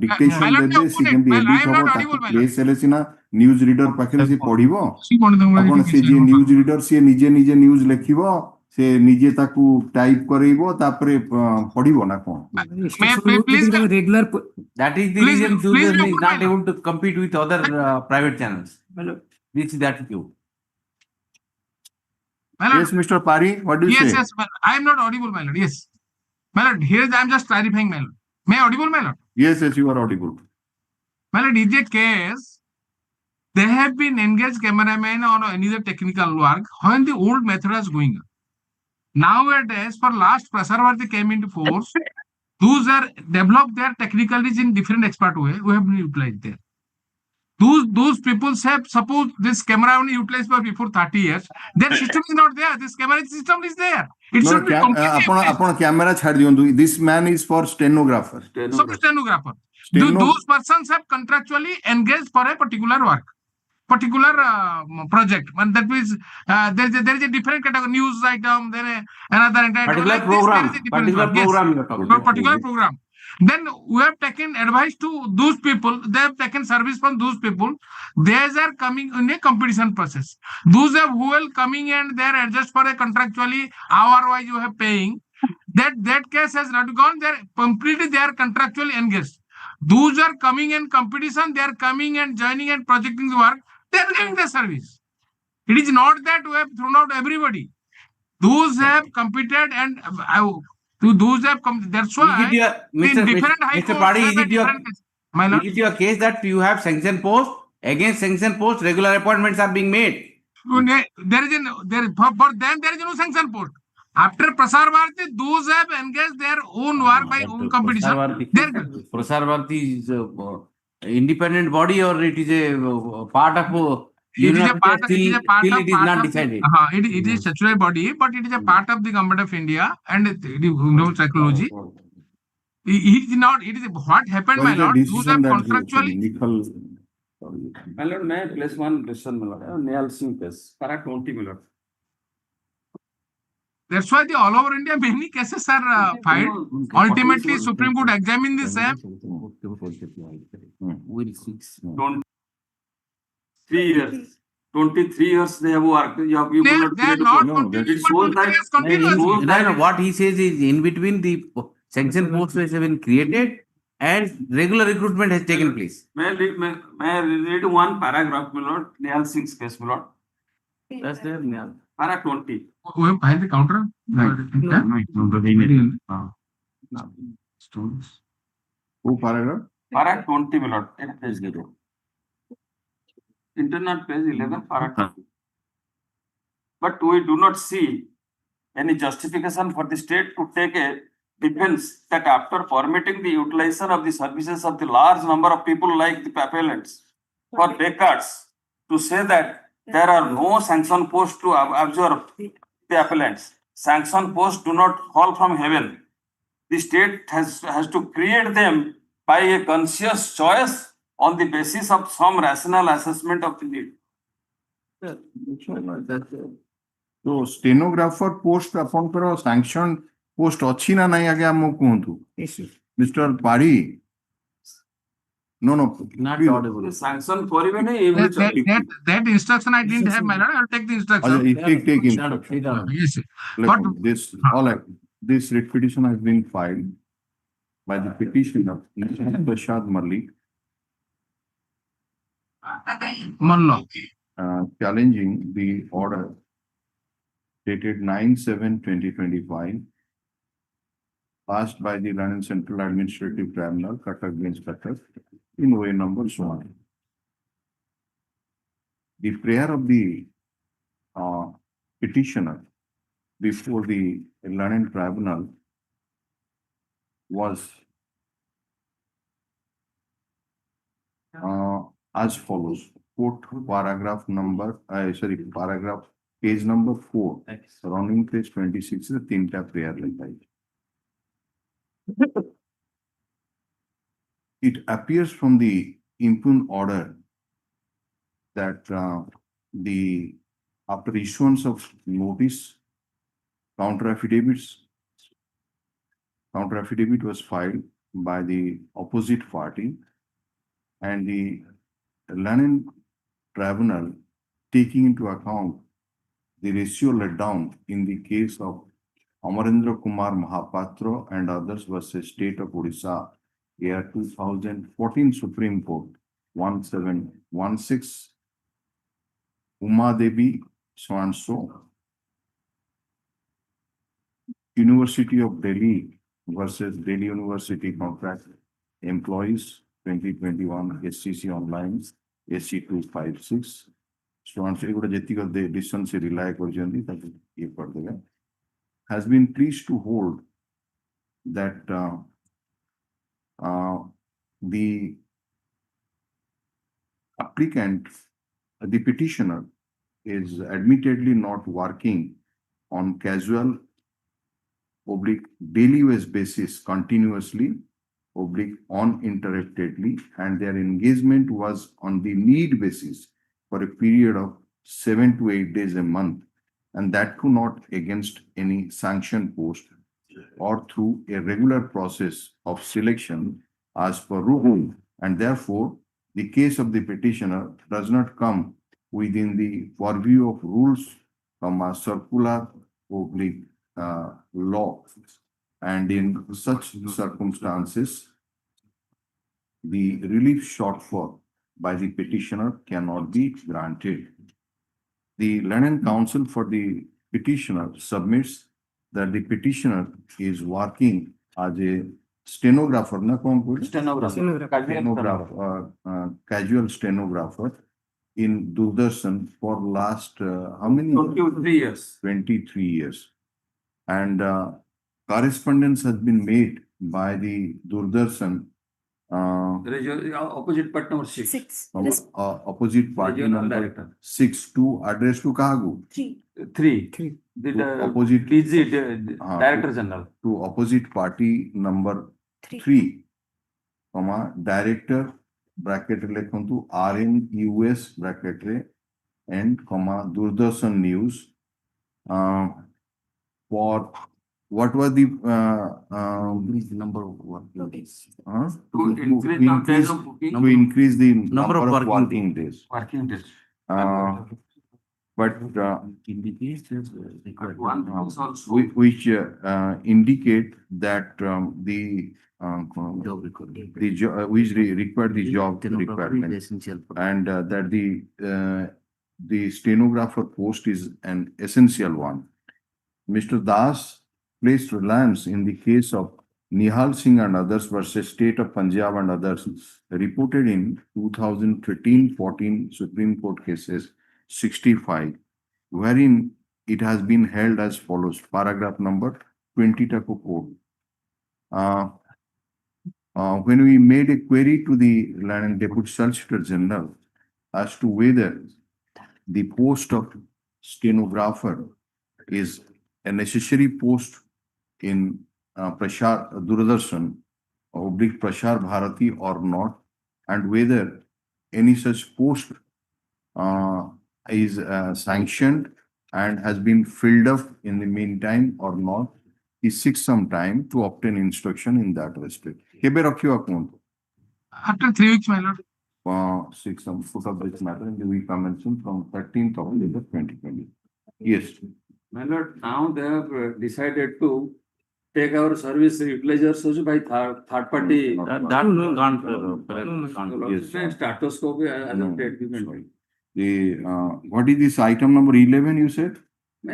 dictation my lord, ଦେବେ open ସେ it. କେମିତି I am ଏଡିଟ not ହବ audible, ତାକୁ my ପ୍ଲେସ୍ ହେଲେ ସିନା ନ୍ୟୁଜ ରିଡର ପାଖରେ ସେ ପଢିବ See, one of them ଆପଣ ସେ ଯିଏ ନ୍ୟୁଜ ରିଡର ସିଏ ନିଜେ ନିଜେ ନ୍ୟୁଜ ଲେଖିବ ସେ ନିଜେ ତାକୁ ଟାଇପ କରେଇବ ତାପରେ ପଢିବ ନା କଣ please, regular. That is the Please, reason please Susan be is open, not my lord. able to compete with other private channels. This is the attitude. My lord, yes Mr. Pari, what do you yes, say? yes, my lord. I am not audible, my lord. Yes. My lord, here I am just clarifying, my lord. May I audible, my lord? Yes, you are audible. My lord, is a case, they have been engaged cameramen or any other technical work when the old method is going on. Nowadays, for last Prasarvati came into force, those are developed their technicalities in different expert way, we have been utilized there. Those people have, suppose this camera only utilized for before 30 years, then system is not there. This camera system is there. It No, should be completely ଆପଣ camera ଛାଡି ଦିଅନ୍ତୁ. This man is for stenographer. some stenographer. Steno- Those persons have contractually engaged for a particular work, particular project. And that means there is a different category, news item, then another entire Particular like this, there program, is a different particular work. Yes. program you are talking For about. particular program. Then we have taken advice to those people. They have taken service from those people. These are coming in a competition process. Those are who will coming and they are adjust for a contractually hour wise you have paying. That case has not gone. They are completely they are contractually engaged. Those are coming in competition. They are coming and joining and projecting the work. They are giving the service. It is not that we have thrown out everybody. Those have competed and to those have come. That's why Is it your, in different high Mr. courts Padi, have is a it your, different case. My lord, is it your case that you have sanction post, against sanction post, regular appointments are being made? for them there is no sanction post. After Prasar Bharati, those have engaged their own work by own competition. Prasar Bharati is independent body or it is a part of It is a part. It is a part still of. it is not decided. It is statutory body, but it is a part of the government of India and psychology. It is not. It is what happened, my lord. Those have contractually. My lord, may I place one decision, my lord? Nayal Singh case, para 20, my lord. That's why the all over India many cases are filed. Ultimately, Supreme Court examine the same. 3 years. 23 years they have worked. You They are not No, continuing that's- for 23 years continuously. What he says is in between the sanction posts have been created and regular recruitment has taken place. May I read one paragraph, my lord? Nayal Singh's case, my lord. That's there, yeah. Para 20. We have filed the counter. Who paragraph? Para 20, my lord. Internet page 11, para 20. But we do not see any justification for the state to take a defense that after permitting the utilization of the services of the large number of people like the appellants for decades, to say that there are no sanction posts to absorb the appellants. Sanction posts do not fall from heaven. The state has to create them by a conscious choice on the basis of some rational assessment of the need. So stenographer post ଆପଣଙ୍କର sanction post ଅଛି ନା ନାହିଁ ଆଗେ ଆମକୁ କୁହନ୍ତୁ. Mr. Padi. No. Not please. audible. Sanction କରିବେ ନାହିଁ That instruction I didn't have, my lord. I'll take the instruction. Take instruction. Yes. Like But this, all right. This writ petition has been filed by the petitioner, Prashad Malik, Mallo. challenging the order dated 9/7/2025, passed by the London Central Administrative Tribunal, Cuttack Bench, Cuttack, in way number 1. The prayer of the petitioner before the London Tribunal was as follows. Quote paragraph page number 4, surrounding page 26 is a tinta prayer like. It appears from the impugned order that the after issuance of notice, counter affidavit was filed by the opposite party, and the London Tribunal, taking into account the ratio let down in the case of Amarendra Kumar Mahapatra and others versus State of Orissa, year 2014 Supreme Court 1716, Uma Devi, so and so, University of Delhi versus Delhi University Contract Employees 2021 SCC Online SC 256, so and so, the distance rely has been pleased to hold that the applicant, the petitioner is admittedly not working on casual oblique daily wage basis continuously oblique uninterruptedly, and their engagement was on the need basis for a period of 7 to 8 days a month, and that too not against any sanctioned post or through a regular process of selection as per rule, and therefore the case of the petitioner does not come within the purview of rules from a circular oblique law. And in such circumstances, the relief sought for by the petitioner cannot be granted. The Learned Counsel for the petitioner submits that the petitioner is working as a stenographer, casual stenographer in Doordarshan for last how many? 23 years. 23 years. And correspondence has been made by the Doordarshan Opposite part number 6. 6. opposite party Regional number director. 6 to address to Kahagu. 3. To opposite DG, Director General. to opposite party number 3. 3, director bracket lekhantu RNUS bracket re and Doordarshan News for what was the Number of working days. to To increase the Number of working days. Working days. But In the case, there's required. One also. which indicate that the Job requirement. which require the job Stenographer is requirement, essential. and that the stenographer post is an essential one. Mr. Das placed reliance in the case of Nihal Singh and others versus State of Punjab and others, reported in 2013-14 Supreme Court cases 65, wherein it has been held as follows. Paragraph number 20 Taku Code. When we made a query to the Land and Deputy Solicitor General as to whether the post of stenographer is a necessary post in Prashar Doordarshan oblique Prashar Bharati or not, and whether any such post is sanctioned and has been filled up in the meantime or not, he seeks some time to obtain instruction in that respect. Kebe rakhiwa kuhuntu. After 3 weeks, my lord. Seek some foot of this matter in the week commencing from 13th of October 2020. Yes. My lord, now they have decided to take our service utilizers also by third party. Yes. Status quo as No, of date given. sorry. The what is this item number 11 you said?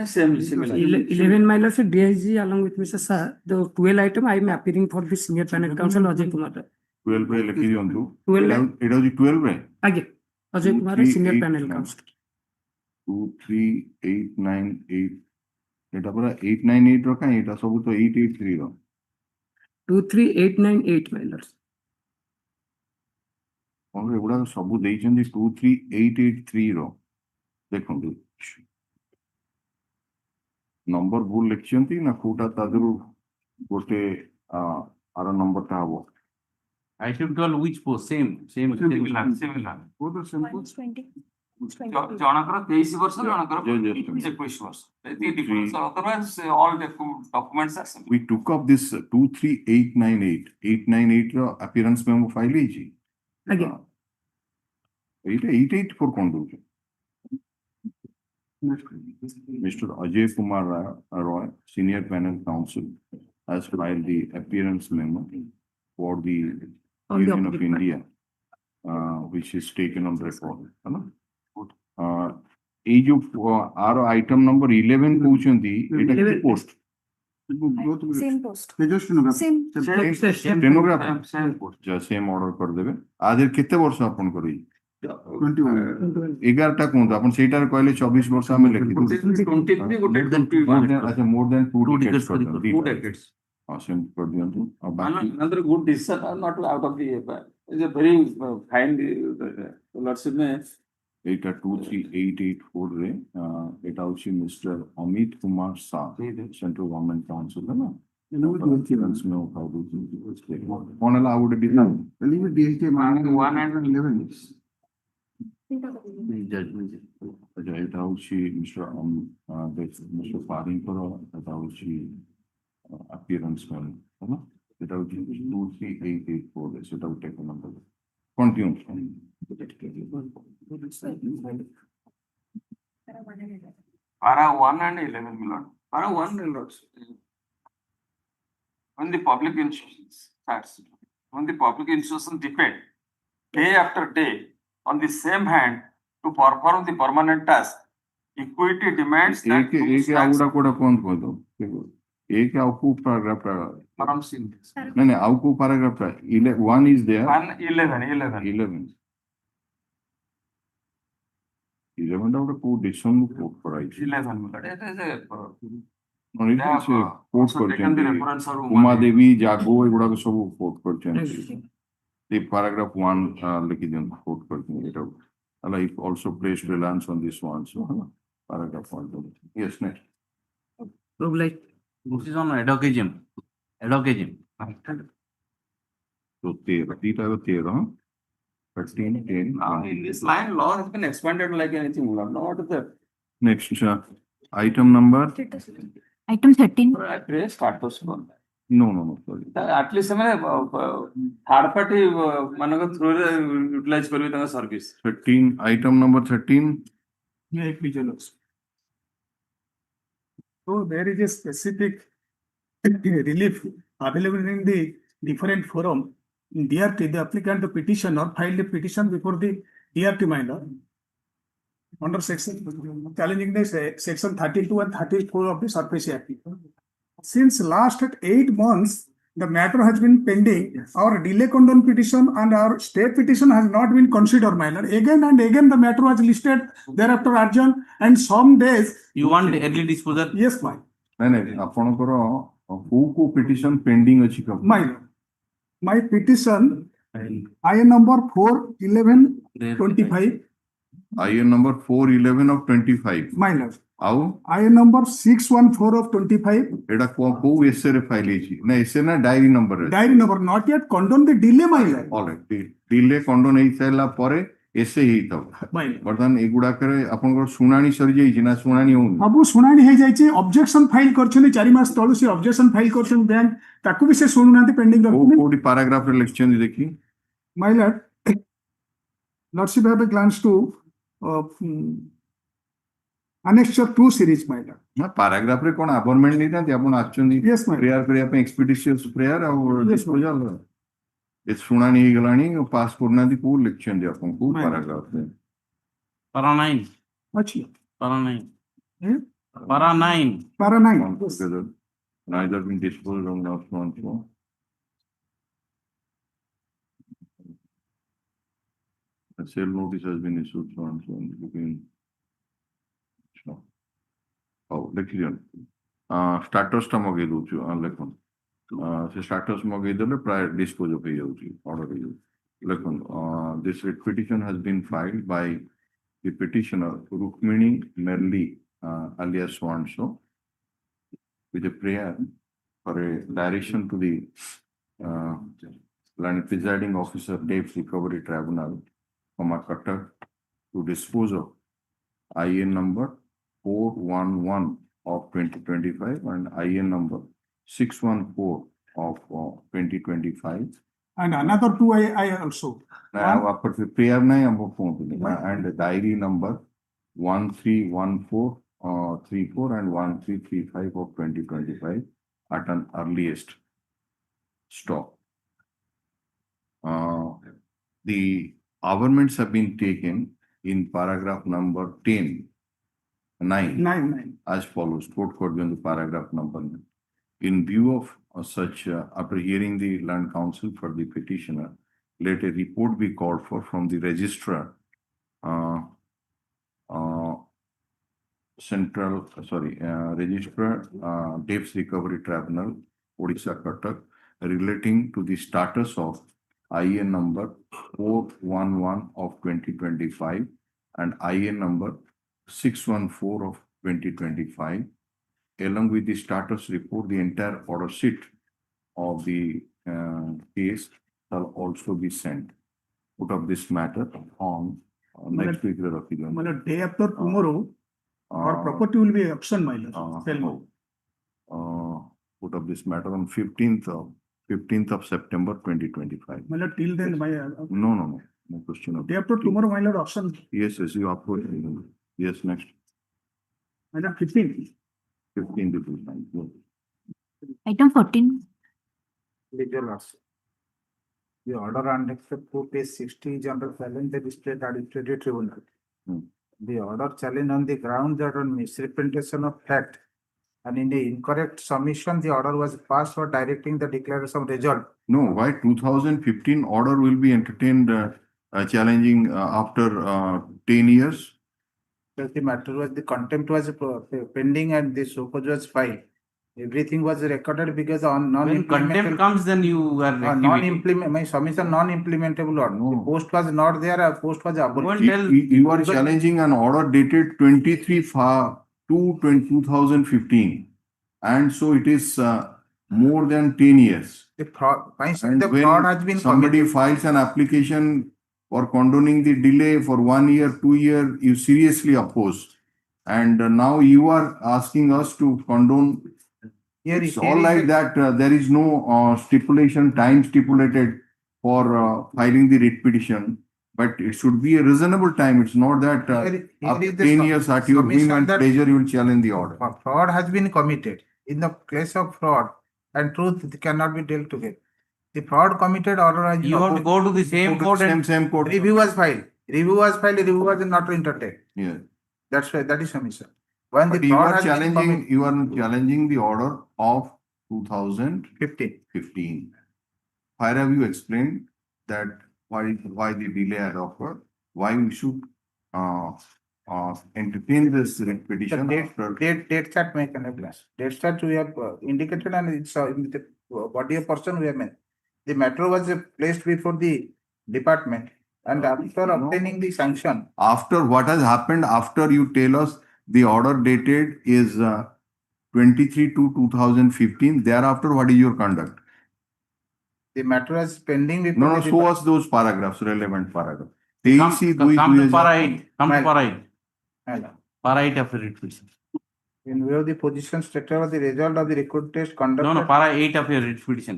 Similar. 11 my lord, DIG along with Mr. Sir, the 12 item I am appearing for the senior panel counsel Ajay Kumar. 12 ରେ ଲେଖି ଦିଅନ୍ତୁ। 12 ଏଇଟା ହଉଛି 12 ରେ। ଆଜ୍ଞା Ajay Kumar senior panel council 23898 ଏଟା ପରା 898 ର କାଇଁ ଏଟା ସବୁ ତ 883 ର 23898 my lord. କଣ ଏଗୁଡା ସବୁ ଦେଇଛନ୍ତି 23883 ର ଦେଖନ୍ତୁ ନମ୍ବର ଭୁଲ ଲେଖିଛନ୍ତି ନା କୋଉଟା ତା ଦେହରୁ ଗୋଟେ ଆର ନମ୍ବରଟା ହବ। I should tell which post, same. Similar. Both are simple. 20. ଜଣଙ୍କର 23 ବର୍ଷ ଜଣଙ୍କର Just 21 ବର୍ଷ ଏତିକି difference, otherwise all the documents are similar. We took up this 23898 898 ର appearance memo file ହେଇଛି। ଆଜ୍ଞା ଏଇଟା 884 କଣ ଦଉଛି? Mr. Ajay Kumar Roy, Senior Panel Counsel, has filed the appearance memo for the Union of India, which is taken on record. এই ଯୋଉ ଆର item number 11 କହୁଛନ୍ତି ଏଇଟା କି post? Same post. Same. Same. Stenographer. Same order କରିଦେବେ। ଆଦେର କେତେ ବର୍ଷ ଆପଣଙ୍କର ଏଇ? 11ଟା କୁହନ୍ତୁ ଆପଣ ସେଇଟାରେ କହିଲେ 24 ବର୍ଷ ଆମେ ଲେଖିଦେବୁ। 23 ଗୋଟେ ଆଚ୍ଛା more than 2 decades କରିଛନ୍ତି। Two decades. Send कर दियंतु और बाकी Another good decision, not out of the, is a very fine, lordship में এটা 23884 রে এটা হচ্ছে mister Amit Kumar Shah central government council है ना में उठा दीजिए कौन अलाउड भी ना Leave it DLK 111. judgment अच्छा এটা হচ্ছে মিস্টার মিস্টার পারিং করো এটা হচ্ছে appearance में है ना এটা হচ্ছে 23884 সেটা take number continue Para 1 and 11 million. Para 1 million. When the public institutions starts, when the public institutions depend day after day on the same hand to perform the permanent task, equity demands that एक आउडा कोडा कौन को दो एक आउकू paragraph Around seen this. नहीं आउकू paragraph 1 is there 11. 11 आउट को डिसीजन कोड कराई 11 million. It is a, none they have, it say quote also taken the करछन reference or उमा देवी जागो एगुडा को सब कोड करछन the paragraph 1 लिखि देन कोड करछन एटा अला if also place reliance on this one so paragraph 1 yes next Look like, this is on advocacy. Advocacy. so 13 13 10 in this line, law has been expanded like anything, not the, next item number Item 13. start to school. no sorry At least ସେମାନେ third party ମାନଙ୍କ through ରେ utilize କରିବେ ତାଙ୍କ service. 13 item number 13 May I please allow? So there is a specific relief available in the different forum. In DRT, the applicant, the petitioner filed a petition before the DRT minor under section challenging the section 32 and 34 of the Surface Act. Since last 8 months, the matter has been pending. Our delay condon petition and our stay petition has not been considered minor. Again and again, the matter was listed thereafter adjourned and some days. You want early disposal? Yes, my नहीं आपणकर को petition pending अछि का my petition, IN number 41125, IN number 411 of 25 minor. आउ IN number 614 of 25, एडा को S A रे file अछि ना एसए ना डायरी नंबर है diary number not yet condone the delay minor. All right delay condone हेई साइला परे एसए हेई तब Minor. बर्तमान एगुडा करे आपनकर सुनानी सरी जाई ना सुनानी होउन ସବୁ ଶୁଣାଣି ହେଇଯାଇଛି ଅବଜେକ୍ସନ ଫାଇଲ କରିଛନ୍ତି 4 ମାସ ତଳୁ ସେ ଅବଜେକ୍ସନ ଫାଇଲ କରିଛନ୍ତି ବ୍ୟାଙ୍କ ତାକୁ ବି ସେ ଶୁଣୁନାହାନ୍ତି ପେଣ୍ଡିଂ ରଖୁଛନ୍ତି कोडी पैराग्राफ रे लिखछन देखी My lord, lordship have a glance to annexure 2 series, my lord. ना पैराग्राफ रे कोन अबॉर्नमेंट नहीं था आपण आछन Yes, my lord. प्रेयर करिया पे एक्सपीडिशियस प्रेयर और Yes, डिस्पोजल ए सुनानी ही गलानी पास करना दी को लिखछन दे आपन को Right. पैराग्राफ में Para 9. Achhi. Para 9. Hmm? Para 9. Para 9. together neither been disposed of now so on so a sale notice has been issued so on so on looking so oh देखिए status टा मगे दोछु लेखन से status मगे देले प्राय dispose of हे जाउची order हे लेखन this petition has been filed by the petitioner Rukmini Merli alias so and so with a prayer for a direction to the land presiding officer Debt Recovery Tribunal, Cuttack, to dispose of IN number 411 of 2025 and IN number 614 of 2025. And another 2 I also. आपका prayer नहीं हम phone and diary number 131434 and 1335 of 2025 at an earliest stop. The averments have been taken in paragraph number 9 as follows. Quote the paragraph number 9. In view of such, after hearing the land council for the petitioner, let a report be called for from the registrar, registrar, Debt Recovery Tribunal, Odisha Cuttack relating to the status of IN number 411 of 2025 and IN number 614 of 2025. Along with the status report, the entire order sheet of the case shall also be sent. Put up this matter on next week. Day after tomorrow, our property will be absent, my lord. Put up this matter on 15th of September 2025. My lord, till then, No question of day after tomorrow, my lord, absent. Yes, you upload. Yes, next. My lord, 15th. 15th it will be. Yes. Item 14. Legal also. The order annexed to page 60 is under challenge the district administrative tribunal. The order challenge on the ground that on misrepresentation of fact and in the incorrect submission, the order was passed for directing the declaration of result. No, why 2015 order will be entertained challenging after 10 years? Because the matter was, the contempt was pending and the so-called was filed. Everything was recorded because on When contempt comes, then you are non-implement, my submission non-implementable order. No. The post was not there, a post was abolished. You are challenging an order dated 23/2/2015, and so it is more than 10 years. The fraud, And the when fraud has been somebody committed. files an application for condoning the delay for 1 year, 2 year, you seriously oppose. And now you are asking us to condone. It's all like that. There is no stipulation, time stipulated for filing the writ petition, but it should be a reasonable time. It's not that after 10 years at your whim and pleasure you will challenge the order. Fraud has been committed. In the case of fraud and truth, it cannot be dealt together. The fraud committed order has You have to go to the same court and Same court. review was filed. Review was not entertained. Yeah. That's why that is submission. When But the you fraud are has been challenging, committed, you are challenging the order of 2015. 15. Where have you explained that why the delay had occurred? Why we should entertain this writ petition? Date chart make an evidence. Date chart we have indicated and it's in the body of person we have made. The matter was placed before the department and after obtaining the sanction. After what has happened, after you tell us the order dated is 23/2/2015, thereafter what is your conduct? The matter was pending before. No, the show us those paragraphs, relevant paragraphs. come to para 8. Come to para 8. Hello. Para 8 of the writ petition. In view of the position stated of the result of the record test conducted. No, para 8 of your writ petition.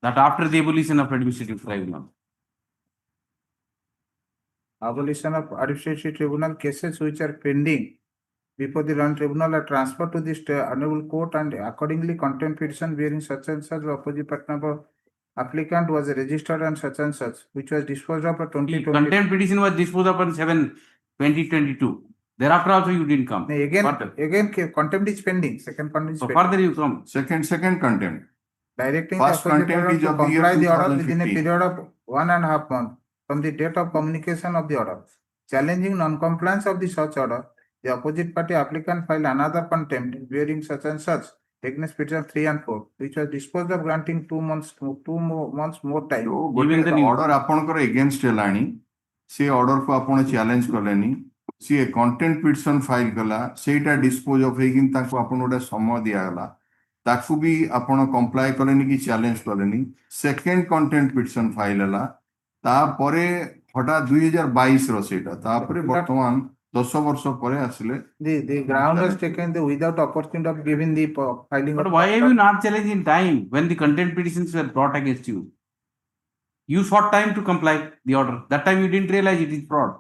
That after the abolition of administrative tribunal. Abolition of administrative tribunal cases which are pending before the Run Tribunal are transferred to the Honorable Court and accordingly contempt petition bearing such and such opposite partner of applicant was registered and such, which was disposed of at 2020. Contempt petition was disposed of on 7/2022. Thereafter also you didn't come. Again, contempt is pending. Second contempt is So pending. further you come. Second contempt. Directing First the opposite contempt party is to of the year comply the order within a 2015. period of 1.5 months from the date of communication of the order. Challenging non-compliance of the such order, the opposite party applicant filed another contempt bearing such and such against petition 3 and 4, which was disposed of granting 2 months more time. Giving the new- order ଆପଣଙ୍କର against ହେଲାଣି ସେ order କୁ ଆପଣ challenge କଲେନି ସିଏ contempt petition file କଲା ସେଇଟା dispose of ହେଇକି ତାଙ୍କୁ ଆପଣ ଗୋଟେ ସମୟ ଦିଆଗଲା ତାକୁ ବି ଆପଣ comply କଲେନି କି challenge କଲେନି second contempt petition file ହେଲା ତାପରେ ହଠାତ୍ 2022 ର ସେଇଟା ତାପରେ ବର୍ତ୍ତମାନ 10 ବର୍ଷ ପରେ ଆସିଲେ The ground was taken without opportunity of giving the filing. But why have you not challenged in time when the contempt petitions were brought against you? You sought time to comply the order. That time you didn't realize it is fraud.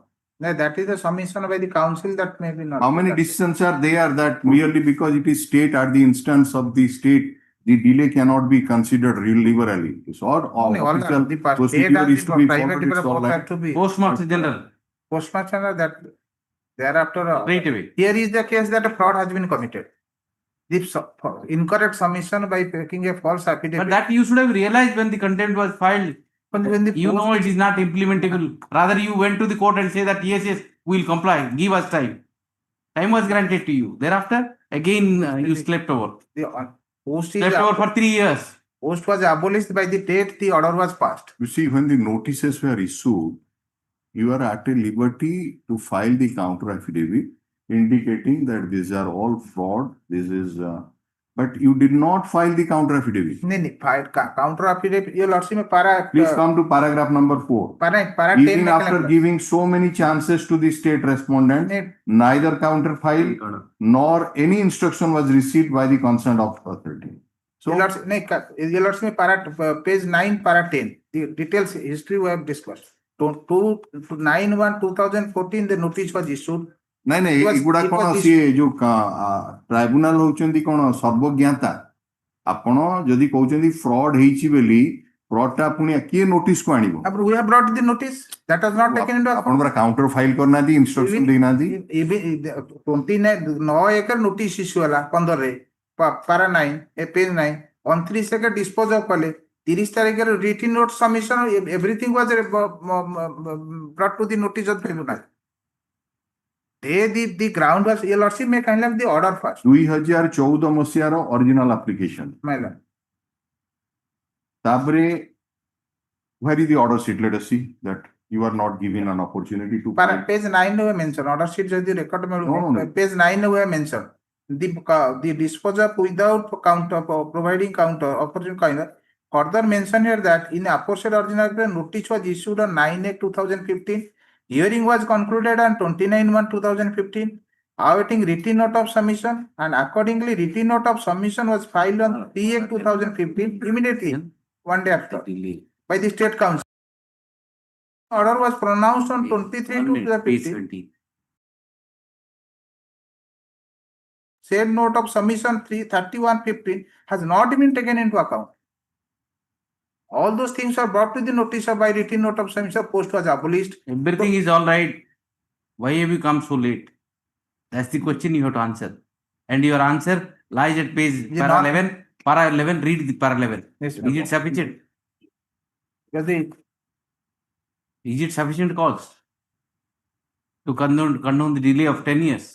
No, that is the submission by the council that may be not. how many decisions are there that merely because it is state at the instance of the state the delay cannot be considered liberally. So official procedure is to be followed. It's all like Postmaster General. Postmaster that thereafter. Straight away. Here is the case that a fraud has been committed. The incorrect submission by making a false affidavit. But that you should have realized when the contempt was filed. When the You know it is not implementable. Rather you went to the court and say that yes, we will comply. Give us time. Time was granted to you. Thereafter, Again, you slept over. The post is Slept over for 3 years. post was abolished by the date the order was passed. You see, when the notices were issued, you are at a liberty to file the counter affidavit indicating that these are all fraud, this is, but you did not file the counter affidavit. नहीं counter affidavit your lordship में para Please come to paragraph number 4. para 10 Even में after collector giving so many chances to the state respondent, नहीं neither counter file nor any instruction was received by the concerned authority. So, your lordship नहीं your lordship में para page 9 para 10 the details history we have discussed. To 9/1/2014 the notice was issued. ନାଇଁ ନାଇଁ ଏଗୁଡା it କଣ was ସିଏ ଯୋଉ tribunal ହଉଛନ୍ତି କଣ ସର୍ବଜ୍ଞାତା ଆପଣ ଯଦି କହୁଛନ୍ତି ଫ୍ରଡ ହେଇଛି ବୋଲି ଫ୍ରଡ ଟା ପୁଣି କିଏ ନୋଟିସ କୁ ଆଣିବ we have brought the notice that was not taken into ଆପଣ account. ପରା କାଉଣ୍ଟର ଫାଇଲ କରିନାହାନ୍ତି ଇନଷ୍ଟ୍ରକ୍ସନ ଦେଇନାହାନ୍ତି ଏବେ 29/9 ନୋଟିସ ଇସ୍ୟୁ ହେଲା 15 ରେ ପାରା 9 ପେଜ 9 29 ରେ ଡିସ୍ପୋଜ ଅଫ କଲେ 30 ତାରିଖରେ written note submission everything was brought to the notice of tribunal. The ground was your lordship may kind of the order first. 2014 ମସିହାର ଅରିଜିନାଲ ଆପ୍ଲିକେସନ My lord. ତାପରେ where is the order sheet? Let us see that you are not given an opportunity to Para file. page 9 we mention order sheet যদি record No. page 9 we mention the disposal without counter providing counter opportunity kind of further mention here that in aforesaid original notice was issued on 9/8/2015. Hearing was concluded on 29/1/2015. Awaiting written note of submission and accordingly written note of submission was filed on 3/8/2015 immediately one day after by the state council. Order was pronounced on 23/2/2015. Said note of submission 3/31/15 has not been taken into account. All those things are brought to the notice of by written note of submission. Post was abolished. Everything is all right. Why have you come so late? That's the question you have to answer. And your answer lies at page Yeah, para not- 11. Para 11, read the para 11. Yes, Is it sufficient? Is it sufficient cause to condone the delay of 10 years?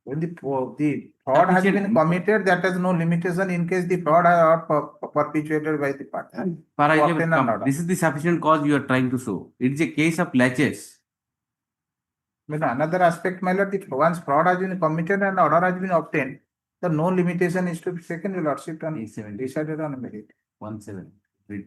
When the fraud has been committed, that has no limitation in case the fraud are perpetuated by the partner. Para To 11, obtain an come. order. This is the sufficient cause you are trying to show. It is a case of laches. But another aspect, my lord, if once fraud has been committed and order has been obtained, the no limitation is to be taken, your lordship, and decided on merit. 17. Read.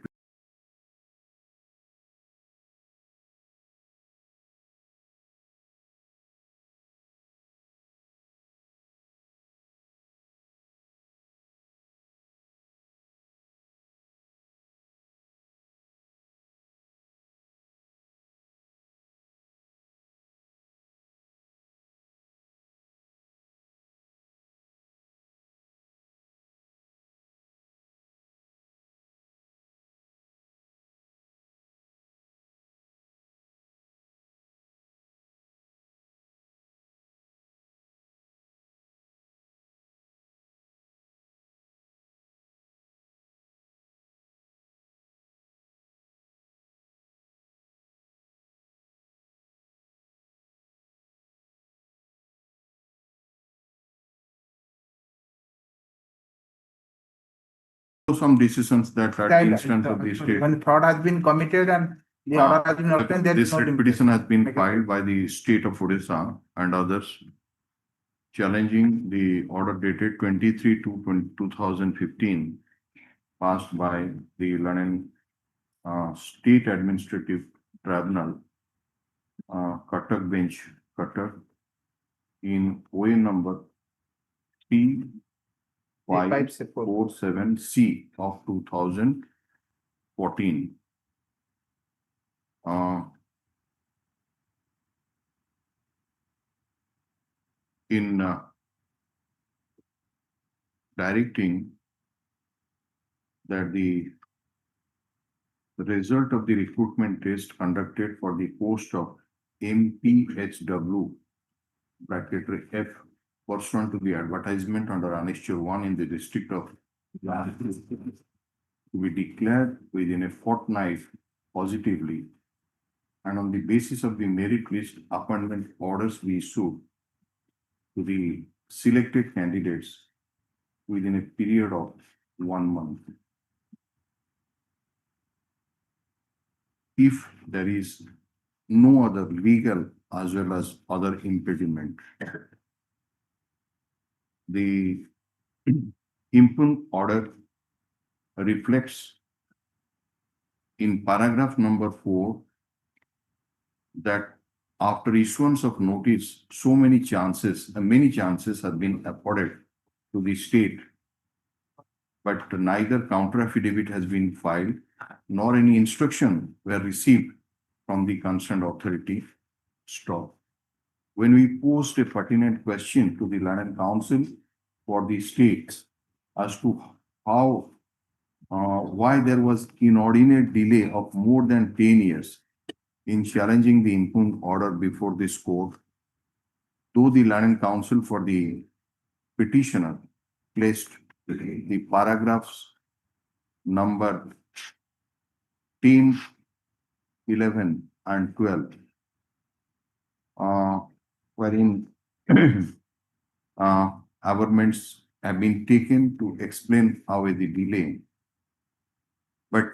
Some decisions that at the instance of the state. When fraud has been committed and the order has been obtained, there is This no writ limitation. petition has been filed by the state of Odisha and others challenging the order dated 23/2/2015 passed by the London State Administrative Tribunal, Cuttack Bench, Cuttack, in OA number P547C of 2014. In directing that the result of the recruitment test conducted for the post of MPHW bracket F pursuant to the advertisement under Annexure 1 in the district of to be declared within a fortnight positively, and on the basis of the merit list, appointment orders be issued to the selected candidates within a period of 1 month. If there is no other legal as well as other impediment, the impugned order reflects in paragraph number 4 that after issuance of notice, many chances have been afforded to the state, but neither counter affidavit has been filed nor any instruction were received from the concerned authority. Stop. When we posed a pertinent question to the Land Council for the states as to why there was inordinate delay of more than 10 years in challenging the impugned order before this court, though the Land Council for the petitioner placed the paragraphs number 10, 11, and 12, wherein amendments have been taken to explain away the delay. But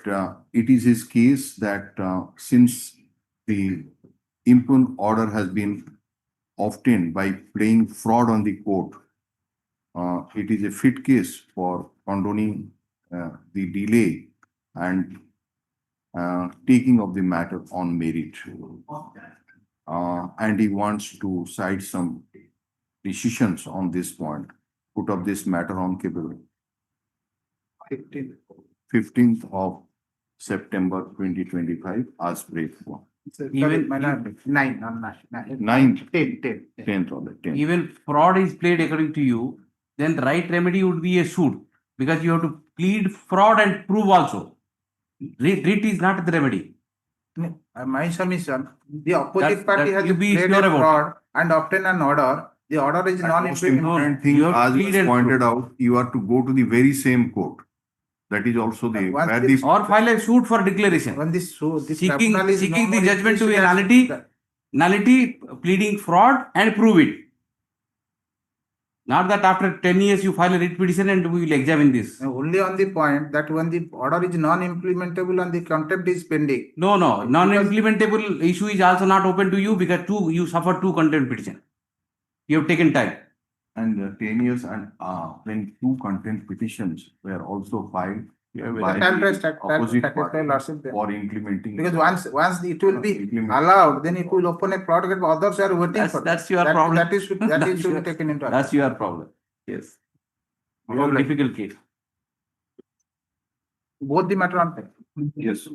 it is his case that since the impugned order has been obtained by playing fraud on the court, it is a fit case for condoning the delay and taking of the matter on merit. And he wants to cite some decisions on this point, put up this matter on cable. 15th of September 2025 as brief. Even- 9th, 10th of the 10th. Even fraud is played according to you, then right remedy would be a suit, because you have to plead fraud and prove also. Writ is not the remedy. My submission, the opposite That- party that has you be played sure a about fraud and obtained an order. The order is Most non-implementable. important thing, you have as to plead was and pointed prove. out, you are to go to the very same court. That is also the, And once where this- the Or file a suit for declaration. When this Seeking tribunal is no the more judgment to be existing as- nullity, pleading fraud and prove it. Not that after 10 years you file a writ petition and we will examine this. Only on the point that when the order is non-implementable and the contempt is pending. No, non-implementable issue is also not open to you because you suffered 2 contempt petition. You have taken time. and 10 years and when 2 content petitions were also filed by The time the rest at opposite satisfy party lordship there. for implementing. Because once it will be Implement. allowed, then it will open a floodgate, others are waiting for. That's your that. problem. That is should That's be your- taken into account. That's your problem. Yes. You have a difficult case. Both the matter on time. Yes.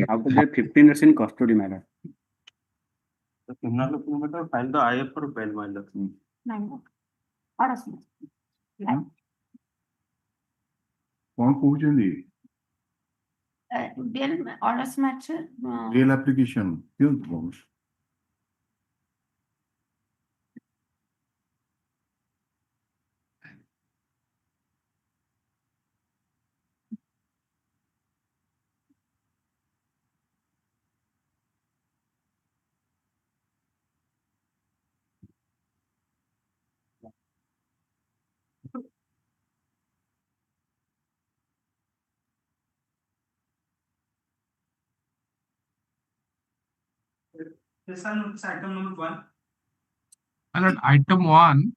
Out of the 15 years in custody, madam. The criminal matter file the IF for bail, my lord. କଣ କହୁଛନ୍ତି real application ଦିଅନ୍ତୁ କଣ Item number 1. My lord, item 1.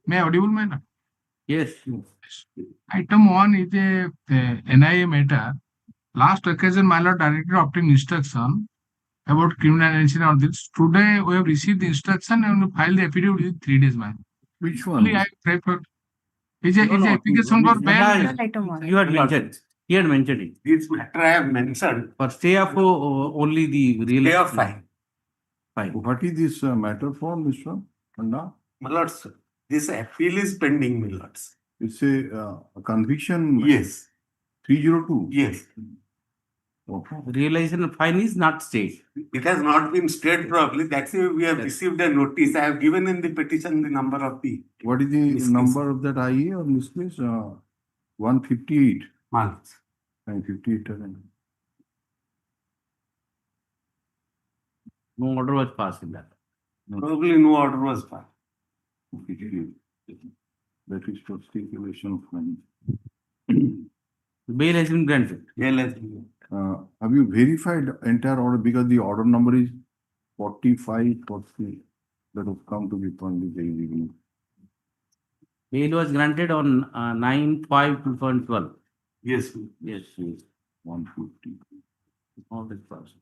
May I audible, my lord? Yes. Item 1 is a NIA matter. Last occasion, my lord, director obtained instruction about criminal analysis on this. Today, we have received the instruction and we filed the affidavit within 3 days, man. which Only one I pray for. Is a application for bail. You had mentioned. He had mentioned it. This matter I have mentioned, For stay of only the real. stay of fine. Fine. what is this matter for Mr. Panda? My lords, this appeal is pending, my lords. It's a conviction Yes, 302 yes. okay. Realization fine is not stayed. It has not been stayed properly. That's why we have received a notice. I have given in the petition the number of the What is the Miscase. number of that IA or miscase? 158 months. and 58. No order was passed in that. Probably no order was passed. That is for stipulation of fine. Bail has been granted. Bail has been. Have you verified entire order because the order number is 45 40 that have come to be from the evening. Bail was granted on 9/5/2012. Yes. Yes, yes. 150. All this passed.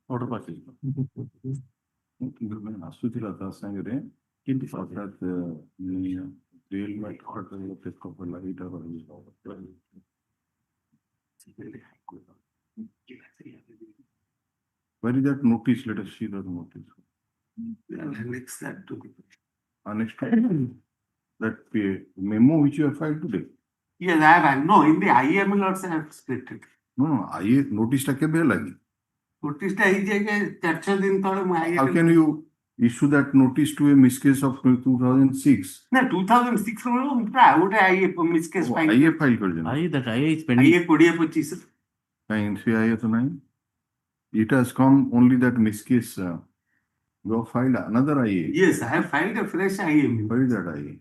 Order passed. ଆସୁଥିଲା ତା ସାଙ୍ଗରେ Kinti ହଠାତ୍ rail market take up ହେଲା ଏଇଟା Where is that notice? Let us see that notice. Annex that to the. Annexed to that memo which you have filed today. Yes, I have. No, in the IM lords I have stated. No, IA notice ଟା କେବେ ହେଲା କି? Notice ଟା ହେଇଯାଏ 4 दिन ତଳେ ମୁଁ How can you issue that notice to a miscase of 2006? ନା 2006 ରୁ ମୁଁ ପୁରା ଆଉ ଗୋଟେ IA miscase Oh, file. IA file କରିଛନ୍ତି. That IA is pending. IA 2025 କାହିଁ ସେ IA ତ ନାହିଁ. It has come only that miscase. You have filed another IA. Yes, I have filed a fresh IM. Where is that IA?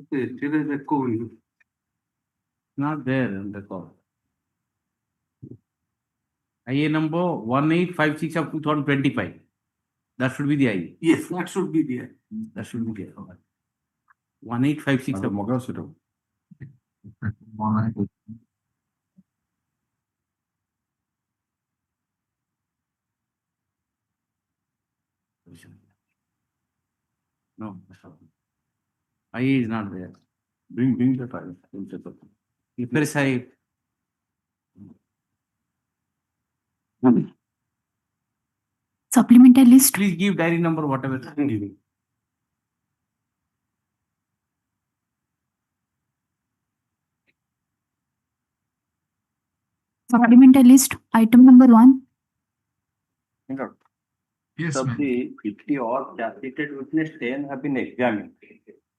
Okay, here is the code. Not there in the call. IA number 1856 of 2025. That should be the IA. Yes, that should be there. That should be there. 1856 ಅದು of ಮಗ ಸಿರು. No. IA is not there. Bring that IA. We'll check it. If there is I. Supplemental list. Please give diary number, whatever. I'm giving. Supplemental list. Item number 1. Yes, Of ma'am. the 50 odd charged witness, 10 have been examined.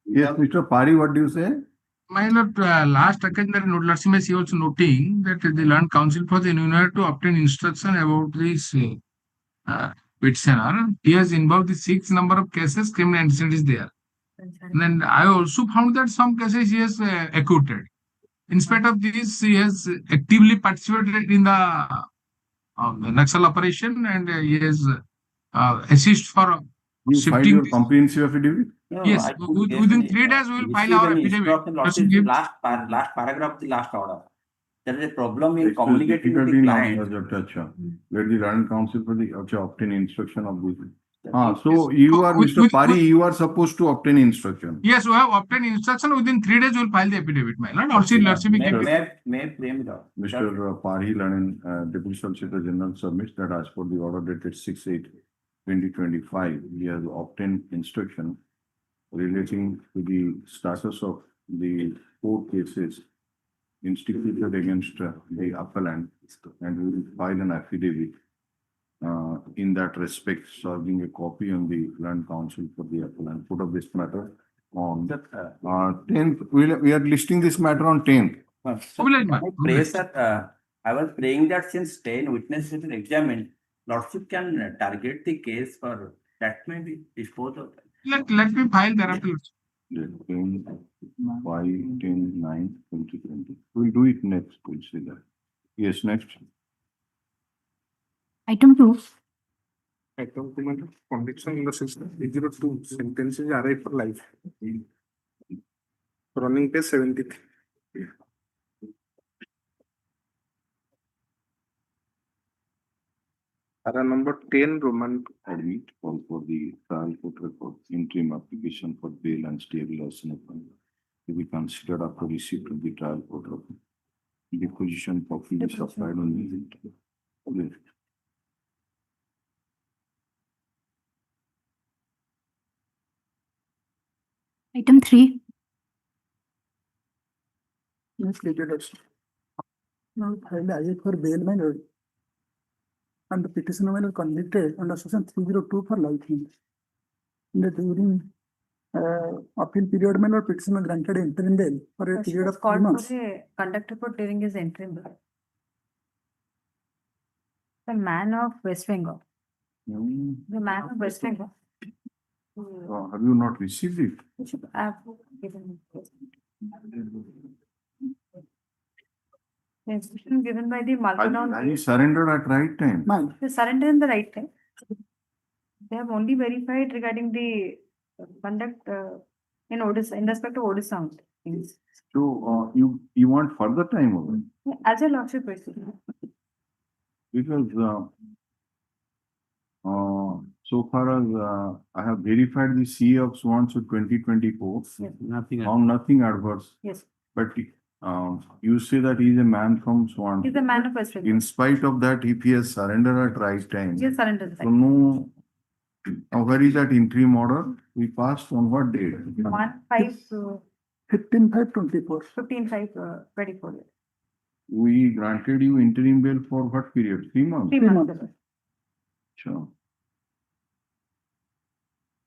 Yes, Mr. Pari, what do you say? My lord, last occasion that Lordship is also noting that the Land Council for the Union to obtain instruction about this petitioner. He has involved the 6 number of cases, criminal antecedent is there. And then I also found that some cases he has acquitted. In spite of this, he has actively participated in the Naxal operation and he has assist for You filed shifting your this. comprehensive affidavit? No, Yes, I couldn't get within any, 3 days we will file receive our any affidavit. instruction, That Lordship, will give- last paragraph of the last order. There is a problem in It's still communicating with difficult the in client. Acha. Let the learned counsel for the Acha obtain instruction of this. That So you are, With- Mr. with- Pari, you are supposed to obtain instruction. Yes, we have obtained instruction. Within 3 days, we will file the affidavit, my lord. Also, Okay. lordship, we can May I frame it out? Mr. Pari, learned Deputy Solicitor General submits that as per the order dated 6/8/2025, he has obtained instruction relating to the status of the 4 cases instituted against the appellant, and we will file an affidavit in that respect, serving a copy on the land council for the appellant. Put of this matter on 10th. We are listing this matter on 10th. Oblige, ma'am. Pray, sir, I was praying that since 10 witnesses are examined, Lordship can target the case for that may be disposed of. Let me file thereafter. 10, 5, 10, 9, 2020. We'll do it next. We'll see that. Yes, next. Item 2. Item 2, conviction in the section 302, sentences arrive for life. Running page 73. Para number 10, Roman. Admit call for the trial court record, interim application for bail and stabilization of fund to be considered after receipt of the trial court record. The position copy is supplied on the. Okay. Item 3. Yes, stated as. Now, filed as for bail minor. And the petitioner minor convicted under section 302 for life. In the during appeal period, minor petitioner granted interim bail for a period of 3 months. Conduct report during his interim. The man of West Bengal. The man of West Bengal. Have you not received it? I have given the instruction given by the Have Malvern. you surrendered at right time? Man, They surrender in the right time. They have only verified regarding the conduct in Odisha, in respect to Odisha. Things. So you want further time over it? As a lordship wishes. Because so far as I have verified the C of Swan to 2024, Yes. found nothing adverse. Yes, But you say that he is a man from Swan. he's the man of West Bengal. In spite of that, if he has surrendered at right time, He has surrendered. so no. Now where is that interim order? We passed on what date? 15/5/24. 15/5/24. We granted you interim bail for what period? 3 months? 3 months. Sure.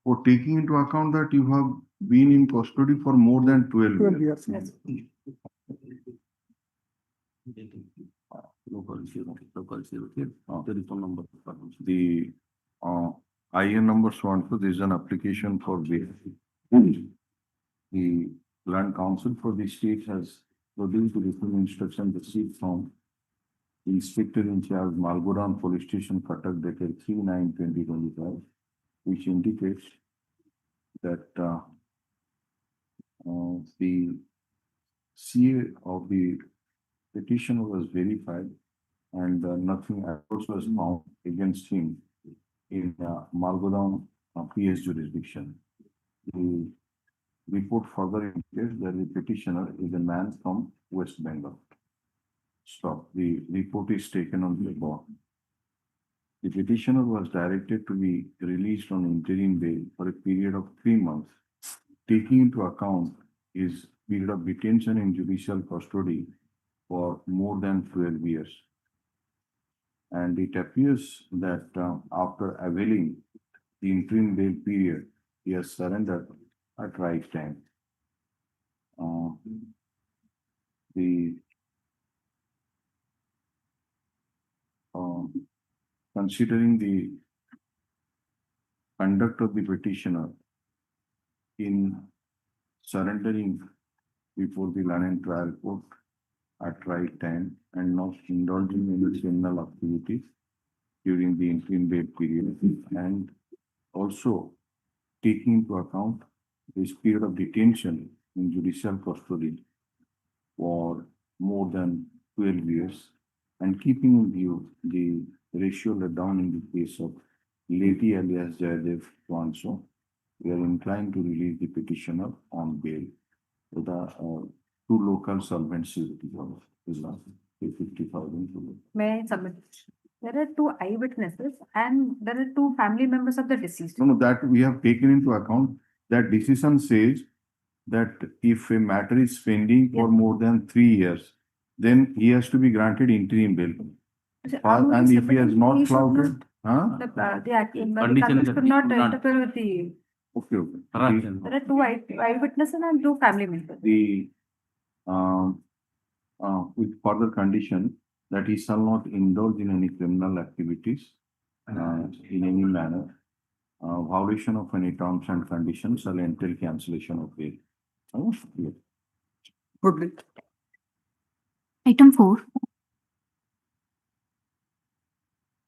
For taking into account that you have been in custody for more than 12 12 years. years. Yes. Local zero, telephone number. The IN number Swan, so there is an application for bail. The land council for the state has produced the written instruction received from the Inspector in charge Malgoram Police Station, Cuttack, dated 3/9/2025, which indicates that the CA of the petition was verified and nothing adverse was found against him in Malgoram PS jurisdiction. The report further indicates that the petitioner is a man from West Bengal. Stop. The report is taken on the board. The petitioner was directed to be released on interim bail for a period of 3 months, taking into account his period of detention in judicial custody for more than 12 years. And it appears that after availing the interim bail period, he has surrendered at right time. The considering the conduct of the petitioner in surrendering before the land and trial court at right time and not indulging in criminal activities, during the interim bail period, and also taking into account this period of detention in judicial custody for more than 12 years, and keeping in view the ratio laid down in the case of Lady alias Jayadev Wanso, we are inclined to release the petitioner on bail with the two local solvent securities of Islam, 50,000. May I submit? There are two eyewitnesses and there are two family members of the deceased. No, that we have taken into account. That decision says that if a matter is pending for more than 3 years, then he has to be granted interim bail. And if he has not flouted, The accused could not interfere with the. okay, okay. There are two eyewitnesses and two family members. The with further condition that he shall not indulge in any criminal activities in any manner. Violation of any terms and conditions shall entail cancellation of bail. Item 4.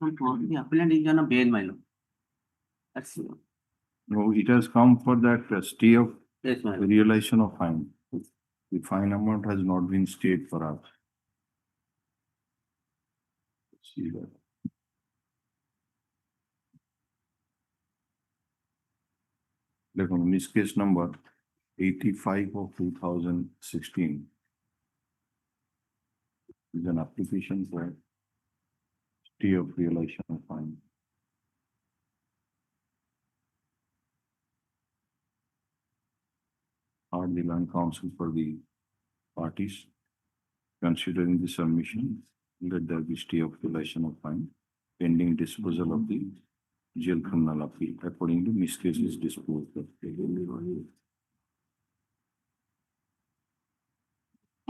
The appellant is on a bail, my lord. That's No, it has come for that stay of yes, my lord. realization of fine. The fine amount has not been stayed for us. Let's see that. Look, on this case number 85 of 2016 is an application for stay of realization of fine. Are the land counsel for the parties considering the submission, let there be stay of realization of fine pending disposal of the jail criminal appeal according to Miss case is disposed of.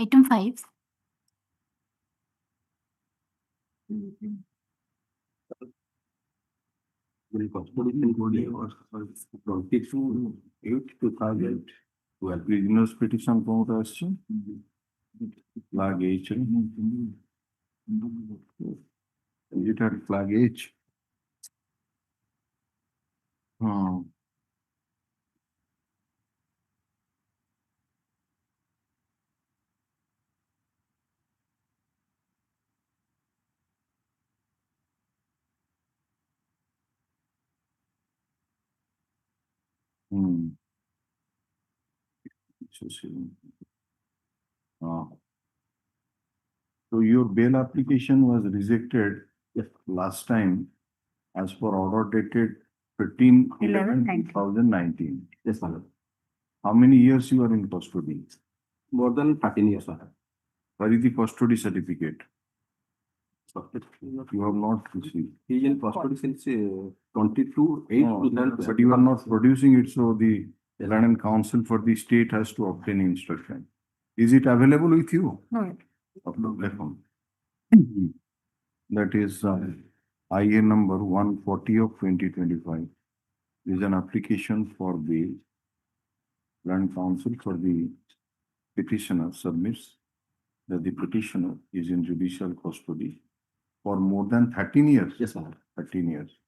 Item 5. Prisoners petition court action. Flag H. Is it at flag H? So your bail application was rejected last time as per order dated 15/11/2019. Yes, madam. How many years you are in custody? More than 13 years, madam. Where is the custody certificate? You have not received. He is in custody since 22/8/2012. But you are not producing it, so the land and council for the state has to obtain instruction. Is it available with you? No. That is IA number 140 of 2025. Is an application for bail. Land council for the petitioner submits that the petitioner is in judicial custody for more than 13 years. Yes, madam. 13 years.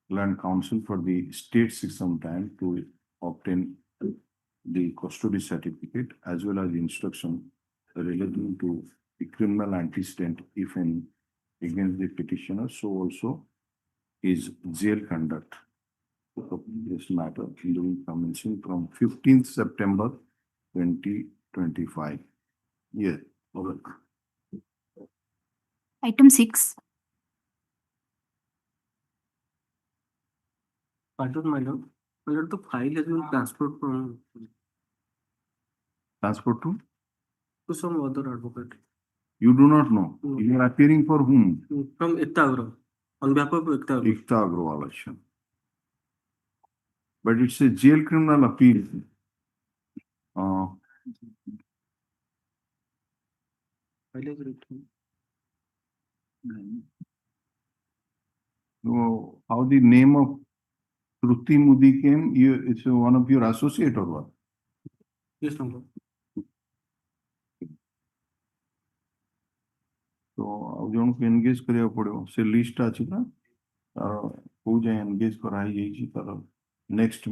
Land council for the state seeks some time to obtain the custody certificate as well as instruction relating to the criminal antecedent, if any, against the petitioner. So also his jail conduct of this matter will commencing from 15th September 2025. Yes. Over. Item 6. Pardon, my lord. My lord, the file has been transferred from Transport to? to some other advocate. You do not know. No. You are appearing for whom? From Ekta, on behalf of Ekta. Ekta Agrawal action. But it's a jail criminal appeal. File is written. So how the name of Shruti Mudi came? It's one of your associate or what? Yes, no. So ଆଉ ଜଣକୁ engage କରିବାକୁ ପଡିବ ସେ list ଅଛି ନା ତାର କୋଉ ଯାଏଁ ଏନଗେଜ କରାହେଇଯାଇଛି ତାର ନେକ୍ସଟ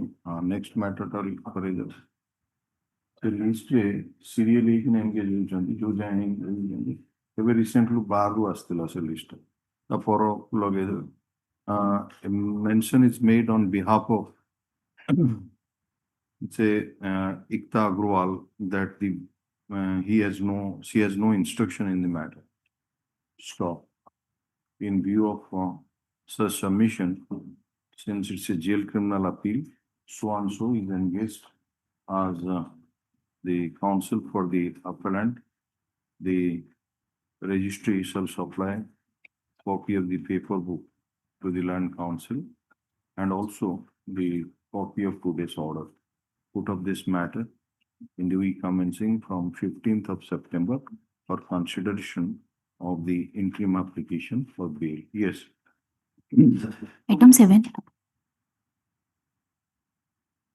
ମ୍ୟାଟରଟା କରେଇଦେବ ସେ ଲିଷ୍ଟରେ ସିରିଏଲ ହେଇକିନା ଏନଗେଜ ହେଉଛନ୍ତି ଯୋଉ ଯାଏଁ engage ହେଇଛନ୍ତି ଏବେ ରିସେଣ୍ଟଲି ବାହାରୁ ଆସିଥିଲା ସେ ଲିଷ୍ଟ ତା ପରକୁ ଲଗେଇଦେବେ mention is made on behalf of say Ikta Agrawal that she has no instruction in the matter. Stop. In view of such submission, since it's a jail criminal appeal, so and so is engaged as the counsel for the appellant. The registry shall supply copy of the paper book to the land council and also the copy of today's order. Put of this matter in the week commencing from 15th of September for consideration of the interim application for bail. Yes. Item 7.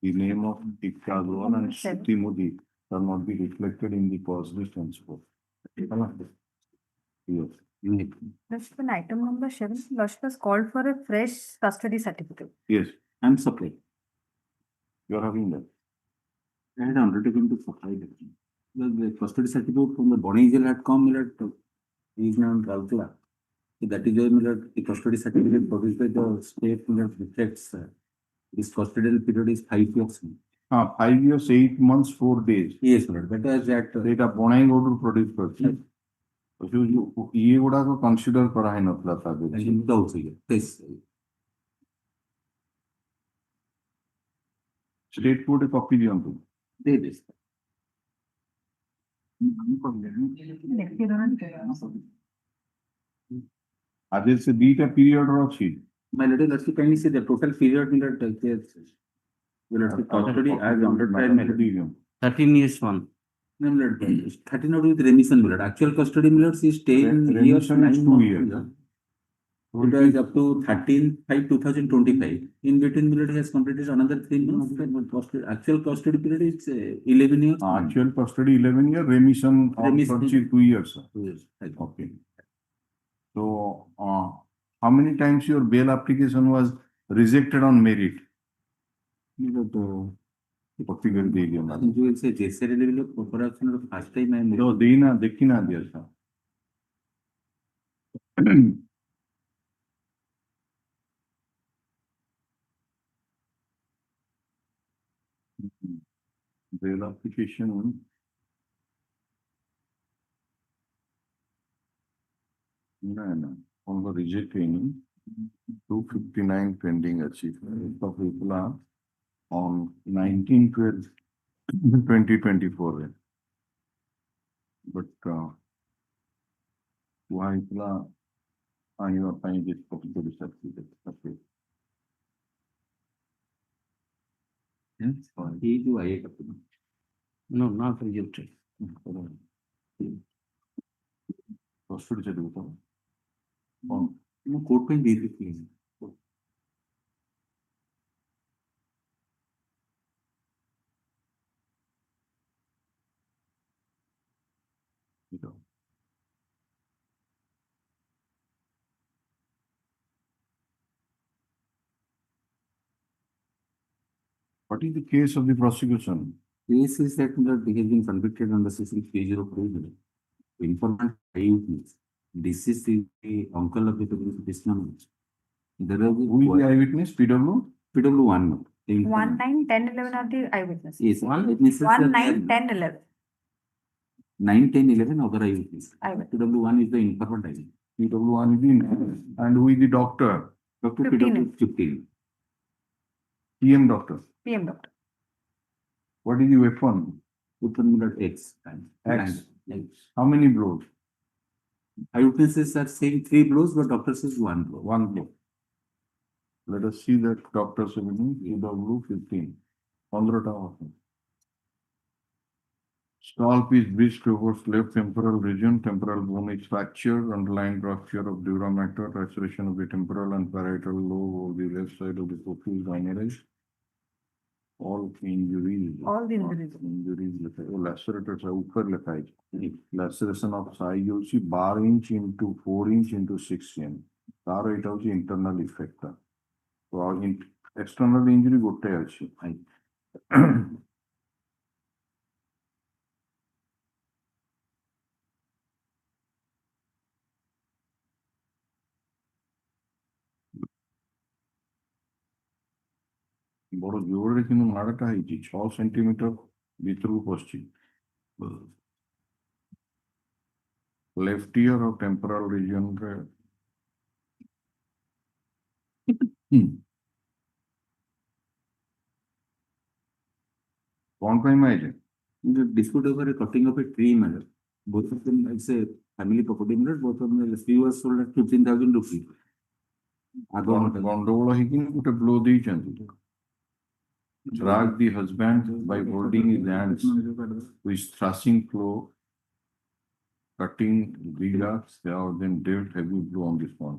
The name of Ikta Agrawal and Seven. Shruti Modi shall not be reflected in the positive henceforth. Yes. Lordship, in item number 7, Lordship has called for a fresh custody certificate. Yes. And supply. You are having that. I had undertaken to supply that. The custody certificate from the Bonnie jail had come at Evening Kalkula. That is why the custody certificate produced by the state reflects this custodial period is 5 years. 5 years, 8 months, 4 days. Yes, Lord. That is that. ସେଇଟା Bonai ଗୋଟୁ produce କରିଛି ଇଏ ଗୁଡାକ consider କରାହେଇନଥିଲା ତା ଦେହରେ state କୁ ଗୋଟେ copy ଦିଅନ୍ତୁ ଆଦେର ସେ ଦିଟା ପିରିୟଡ ର ଅଛି My lady, let's see, can you see the total period in that case? Will it be custody as under trial? 13 years one. No, my lord, 13 out with remission, my lord. Actual custody, my lord, is 10 years, Remission is 9 2 months. years. It was up to 13/5/2025. In between, my lord, he has completed another 3 months. Actual custody period is 11 years. Actual custody 11 year, remission of 2 years. 2 years. Okay. So, how many times your bail application was rejected on merit? Copy कर दी गई I think you will say JSR level of corruption of first time I am. तो देना देखना दिया था bail application no on the rejecting 259 pending achievement of reply on 19/12/2024 but why are you applying this particular certificate? Okay. Yes, he do I no, not rejected. Custody certificate. No, court can be please. What is the case of the prosecution? Case is that he has been convicted under section 303. Informant eyewitness. This is the uncle of the petitioner. There are Who is the eyewitness? PW? PW1. 1, 9, 10, 11 are the eyewitnesses. Yes, one witnesses. 1, 9, 10, 11. 9, 10, 11 other eyewitness. Eyewitness. PW1 is the informant eyewitness. PW1 is the, and who is the doctor? Dr. 15. PW 15. PM doctor. PM doctor. What is the weapon? Weapon X. X. How many blows? Eyewitnesses are saying 3 blows, but doctor says 1 blow. 1 blow. Let us see that doctor's opinion, PW 15. 15 ta. Scalp is breached towards left temporal region, temporal bone is fractured, underlying rupture of dura mater, laceration of the temporal and parietal lobe of the left side of the focus is aneurysm. all injuries. All the injuries. Injuries লেখা ও lacerated উপর লেখা আছে laceration of size হচ্ছে 12 inch into 4 inch into 6 inch তার এটা হচ্ছে internal effect টা তো external injury গোটাই আছে বড় জোরে কিন্তু মারাটা হয়েছে 6 centimetre ভিতরକୁ Paschim left year of temporal region রে कौन ପାଇଁ ମାଇଲେ The dispute over a cutting of a tree matter. Both of them, it's a family property matter. Both of them, the fee was sold at 15,000 rupees. ଗଣ୍ଡଗୋଳ ହେଇକି ଗୋଟେ blow ଦେଇଛନ୍ତି drag the husband by holding his hands with thrashing flow cutting relapse they are then dealt heavy blow on this one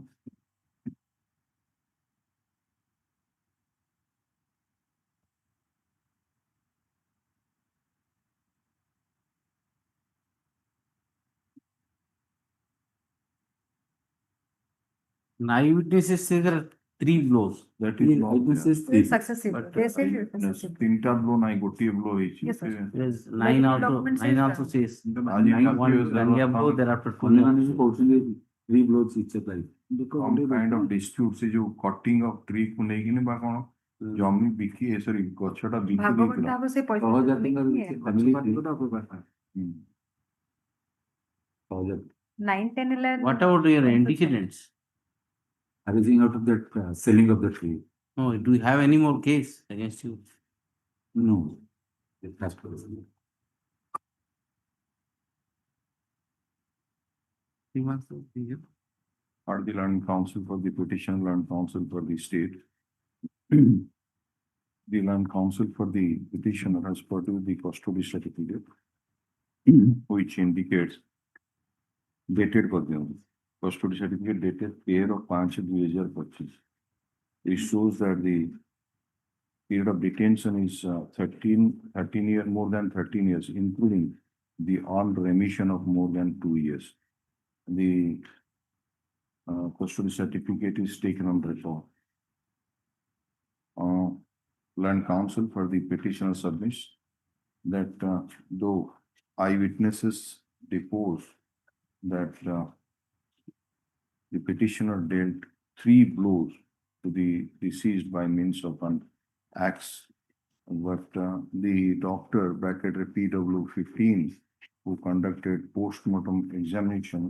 An eyewitnesses say there are 3 blows. that is not Eyewitnesses It's three. successive. But They said I- it's successive. তিনটা blow নাই গোটিয়ে blow হয়েছে Yes, sir. Yes, 9 Medical also, document 9 says also that. says. Aji Nine, Kalki one was there Ganga was blow, some- thereafter 2 Only Ganga. one is fortunately 3 blows each applied. some kind of dispute ସେ ଯୋଉ cutting of tree କୁ ନେଇକିନି ବା କଣ ଜମି ବିକି ସରି ଗଛଟା ବିକି ଭାଗବତ ଦେଇଥିଲା ଭାବ ସେ ପଇସା ସହଜାତଙ୍କ ନେଇକି family tree. 1000 9, 10, 11. What about your antecedents? Arising out of that selling of the tree. No, do you have any more case against you? No. It has to be. Three months, 3 years? are the land council for the petition land council for the state the land council for the petitioner has produced the custody certificate which indicates dated custody certificate dated 13/5/2025 it shows that the period of detention is 13 years more than 13 years including the earned remission of more than 2 years the custody certificate is taken on record. Land council for the petitioner submits that though eyewitnesses depose that the petitioner dealt 3 blows to the deceased by means of an axe, but the doctor PW15 who conducted post-mortem examination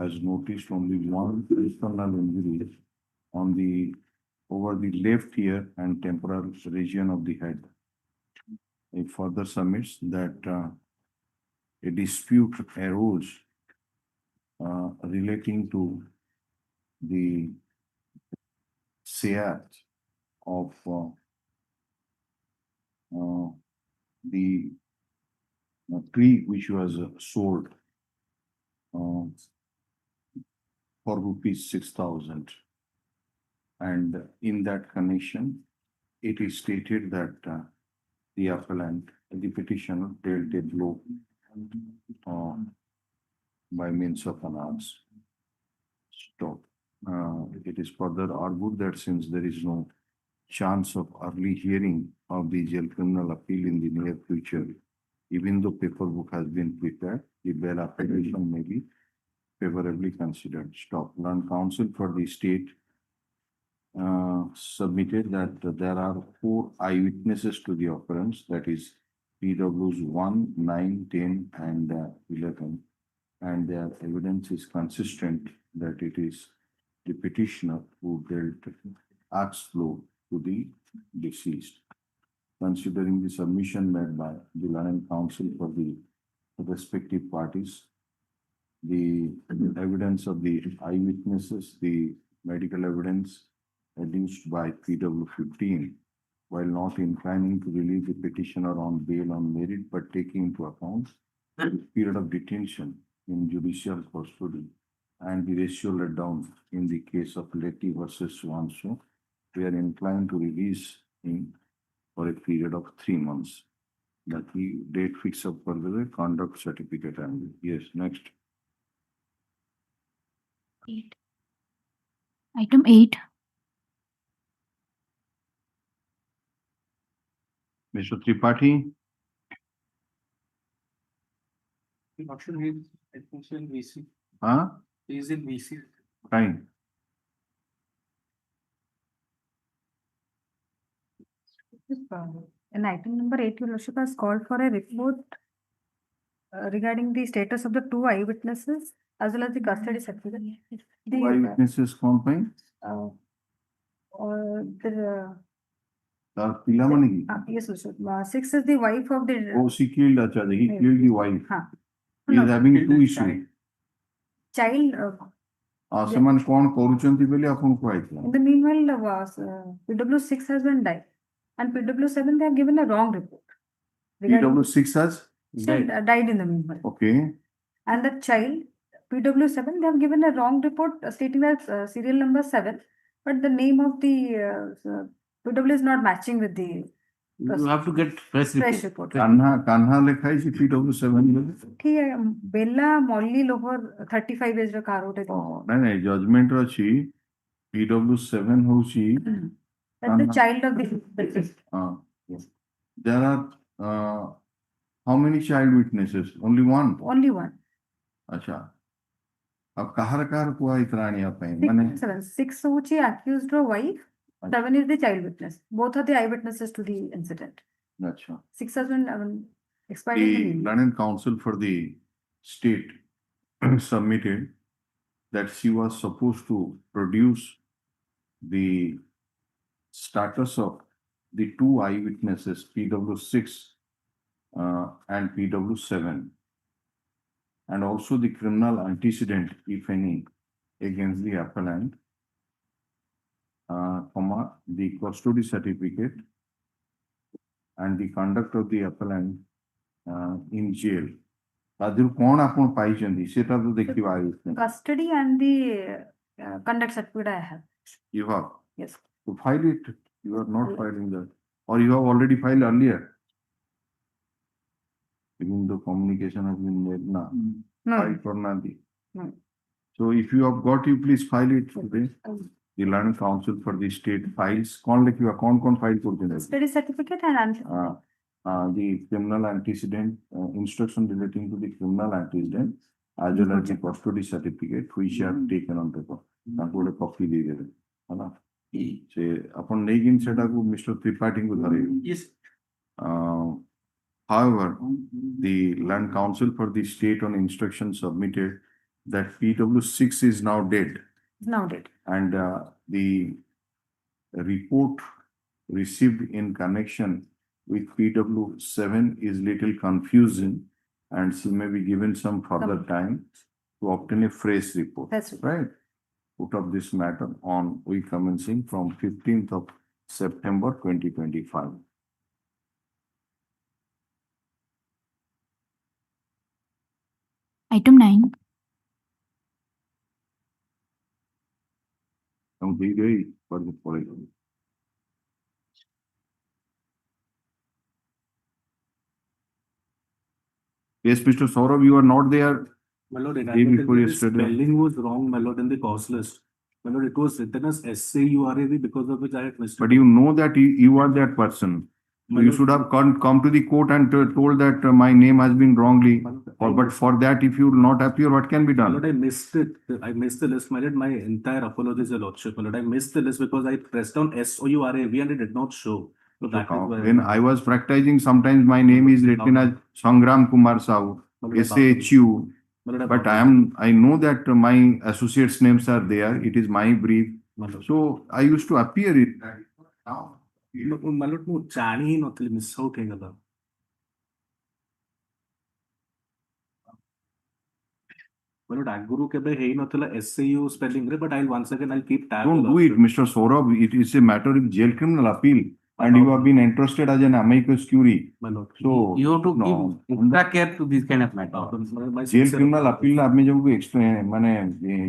has noticed only one external injury on the over the left ear and temporal region of the head. It further submits that a dispute arose relating to the seat of the tree which was sold for rupees 6,000. And in that connection, it is stated that the appellant, the petitioner dealt a blow by means of an axe. Stop. It is further argued that since there is no chance of early hearing of the jail criminal appeal in the near future, even though paperwork has been prepared, the bail application may be favorably considered. Stop. Land council for the state submitted that there are 4 eyewitnesses to the occurrence, that is PWs 1, 9, 10, and 11, and their evidence is consistent that it is the petitioner who dealt axe blow to the deceased. Considering the submission made by the land council for the respective parties, the evidence of the eyewitnesses, the medical evidence adduced by PW15, while not inclining to release the petitioner on bail on merit, but taking into account the period of detention in judicial custody and the ratio laid down in the case of Letty versus Swanso, we are inclined to release him for a period of 3 months. That he date fix up for the conduct certificate and yes, next. 8. Item 8. Mr. Tripathi, The option is, I think, in VC. huh? Is in VC. Fine. In item number 8, your lordship has called for a report regarding the status of the 2 eyewitnesses as well as the custody certificate. The, Why witnesses confine? the, Tar pila mane ki? yes, lordship. 6 is the wife of the. Oh, she killed acha, he killed the wife. Huh. He is having 2 issues. Child. ସେମାନେ କଣ କରୁଛନ୍ତି ବୋଲି ଆପଣଙ୍କୁ ଆଇଥିଲା? In the meanwhile, PW6 has been died, and PW7 they have given a wrong report. PW6 has Died in the meanwhile. okay. And the child, PW7, they have given a wrong report stating that serial number 7, but the name of the PW is not matching with the You have to get fresh fresh report. report. Kanha ଲେଖା ହେଇଛି PW7 ବୋଲି? कि बेला मल्ली लोहर 35 as ର car ଗୋଟେ ନାଇଁ ନାଇଁ judgement ଅଛି PW7 ହଉଛି That's the child of the yes. There are how many child witnesses? Only one? only one. अच्छा अब କାହାର କୁହା ହେଇଥିଲା ଆଣିବା ପାଇଁ ମାନେ 6 ହଉଛି accused ର wife, 7 is the child witness. Both are the eyewitnesses to the incident. अच्छा 6 has been expired in the the meanwhile. Learned Counsel for the state submitted that she was supposed to produce the status of the 2 eyewitnesses PW6 and PW7 and also the criminal antecedent, if any, against the appellant, the custody certificate and the conduct of the appellant in jail. ତାଦେହରୁ କଣ ଆପଣ ପାଇଛନ୍ତି ସେଟା ତ ଦେଖିବା ଆଇଛି. Custody and the conduct certificate I have. You have Yes. to file it. You are not filing that, or you have already filed earlier. Even the communication has been made now. No. File for Nadi. No. So if you have got, you please file it today. The Learned Counsel for the state files. कौन लिखिएगा कौन file करते हैं? Custody certificate and the criminal antecedent instruction relating to the criminal antecedent as well as the custody certificate which have taken on paper. ताको एक copy दे देवे, है ना? से अपन नेगिन सेटा को Mr. Tripathi को धरे. Yes. However, the Learned Counsel for the state on instruction submitted that PW6 is now dead. now dead. And the report received in connection with PW7 is little confusing and she may be given some further time to obtain a fresh report. That's right. Put up this matter on week commencing from 15th of September 2025. Item 9. I'm very for the political. Yes, Mr. Saurabh, you are not there. My lord, in Day before the yesterday. spelling was wrong, my lord, in the cause list. My lord, it was written as SAURAV because of which I had missed. But you know that you are that person. So you should have come to the court and told that my name has been wrongly. But for that, if you will not appear, what can be My done? lord, I missed it. I missed the list. My lord, my entire apologies, your lordship. My lord, I missed the list because I pressed down SOURAV and it did not show. So that is why. When I was practicing, sometimes my name is written as Sangram Kumar Sahu, SHU. But I know that my associates' names are there. It is my brief. So I used to appear it. Now, My lord, ମୁଁ ଜାଣି ହିଁ ନଥିଲି miss out ହେଇଗଲା. My lord, ଆଗରୁ କେବେ ହେଇନଥିଲା SAU spelling ରେ, but once again I'll keep tab. don't do it, Mr. Saurabh. It is a matter of jail criminal appeal. And you have been entrusted as an amicus curiae. My lord. So, You have to no. give extra care to this kind of matter. My jail sincere criminal appeal ଆମେ ଯୋଉ ମାନେ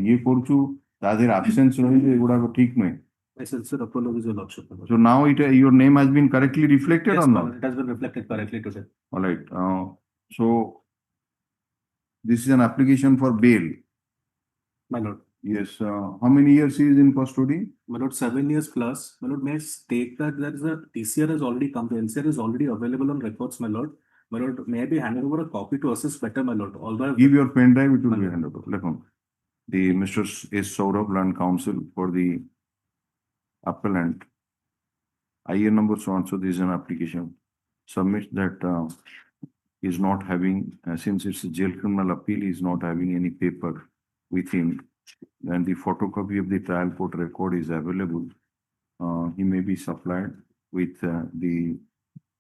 ଇଏ କରୁଛୁ ତା ଦେହରେ absence ରହିଲେ ଏଗୁଡାକ ଠିକ ନୁହେଁ. I sincere apologies, Your Lordship. So now your name has been correctly reflected or not? It has been reflected correctly today. All right, so this is an application for bail. My Lord. Yes, how many years he is in custody? My Lord, 7 years plus. My Lord, may I state that there is a TCR has already come. The NCR is already available on records, my Lord. My Lord, may I be handed over a copy to assist better, my Lord? Although Give your pen drive, it will My be Lord. handed over. Let him. The Mr. S. Saurabh, Land Counsel for the appellant. IR number so and so, this is an application. Submit that he is not having, since it's a jail criminal appeal, he is not having any paper with him. And the photocopy of the trial court record is available. He may be supplied with the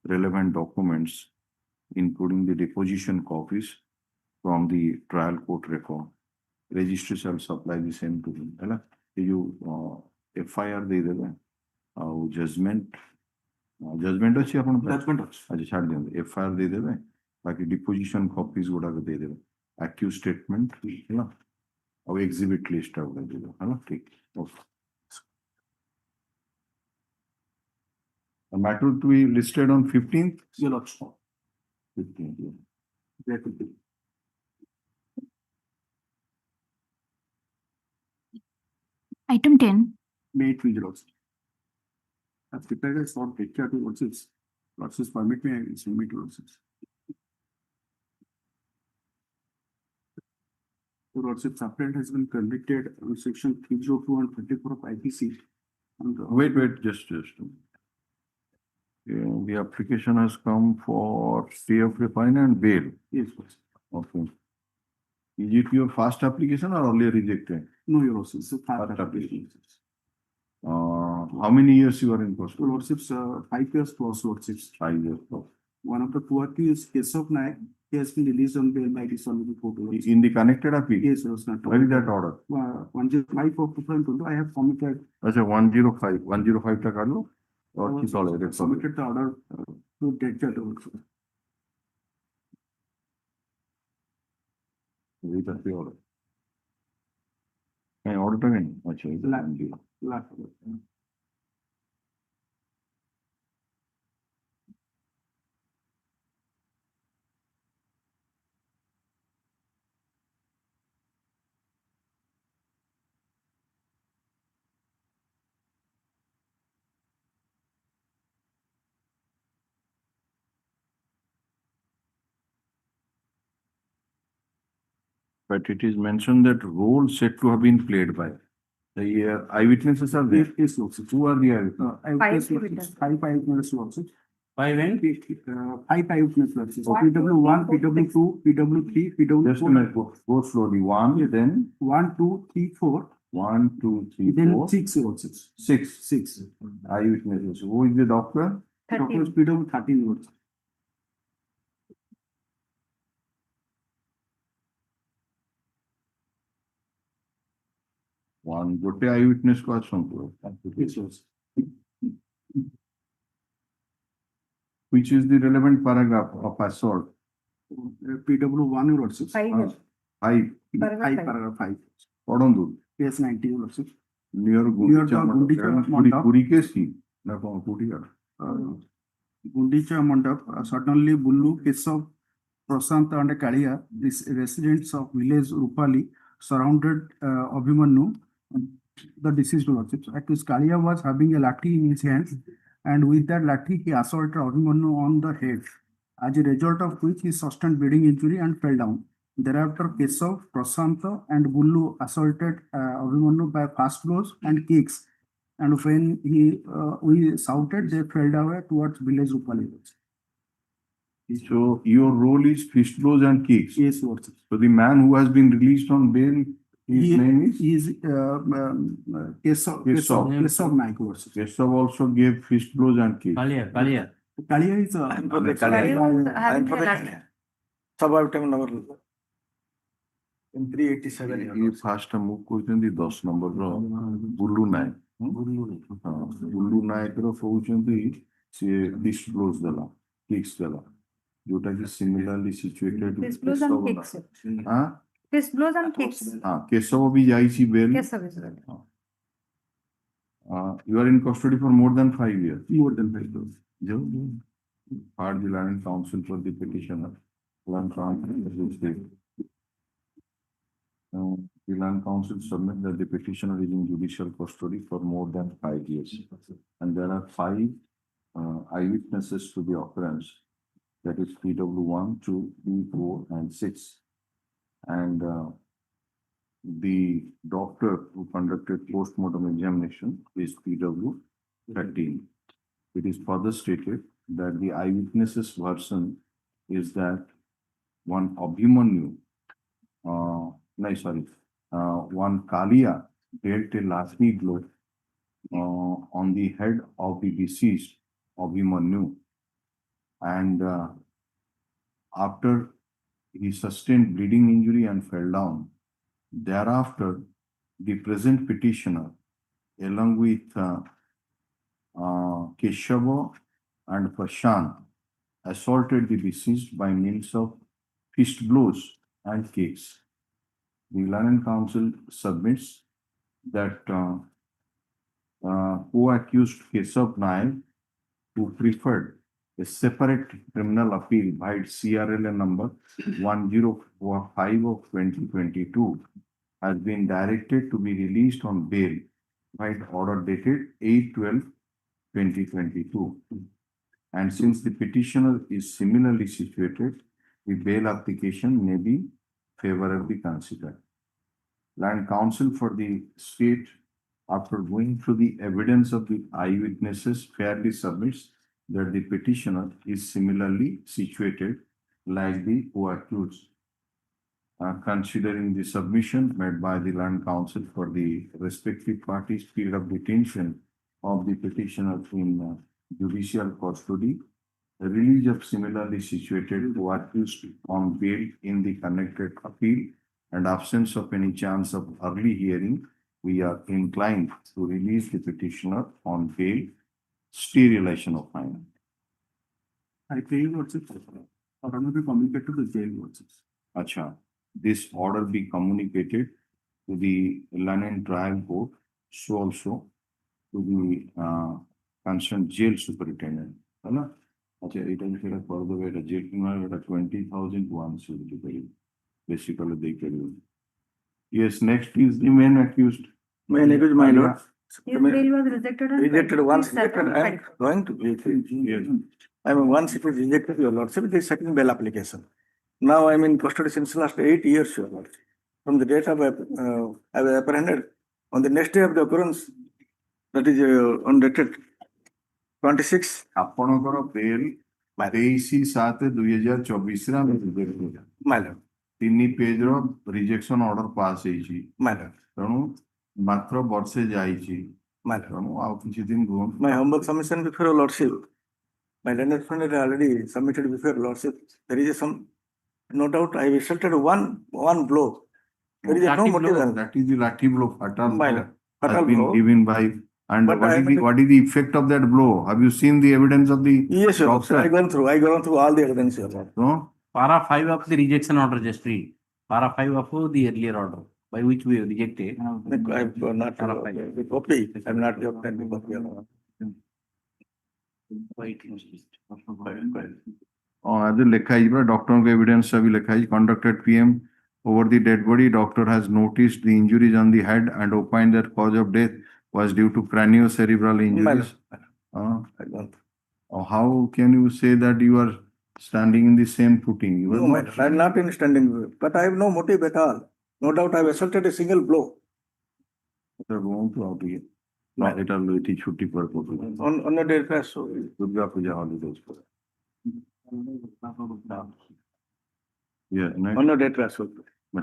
relevant documents, including the deposition copies from the trial court record. Registry shall supply the same to him. है ना? ये जो FIR दे देगा, judgment अच्छी अपन Judgment अच्छी. अच्छा छाड़ देंगे. FIR दे देगा, बाकी deposition copies गुड़ा को दे देगा. Accused statement है ना? और exhibit list है दे देगा, है ना? ठीक. Okay. A matter to be listed on 15th. Your Lordship. 15th. Yeah. That will be. Item 10. May it please, Your Lordship. I've prepared a short picture to Lordships. Lordships permit me, I will submit to Lordships. The Lordship's appellant has been convicted on section 302 and 34 of IPC. Wait, just. Yeah, the application has come for stay of refinement and bail. Yes, yes. Okay. Is it your first application or earlier rejected? No, Your Lordship, it's a First fact application. How many years you are in custody? Lordships, 5 years plus Lordships. 5 years. Okay. One of the two accused, Keshav Naik, he has been released on bail by this honorable court. In the connected appeal? Yes, Your Lordship. Where is that order? 105 of 2022, I have submitted. अच्छा 105 तक कर लो और किस order? Submitted the order to get that also. Wait at the order. नहीं order तक नहीं. अच्छा इधर Last. 10. Last. But it is mentioned that role said to have been played by the eyewitnesses are there. Yes, Lordship. Who are the eyewitnesses? Five Eyewitness Lordship. 5 and 5 eyewitness Lordship. One, two, PW1, three, four, PW2, PW3, Just a minute, PW4. go slowly. 1, then 1, 2, 3, 4. 1, 2, 3, Then 4, 6 Lordships. 6 6. eyewitnesses. Who is the doctor? Doctor is 13. PW13 Lordships. One good eyewitness को आज सुनको. Yes, Lordship. Which is the relevant paragraph of assault? PW1 Lordships. 5. 5. Paragraph 5. पढ़ो Yes, 90 Lordships. near Near the Gundicha Mandap. पूरी case की ना कौन पूरी का. Gundicha Mandap, suddenly Bullu, Keshav, Prashant and Kalia, these residents of village Rupali, surrounded Abhimanyu, the deceased Lordships. Accused Kalia was having a lathi in his hands, and with that lathi he assaulted Abhimanyu on the head, as a result of which he sustained bleeding injury and fell down. Thereafter, Keshav, Prashant and Bullu assaulted Abhimanyu by fast blows and kicks. And when we shouted, they fell away towards village Rupali. So your role is fist blows and kicks. Yes, Lordship. So the man who has been released on bail, his name is? He is Keshav Naik, Lordship. Keshav also gave fist blows and kicks. Kalia. Kalia is Kalia was having a lathi. Sub-item number 387. ये fast move करते 10 number रो बुल्लू नायक बुल्लू नायक रो होउचंती से fist blows देला kicks देला जोटा कि similarly situated Fist blows and kicks. हां Fist blows and kicks. हां केशव भी जाई छी bell Keshav is well. You are in custody for more than 5 years. More than 5 years. Heard the land counsel for the petitioner. Land counsel the land counsel submit that the petitioner is in judicial custody for more than 5 years. And there are 5 eyewitnesses to the occurrence. That is PW1, 2, 3, 4, and 6. And the doctor who conducted post-mortem examination is PW13. It is further stated that the eyewitnesses version is that one Abhimanyu, one Kalia dealt a lathi blow on the head of the deceased Abhimanyu, and after he sustained bleeding injury and fell down. Thereafter, the present petitioner, along with Keshava and Prashant, assaulted the deceased by means of fist blows and kicks. The Land Council submits that co-accused Keshav Nayak, who preferred a separate criminal appeal by CRLA number 1045 of 2022, has been directed to be released on bail by order dated 8/12/2022. And since the petitioner is similarly situated, the bail application may be favorably considered. Land Council for the state, after going through the evidence of the eyewitnesses, fairly submits that the petitioner is similarly situated like the co-accused. Considering the submission made by the Land Council for the respective parties' period of detention of the petitioner in judicial custody, the release of similarly situated co-accused on bail in the connected appeal, and absence of any chance of early hearing, we are inclined to release the petitioner on bail, sterilization of fine. I pay you what's it? Or be communicated to the jail what's it? Acha. This order be communicated to the London Trial Court, so also to the concerned jail superintendent. Acha, it is for the way the jail 20,000 once basically they can. Yes, next is the main accused. Main accused, my lord. His bail was rejected on. Rejected once, 27 rejected. I am going to be. Yes. I mean, once it was rejected, your lordship, the second bail application. Now I am in custody since last 8 years, your lordship. From the date of I was apprehended on the next day of the occurrence, that is on dated 26. ଆପଣଙ୍କର bail 23/7/2024 ଆମେ reject କଲେ। My lord. 3 pager rejection order pass ହେଇଛି। My lord. ତେଣୁ ମାତ୍ର ବର୍ଷେ ଯାଇଛି। My lord. ତେଣୁ ଆଉ କିଛି ଦିନ ରୁହନ୍ତୁ। My humble submission before your lordship. My learned friend had already submitted before your lordship. There is some, no doubt, I resulted one blow. There is no Lathi motive. blow, that is the lathi blow, fatal My blow lord. has Fatal been blow. given by. And But what I is the haven't- what is the effect of that blow? Have you seen the evidence of the Yes, your doctor? lordship. I gone through all the evidence, your lord. No? Para 5 of the rejection order, just read. Para 5 of the earlier order by which we rejected. I've not the copy. I'm not your friend. As ଲେଖା ହେଇଛି ପୁରା ଡକ୍ଟରଙ୍କ evidence ବି ଲେଖା ହେଇଛି conducted PM over the dead body. Doctor has noticed the injuries on the head and opined that cause of death was due to craniocerebral injuries. How can you say that you are standing in the same footing? You are No, my lord, I'm not in standing, but I have no motive at all. No doubt I have assaulted a single blow. No, it is ছুটি পর On the day crash, so. Durga Puja holidays. Yeah, next. On the day crash, so.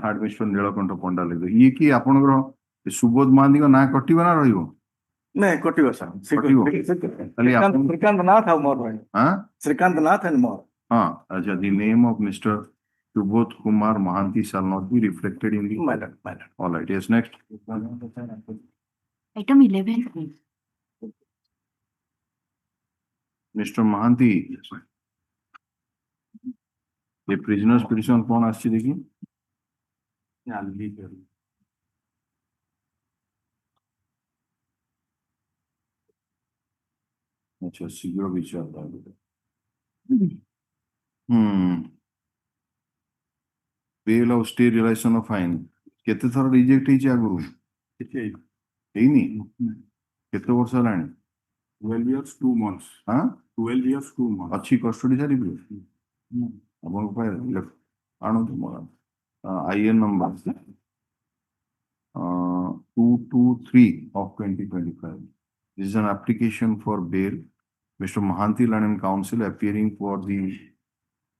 Hard mister Nilakantha Panda ଲେଖେ ଇଏ କି ଆପଣଙ୍କର ସୁବୋଧ ମହାନ୍ତିଙ୍କ ନାଁ କଟିବ ନା ରହିବ? ନାଇଁ କଟିବ ସାର୍। କଟିବ। ଖାଲି ଆପଣ- ଶ୍ରୀକାନ୍ତ ନାଥ ଆଉ ମୋର ଭାଇ। ହଁ ଶ୍ରୀକାନ୍ତ ନାଥ and more. ହଁ ଆଚ୍ଛା the name of Mr. Subodh Kumar Mahanti shall not be reflected in the. My lord, my lord. All right, yes, next. Item 11. Mr. Mahanti. The prisoner's petition कौन आस्ची देखी? अच्छा शीघ्र विचार bail of stay relation of fine केते थर reject ହେଇଛି ଆଗରୁ ହେଇନି କେତେ ବର୍ଷ ହେଲାଣି 12 years 2 months. ହଁ 12 years 2 months. ଅଛି କଷ୍ଟଡି ସାରିବେ ଆପଣଙ୍କ ପାଖରେ ଆଣନ୍ତୁ ମୋର IN number 223 of 2025. This is an application for bail. Mr. Mahanti and counsel appearing for the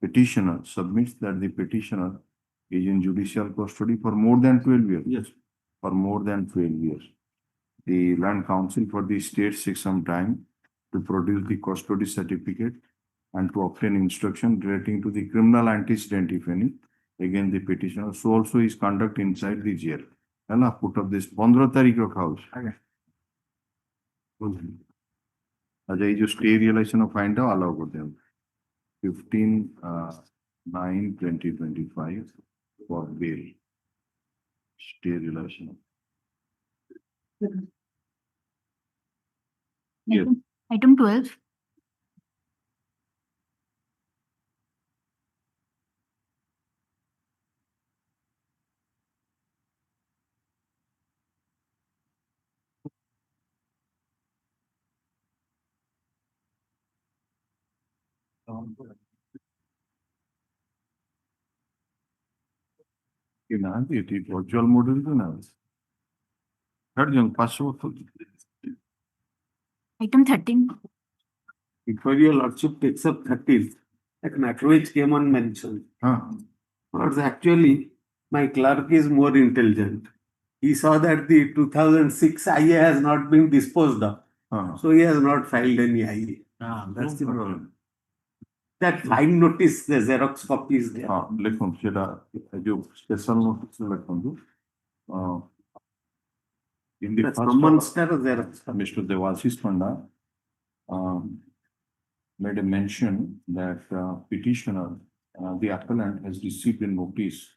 petitioner submits that the petitioner is in judicial custody for more than 12 years. Yes. For more than 12 years. The land counsel for the state takes some time to produce the custody certificate and to obtain instruction relating to the criminal antecedent, if any, against the petitioner. So also is conduct inside the jail. And put up this 15 तारीख रखा house. अच्छा ये जो stay realization of fine था allow करते हैं 15/9/2025 for bail. Stay realization. Yes. Item 12. कि ना ये virtual model तो ना हर जगह पासवर्ड तो Item 13. If your lordship takes up 13th, that matter which came on mention. But actually, my clerk is more intelligent. He saw that the 2006 IA has not been disposed of. So he has not filed any IA. that's the problem. That fine notice, the Xerox copy is there. लिखूं सेटा जो special notice लिखूं in the That's first monster Xerox. Mr. Devashish Panda made a mention that petitioner, the appellant has received a notice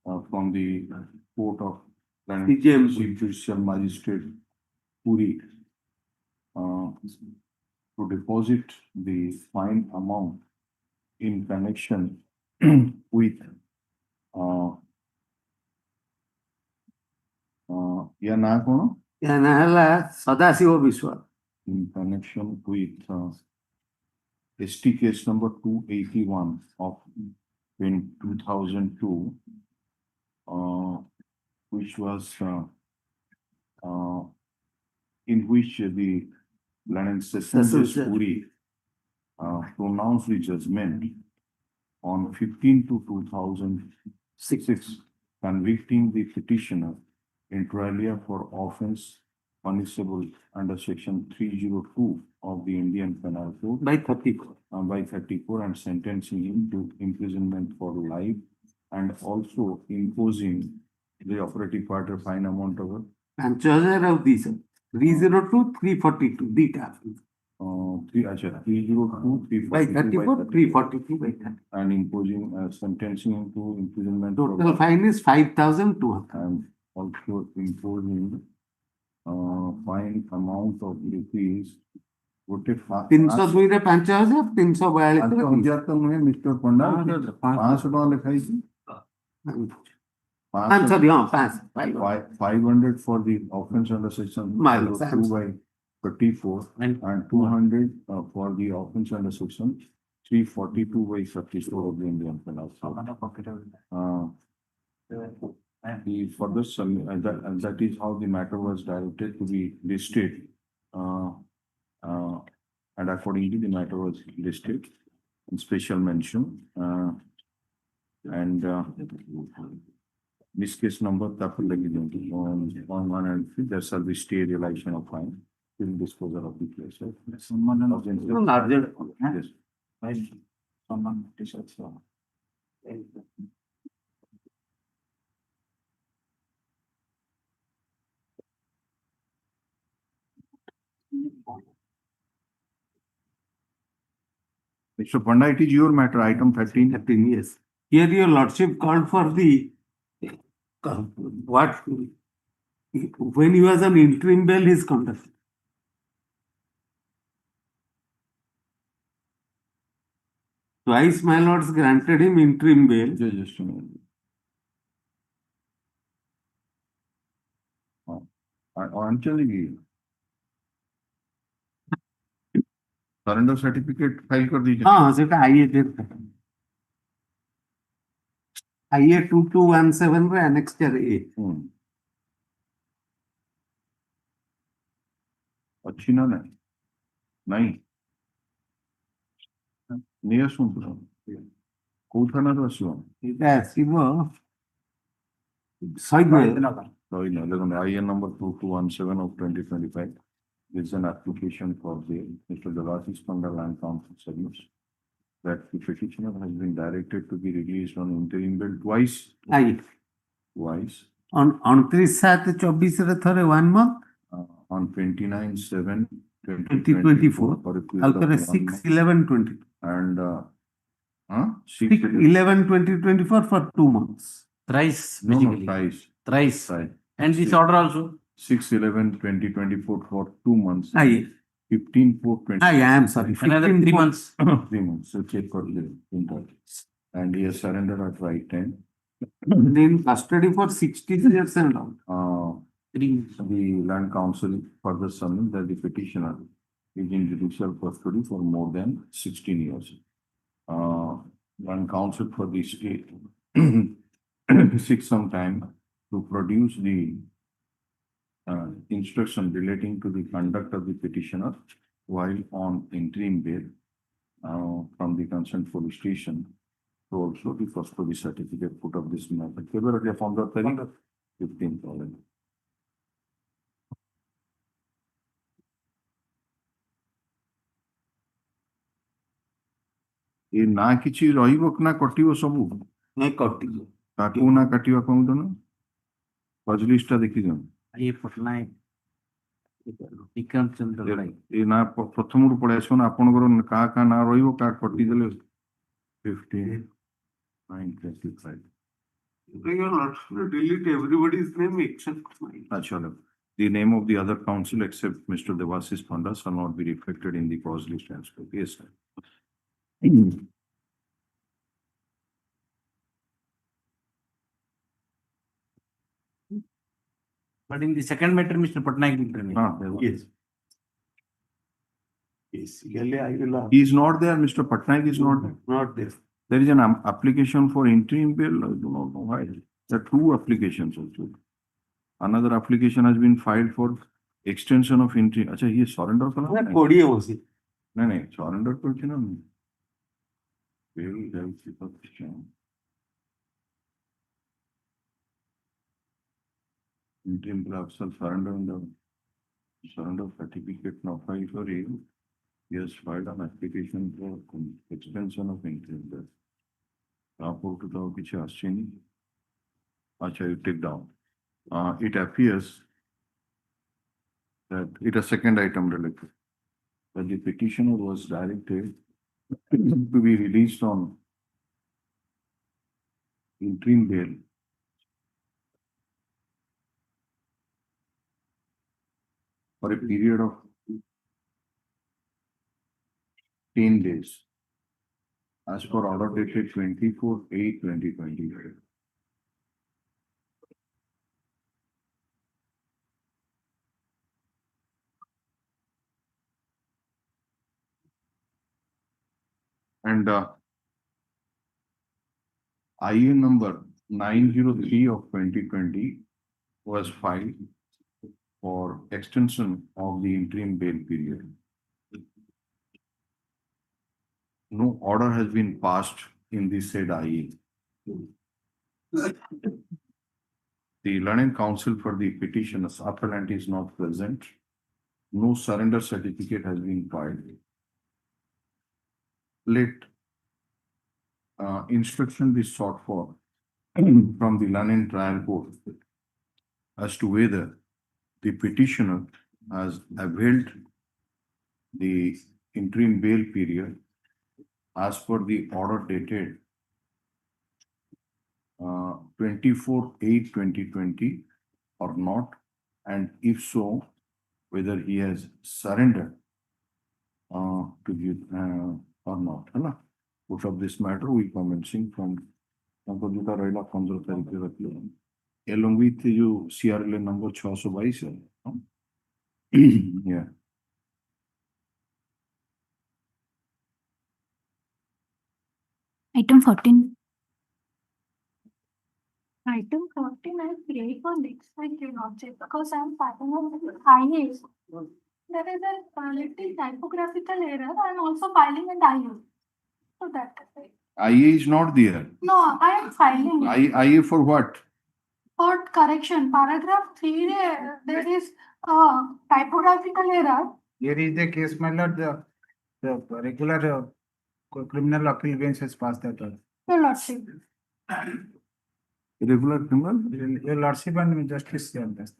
from the court of CJM. Judicial Magistrate Puri to deposit the fine amount in connection with या ना कौन Sadasiva Vishwa. in connection with ST case number 281 of 2002, which was in which the Learning Sessions Puri pronounced the judgment on 15/2/2006, convicting the petitioner inter alia for offense punishable under section 302 of the Indian Penal Code By 34. by 34 and sentencing him to imprisonment for life and also imposing the operative part of fine amount of And charger of these 302, 342. Dita. 302 By 34, 342 by 30. and imposing sentencing him to imprisonment Total fine is 5,200. and also imposing fine amount of rupees. ଗୋଟେ 302 ରେ 5,000, 342 ରେ 5,000 ତ ନୁହେଁ mister Panda 500 ଟଙ୍କା ଲେଖା ହେଇଛି 500 for the offense under section 2/34 and 200 for the offense under section 342/34 of the Indian Penal Code. The further and that is how the matter was directed to be listed. And accordingly, the matter was listed in special mention. And this case number, on 103, there shall be stay realization of fine till disposal of the place. Yes. Mr. Panda, it is your matter, item 13. 13, yes. Here your lordship called for the what when he was on interim bail his conduct. Twice my lords granted him interim bail. Just a minute. I'm telling you. Surrender certificate file कर दीजिए. हाँ सेटा IA 2217 रे annexure A. अच्छी ना नहीं. नहीं. नहीं आसुन. କୋଉ ଥାନାରୁ ଆସିବ? ଏଇଟା ଆସିବ Shahidnagar. Shahid IN number 2217 of 2025. This is an application for the Mr. Devashish Panda Land Council submits that the petitioner has been directed to be released on interim bail twice. ଆଜ୍ଞା Twice. 29/7/24 ରେ ଥରେ 1 month On 2024 ଆଉ ଥରେ 6/11/20 and 6/11/2024 for 2 months. Thrice, no, basically. twice. Thrice. Right. And this order also. 6/11/2024 for 2 months. Aye. 15/4/20. I am sorry. Another 3 months. 3 months. So check for the impact. And he has surrendered at right time. Then custody for 60 years and all. The land council further submit that the petitioner is in judicial custody for more than 16 years. Land council for the state seeks some time to produce the instruction relating to the conduct of the petitioner while on interim bail from the concerned police station. So also the custody certificate put up this matter. February 15th. ଏ ନା କିଛି ରହିବ ନା କଟିବ ସବୁ? ନାଇଁ କଟିବ। ତାକୁ ନା କାଟିବା କହୁଛ ନା? ଫଜ ଲିଷ୍ଟ ଟା ଦେଖିଛ? ये पटनायक ନିକାନ୍ତ ଚନ୍ଦ୍ର ରାୟ। ଏ ନା ପ୍ରଥମରୁ ପଳେଇ ଆସିବ ନା ଆପଣଙ୍କର କାହା କାହା ନା ରହିବ କାହା କଟିଦେଲେ 15/9/25. Delete everybody's name except mine. Achha, the name of the other council except Mr. Devashish Panda shall not be reflected in the cause list transcript. Yes, sir. But in the second matter, Mr. Patnaik will remain. Yes. Basically, I will have He is not there, Mr. Patnaik is not there. not this. There is an application for interim bail. I do not know why. There are 2 applications also. Another application has been filed for extension of interim. Acha, he surrender kala? ନା 20 ବସି। No, surrender କରିଛି ନା? Bail ଯାଇଛି petition. Interim bail officer surrender in the surrender certificate now filed for him. He has filed an application for extension of interim bail. Report to the which has seen. Acha, you take down. It appears that it is a second item related. That the petitioner was directed to be released on interim bail for a period of 10 days as per order dated 24/8/2020. And IN number 903 of 2020 was filed for extension of the interim bail period. No order has been passed in the said IE. The learning counsel for the petitioner's appellant is not present. No surrender certificate has been filed. Let instruction be sought for from the learning trial court as to whether the petitioner has availed the interim bail period as per the order dated 24/8/2020 or not, and if so, whether he has surrendered to you or not. put up this matter, we commencing from Nampajita Raila 15 तारीख रखिए along with you CRL number 622 है no? Yeah. Item 14. Item 14, I pray for this, I cannot say, because I am filing an IA. There is a little typographical error, I am also filing an IA. So that is it. IA is not there. No, I am filing it. IA for what? For correction, paragraph 3, there is a typographical error. Here is the case, my lord, the regular criminal appeal bench has passed that order. Your lordship. Irregular criminal? Your lordship and justice say on this.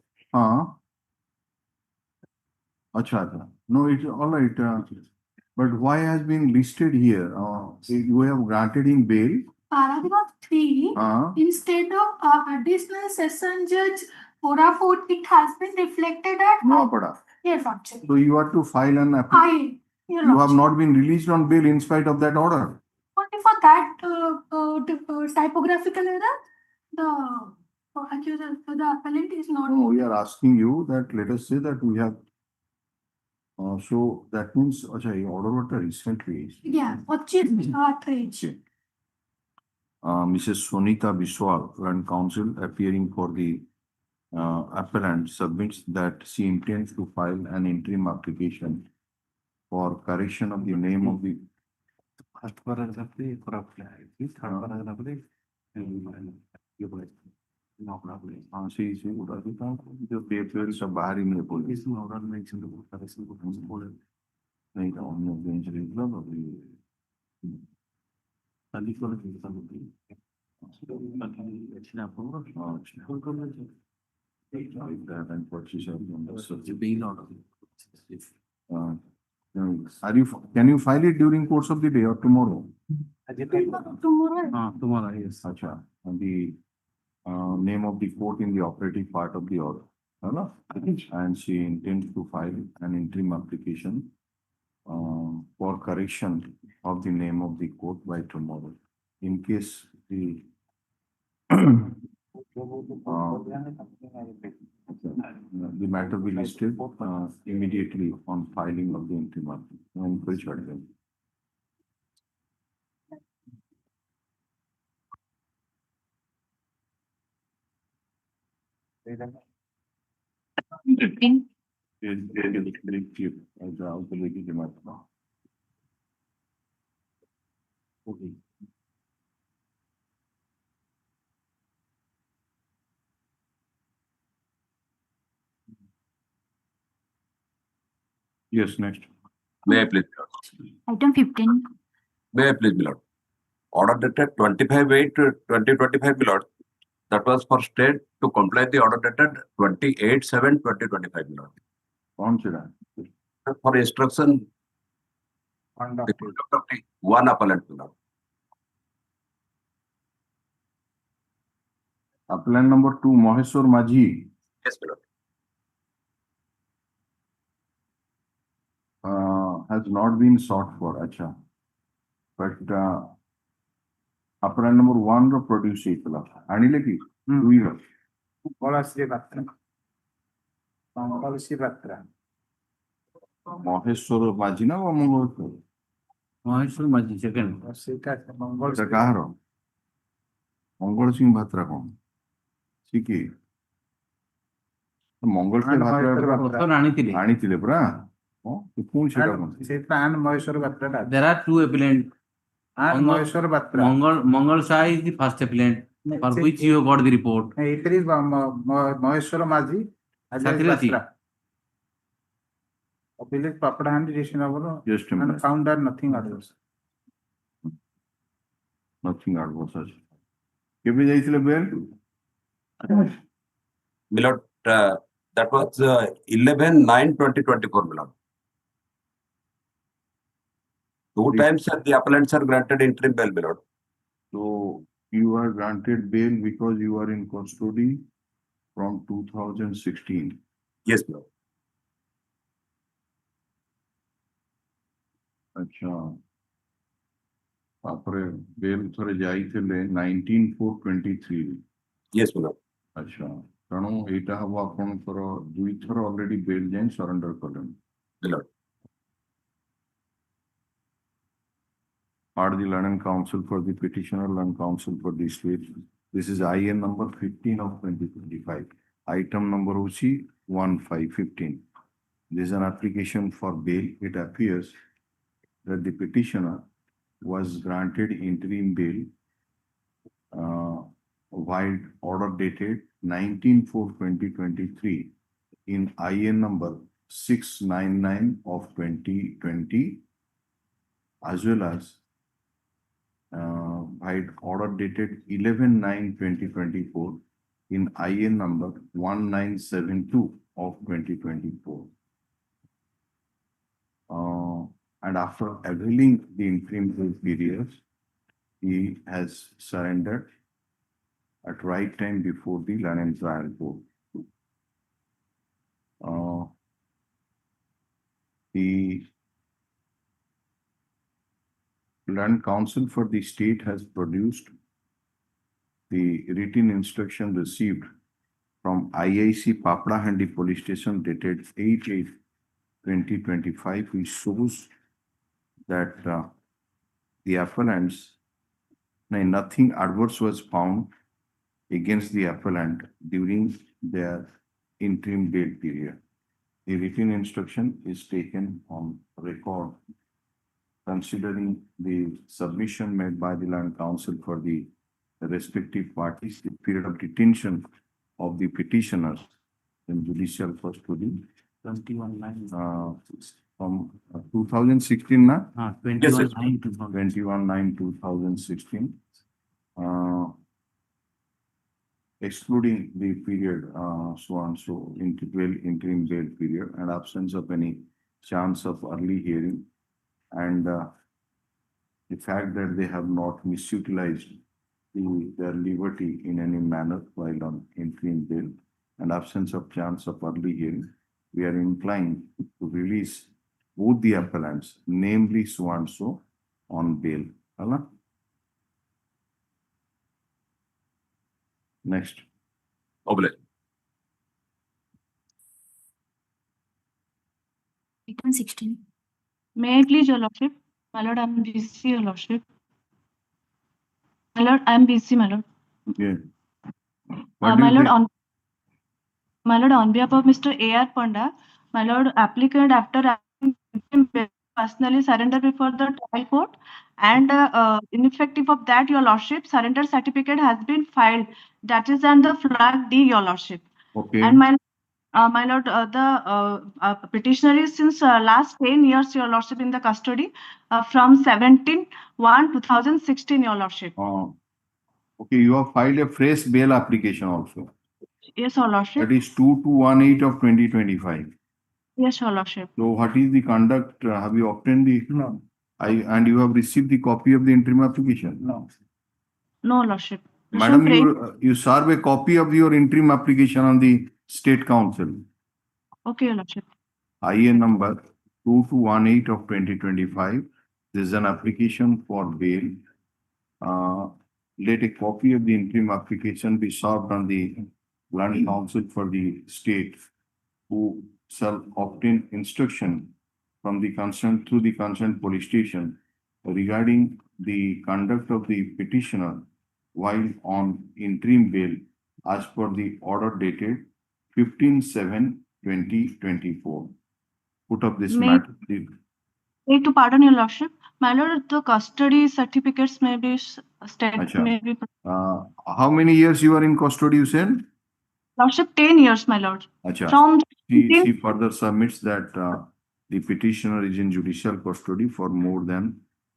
Acha. No, it's all right. But why has been listed here? You have granted him bail. Paragraph 3, instead of additional session judge Koraput, it has been reflected at No, Pada. Your lordship. So you are to file an appeal. Your You have lordship. not been released on bail in spite of that order. Only for that typographical error, the accuser, the appellant is not. No, we are asking you that let us say that we have. So that means, acha, ye order letter recently. Yeah, purchase outrage. Mrs. Sonita Biswal, Land Counsel, appearing for the appellant, submits that she intends to file an interim application for correction of the name of the First paragraph पे थोड़ा third paragraph पे ये बोले no problem. हाँ सी उड़ा दी था जो paper सब बाहर ही नहीं बोले इसमें order में एक सिंगल correction को हम बोले नहीं था हमने बेंच रिजला अभी खाली कर दिया था बाकी अच्छा आपको हाँ फुल कर लीजिए that and what she said on the subject. bail order. Can you file it during course of the day or tomorrow? Tomorrow. Tomorrow, yes. Acha, and the name of the court in the operative part of the order. Hello? And she intends to file an interim application for correction of the name of the court by tomorrow. In case the the matter will be listed immediately on filing of the interim application. Yes, next. May I please? Item 15. May I please, my lord? Order dated 25/8/2025, my lord. That was for state to comply the order dated 28/7/2025, my lord. कौन सी रहा For instruction, one appellant, my lord. Appellant number 2, Maheshwar Majhi, Yes, my lord. has not been sought for, acha. But appellant number 1 ro produce itla. Anile ki? We ro. Policy patra. Policy patra. Maheshwar Majhi na wa Mangol? Maheshwar Majhi, second. Mongol. Eta kaharo? Mongol Singh Bhatra kon? Siki. Mongol Singh Bhatra आनीतिले परा? कौन सेटा कौन? and Maheshwar Batra. There are two appellants. And Maheshwar Batra. Mangal Shah is the first appellant for which you got the report. It is Maheshwar Majhi. Sathirathi. Village Papadahandi decision of Just a minute. and found that nothing adverse. Nothing adverse. केबे जाइथिले bell? My lord, that was 11/9/2024, my lord. Two times the appellants are granted interim bail, my lord. So you are granted bail because you are in custody from 2016. Yes, my lord. Acha. ତାପରେ bail ଥରେ ଯାଇଥିଲେ 19/4/23 Yes, my lord. ଆଚ୍ଛା ତେଣୁ ଏଇଟା ହବ ଆପଣଙ୍କର ଦୁଇଥର already bail ଯାଇ ସରେଣ୍ଡର କଲେଣି My lord. Are the learned counsel for the petitioner, learned counsel for the state. This is IN number 15 of 2025. Item number OC 1515. This is an application for bail. It appears that the petitioner was granted interim bail while order dated 19/4/2023 in IN number 699 of 2020 as well as by order dated 11/9/2024 in IN number 1972 of 2024. And after availing the interim bail period, he has surrendered at right time before the Land Trial Court. The Land Counsel for the state has produced the written instruction received from IIC Papadahandi Police Station dated 8/8/2025, which shows that the appellants, nothing adverse was found against the appellant during their interim bail period. The written instruction is taken on record considering the submission made by the Land Counsel for the respective parties, the period of detention of the petitioners in judicial custody 21/9 from 2016 na? 21/9/2016. 21/9/2016. Excluding the period so and so interim bail period and absence of any chance of early hearing and the fact that they have not misutilized their liberty in any manner while on interim bail and absence of chance of early hearing, we are inclined to release both the appellants, namely so and so, on bail. Hala? Next. Obile. Item 16. May I please, Your Lordship? My Lord, I'm busy, Your Lordship. My Lord, I'm busy, my Lord. Yeah. My Lord, on behalf of Mr. A.R. Panda, my Lord, applicant after personally surrender before the trial court and ineffective of that, Your Lordship, surrender certificate has been filed. That is on the flag D, Your Lordship. Okay. And my Lord, the petitioner is since last 10 years, Your Lordship, in the custody from 17/1/2016, Your Lordship. Okay, you have filed a fresh bail application also. Yes, Your Lordship. That is 2/2/18 of 2025. Yes, Your Lordship. So what is the conduct? Have you obtained the? No. And you have received the copy of the interim application? No. No, Lordship. Madam, you serve a copy of your interim application on the State Council. Okay, Your Lordship. IN number 2218 of 2025. This is an application for bail. Let a copy of the interim application be served on the Land Council for the state, who shall obtain instruction from the concerned through the concerned police station regarding the conduct of the petitioner while on interim bail as per the order dated 15/7/2024. Put up this matter. Need to pardon, Your Lordship. My Lord, the custody certificates may be Acha. may be. How many years you are in custody, you said? Lordship, 10 years, my Lord. Acha. From She further submits that the petitioner is in judicial custody for more than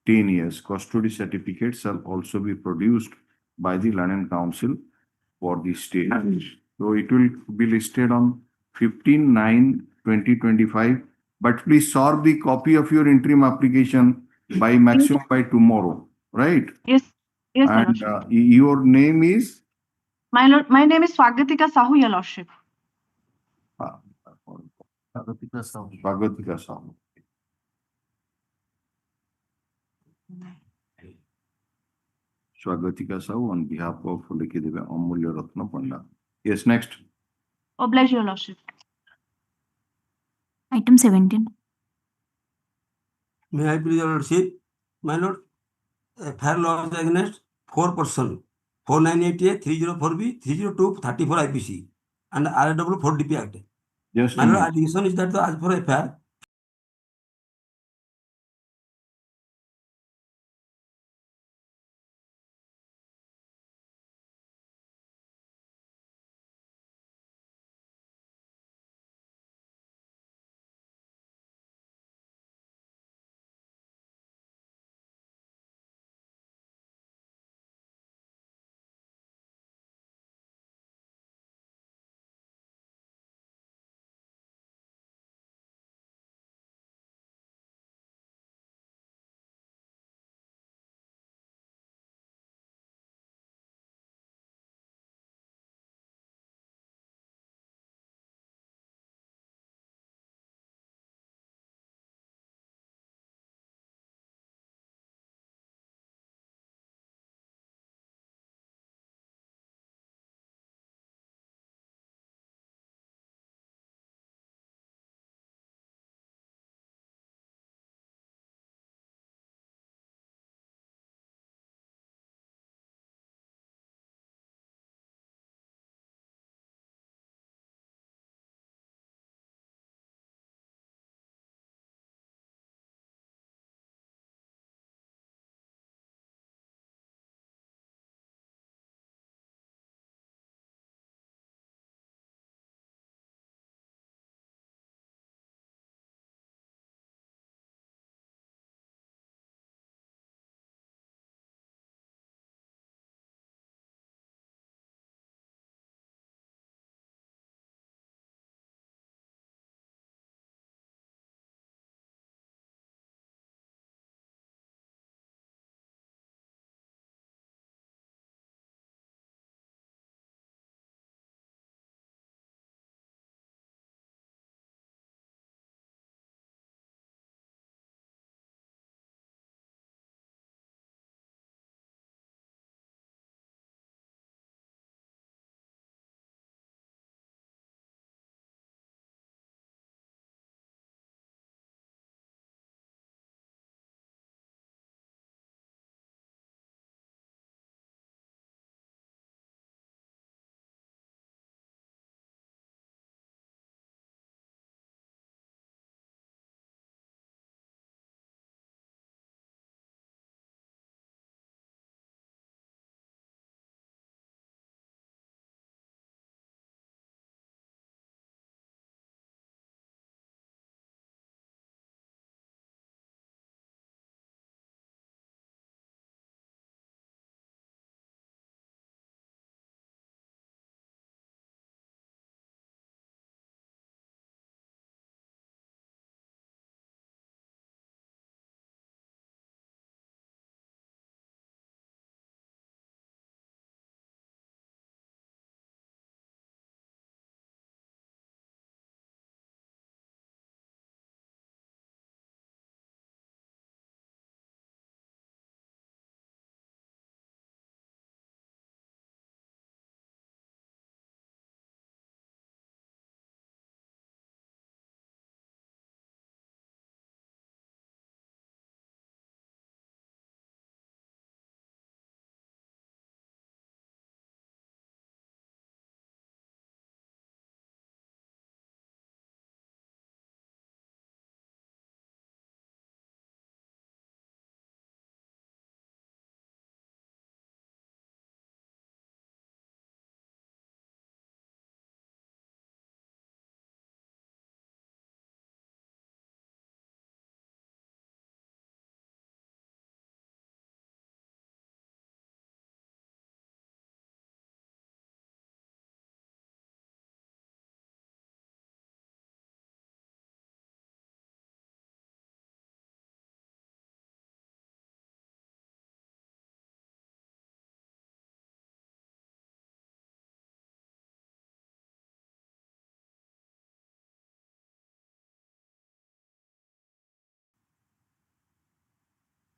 10 years. Custody certificates shall also be produced by the Land Council for the state. So it will be listed on 15/9/2025. But please serve the copy of your interim application by maximum by tomorrow, right? Yes, yes, Your And Lordship. your name is? My Lord, my name is Swagatika Sahoo, Your Lordship. Swagatika Sahu. Swagatika Sahu on behalf of Likideva Amulya Ratna Panda. Yes, next. Oblige, Your Lordship. Item 17. May I please, Your Lordship? My Lord, FIR laws against 4 persons, 498A, 304B, 302, 34 IPC, and RW 4DP Act. Just My a Lord, minute. addition is that as per FIR,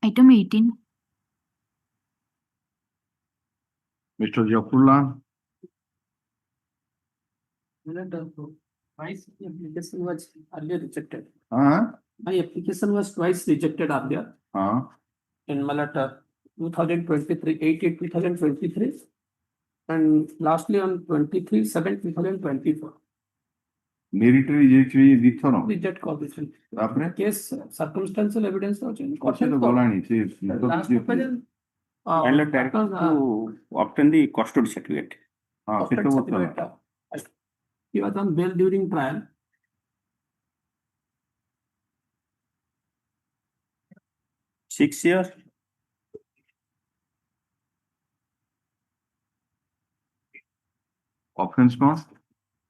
Item 18. Mr. Jaffrullah, Twice the application was earlier rejected. huh? My application was twice rejected earlier in Malata 2023, 8/8/2023, and lastly on 23/7/2024. Merit rejection ଦିଥର Reject condition. ତାପରେ Case circumstantial evidence ଅଛି। ସେ ତ ଗଲାଣି ସେ Last opinion. And let direct to obtain the custody certificate. ହଁ କେତେ ବର୍ଷ ହେଲା? He was on bail during trial. Six years. Offense କଣ?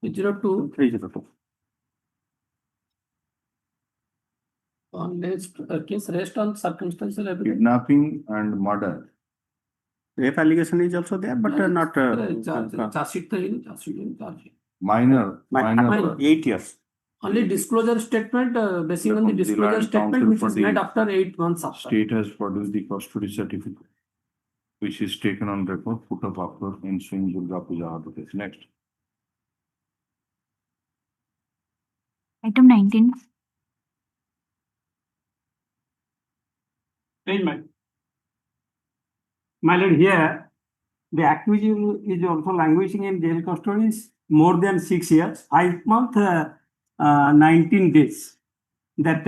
302 302. on case rest on circumstantial evidence. Kidnapping and murder. Rape allegation is also there, but not Charge sheet तो है नहीं, charge sheet नहीं, charge sheet. Minor. 8 years. Only disclosure statement, based on the The disclosure land statement counsel which for is the made after 8 months after. State has produced the custody certificate, which is taken on record, put up after ensuing Durga Puja holidays. Next. Item 19. My lord, here, the accused is also languishing in jail custody more than 6 years, 5 months, 19 days. That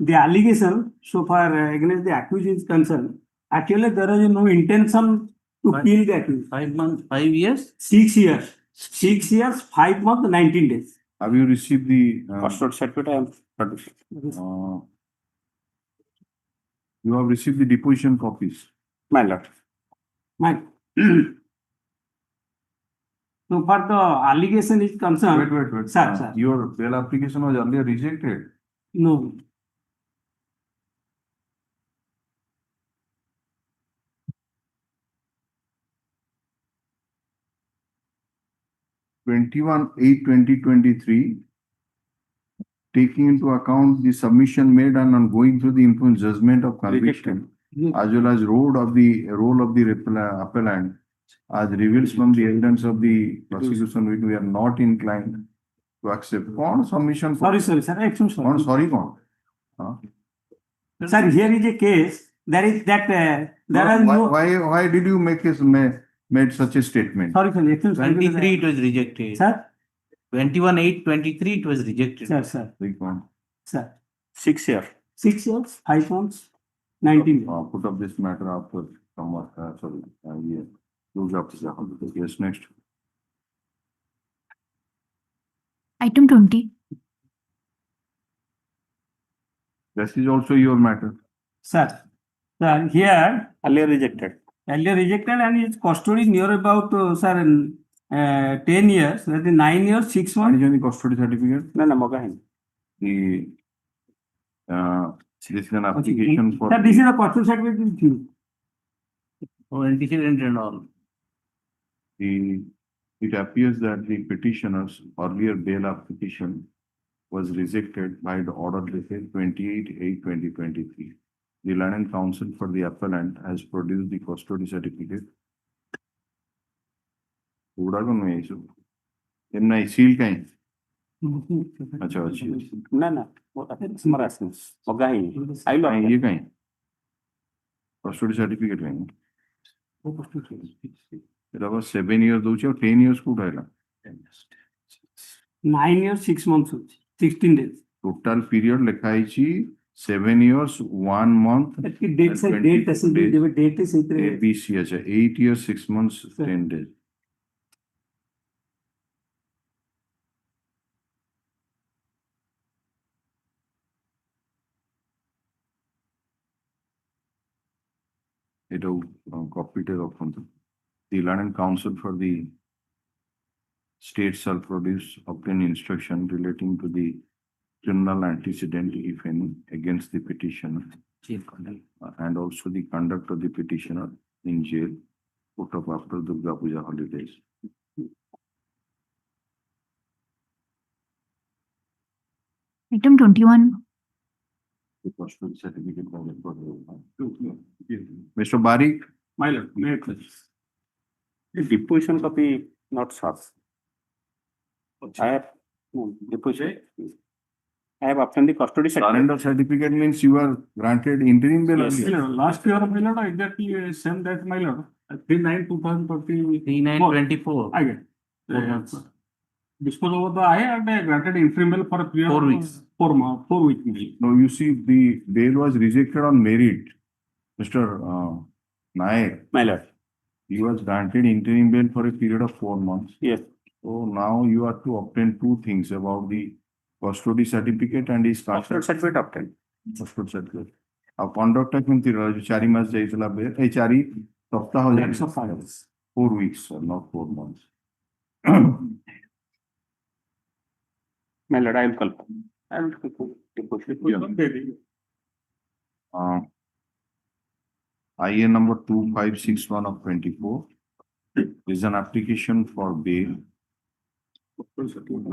the allegation so far against the accused is concerned, actually there is no intention to kill the accused. 5 months, 5 years? 6 years. 6 years, 5 months, 19 days. Have you received the Custody certificate I am produced. you have received the deposition copies? My lord. My so far the allegation is concerned. Wait. Sir. Your bail application was earlier rejected. No. (21/8/2023), taking into account the submission made and going through the influence judgment of conviction, as well as role of the appellant, as reveals from the evidence of the prosecution, which we are not inclined to accept. What submission? Sorry, sir. Excuse me. What sorry, what? Sir, here is a case. There is that there are no. Why did you make made such a statement? Sorry, sir. Excuse me. 23 it was rejected. Sir. 21/8/23 it was rejected. Sir. Big one. Sir. 6 years. 6 years, 5 months, 19 days. Put up this matter after somewhat, yeah. Yes, next. Item 20. This is also your matter. Sir, here Earlier rejected. and its custody near about 10 years, that is 9 years, 6 What months. is the custody certificate? No, moga hai. The this is an application for Sir, this is a custody certificate with you. Oh, antecedent and all. it appears that the petitioner's earlier bail application was rejected by the order dated 28/8/2023. The Land Council for the appellant has produced the custody certificate. एमना seal कहीं अच्छा अच्छी ना वो समरासनस मोगा ही आई लो ये कहीं custody certificate कहीं এটা আবার 7 ইয়ার দউছে আর 10 ইয়ার্স কোড হইলা 9 years, 6 months, 16 days. Total period লেখা হইছি 7 years 1 month Date is ABC আছে 8 years 6 months 10 days. এটাও কপিতে রাখুন। The Land Council for the state shall produce obtain instruction relating to the criminal antecedent, if any, against the petitioner, and also the conduct of the petitioner in jail, put up after Durga Puja holidays. Item 21. The custody certificate was Mr. Barik. My lord, may I please? The deposition copy not served. I have deposition. I have obtained the custody certificate. Surrender certificate means you are granted interim bail. Yes. only. Last year, my lord, exactly same that, my lord. 3/9/2020. 3/9/24. I get. 4 months. Disposal of the I and granted interim bail for a period 4 of weeks. 4 weeks. No, you see, the bail was rejected on merit. Mr. Nayak, My lord. he was granted interim bail for a period of 4 months. Yes. So now you have to obtain two things about the custody certificate and his Custody certificate obtained. custody certificate. Our conduct କେମିତି ରହିଛି 4 ମାସ ଯାଇଥିଲା bail, 4 ସପ୍ତାହ ଯାଇଥିଲା 4 weeks, sir, not 4 months. My lord, I will confirm. I will deposit. IA number 2561 of 24 is an application for bail.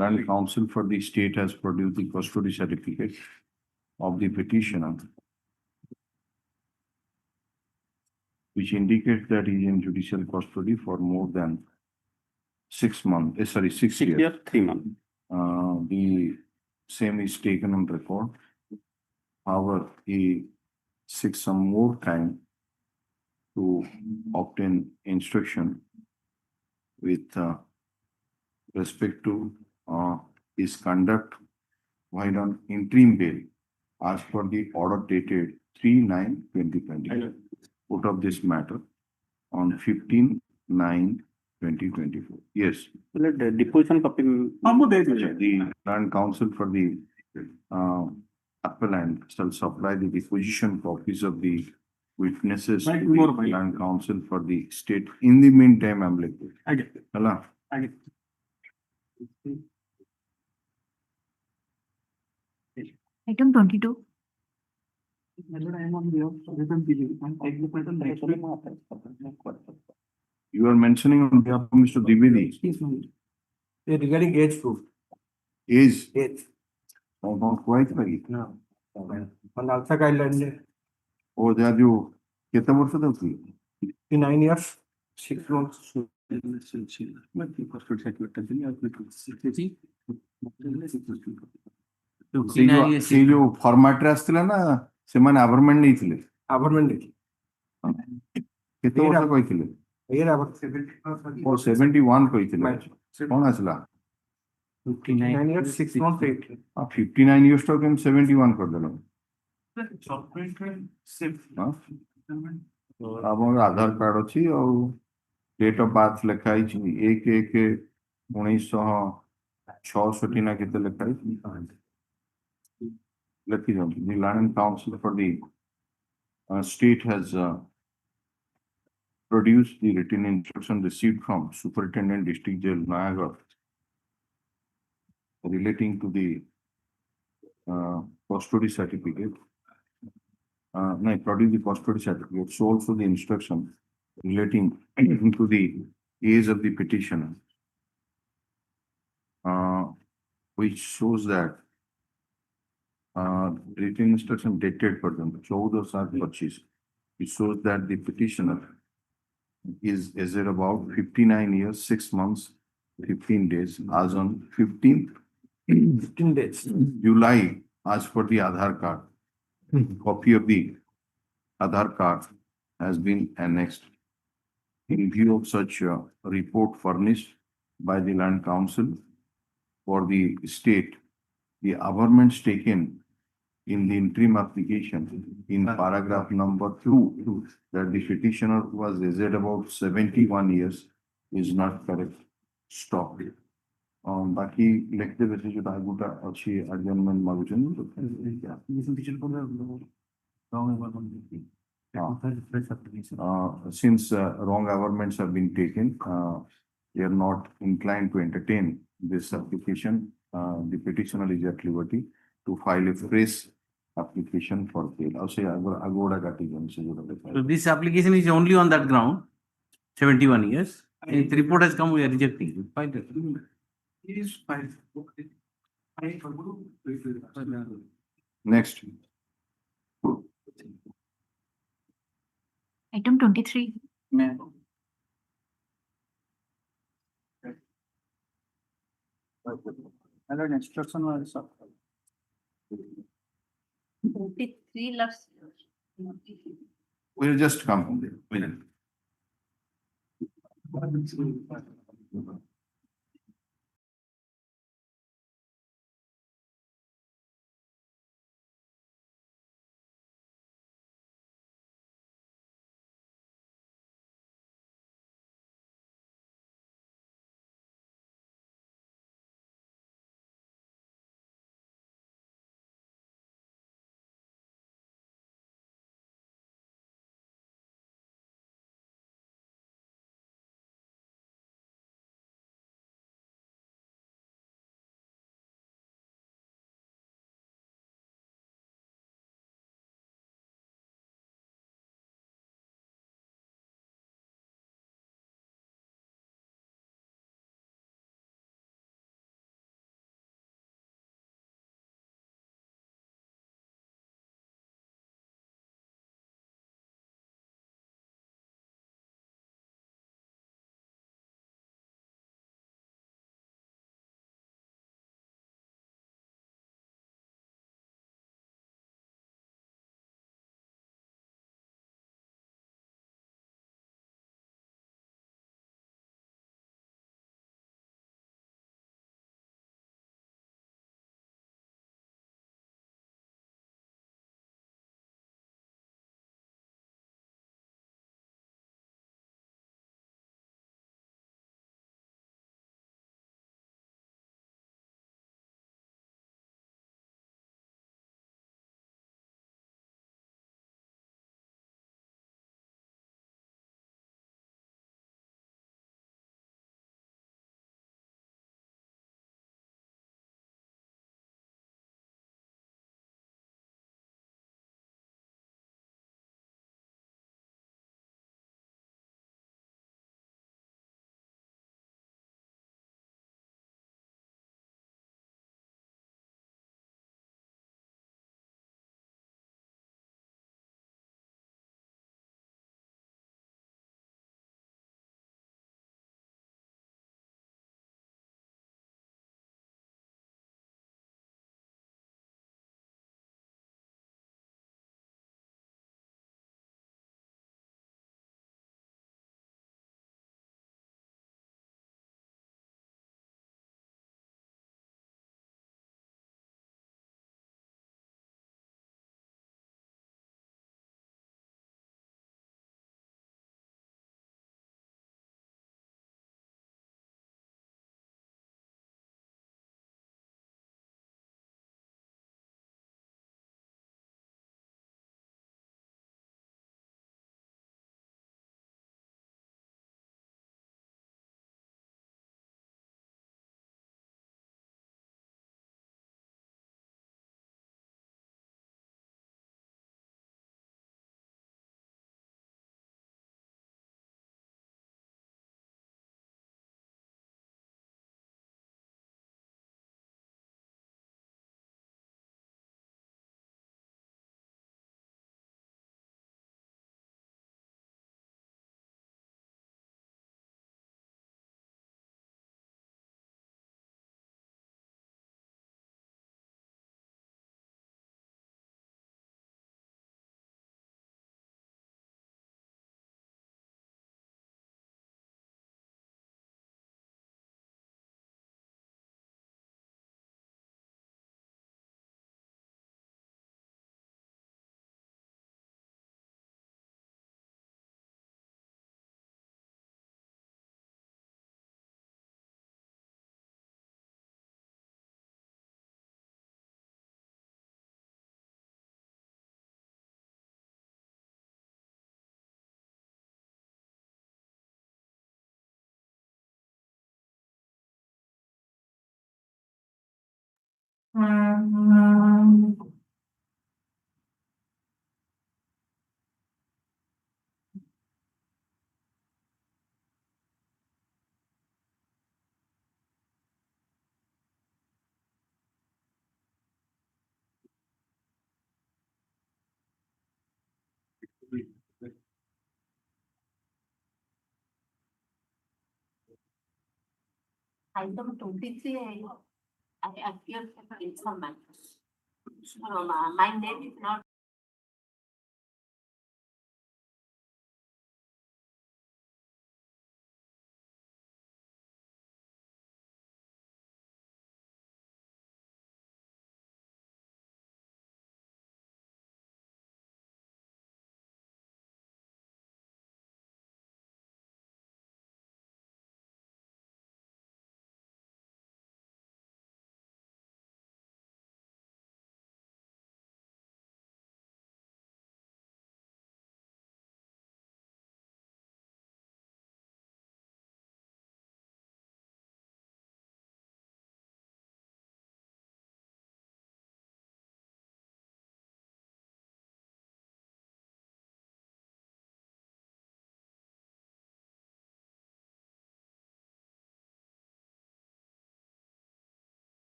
Land Council for the state has produced the custody certificate of the petitioner, which indicates that he is in judicial custody for more than 6 months, 6 6 years. years, 3 months. The same is taken on record. However, he seeks some more time to obtain instruction with respect to his conduct while on interim bail as per the order dated 3/9/2020. Out of this matter on 15/9/2024. Yes. Let the deposition copy. The Land Council for the appellant shall supply the deposition copies of the witnesses to the Land Council for the state. In the meantime, I'm like, I get it. hello. I get it. Item 22. You are mentioning on behalf of Mr. Dwivedi. Regarding age proof. Age. Age. Not quite right. No. On Alpha guidelines, Oh, they are you. कितना वर्ष था उसकी? 9 years, 6 months. ସେ ଯୋଉ ଫର୍ମାଟରେ ଆସିଥିଲା ନା ସେମାନେ ଆଭରମେଣ୍ଟ ନେଇଥିଲେ? Government. କେତେ ବର୍ଷ କହିଥିଲେ? Here about ଓ 71 କହିଥିଲେ। କଣ ଆସିଲା? 9 years, 6 months, 8. 59 years ଟାକୁ କେମିତି 71 କରିଦେଲ? ଆପଣଙ୍କର ଆଧାର କାର୍ଡ ଅଛି ଆଉ ଡେଟ୍ ଅଫ ବାର୍ଥ ଲେଖା ହେଇଛି 1/1/1966 ନା କେତେ ଲେଖା ହେଇଛି? ଲେଖି ଦିଅନ୍ତୁ। The Land Council for the state has produced the written instruction received from Superintendent District Jail Nayagarh relating to the custody certificate. No, produce the custody certificate. So also the instruction relating to the age of the petitioner, which shows that written instruction dated for them 14/7/25. It shows that the petitioner is aged about 59 years, 6 months, 15 days as on 15 days. July as per the Aadhaar card. Copy of the Aadhaar card has been annexed. In view of such report furnished by the Land Council for the state, the averments taken in the interim application in paragraph number 2 that the petitioner was aged about 71 years is not correct. Stop it. बाकी लिखते वैसे जो आगुटा अच्छी adjournment मांगुचन since wrong averments have been taken, we are not inclined to entertain this application. The petitioner is at liberty to file a fresh application for bail. I'll say Agoda Gatigan. So this application is only on that ground, 71 years. And if the report has come, we are rejecting it. Fine. Next. Item 23. My lord, instruction was 23 lakhs. We'll just come from there. Minute. Item 23, I appear for information. My name is not.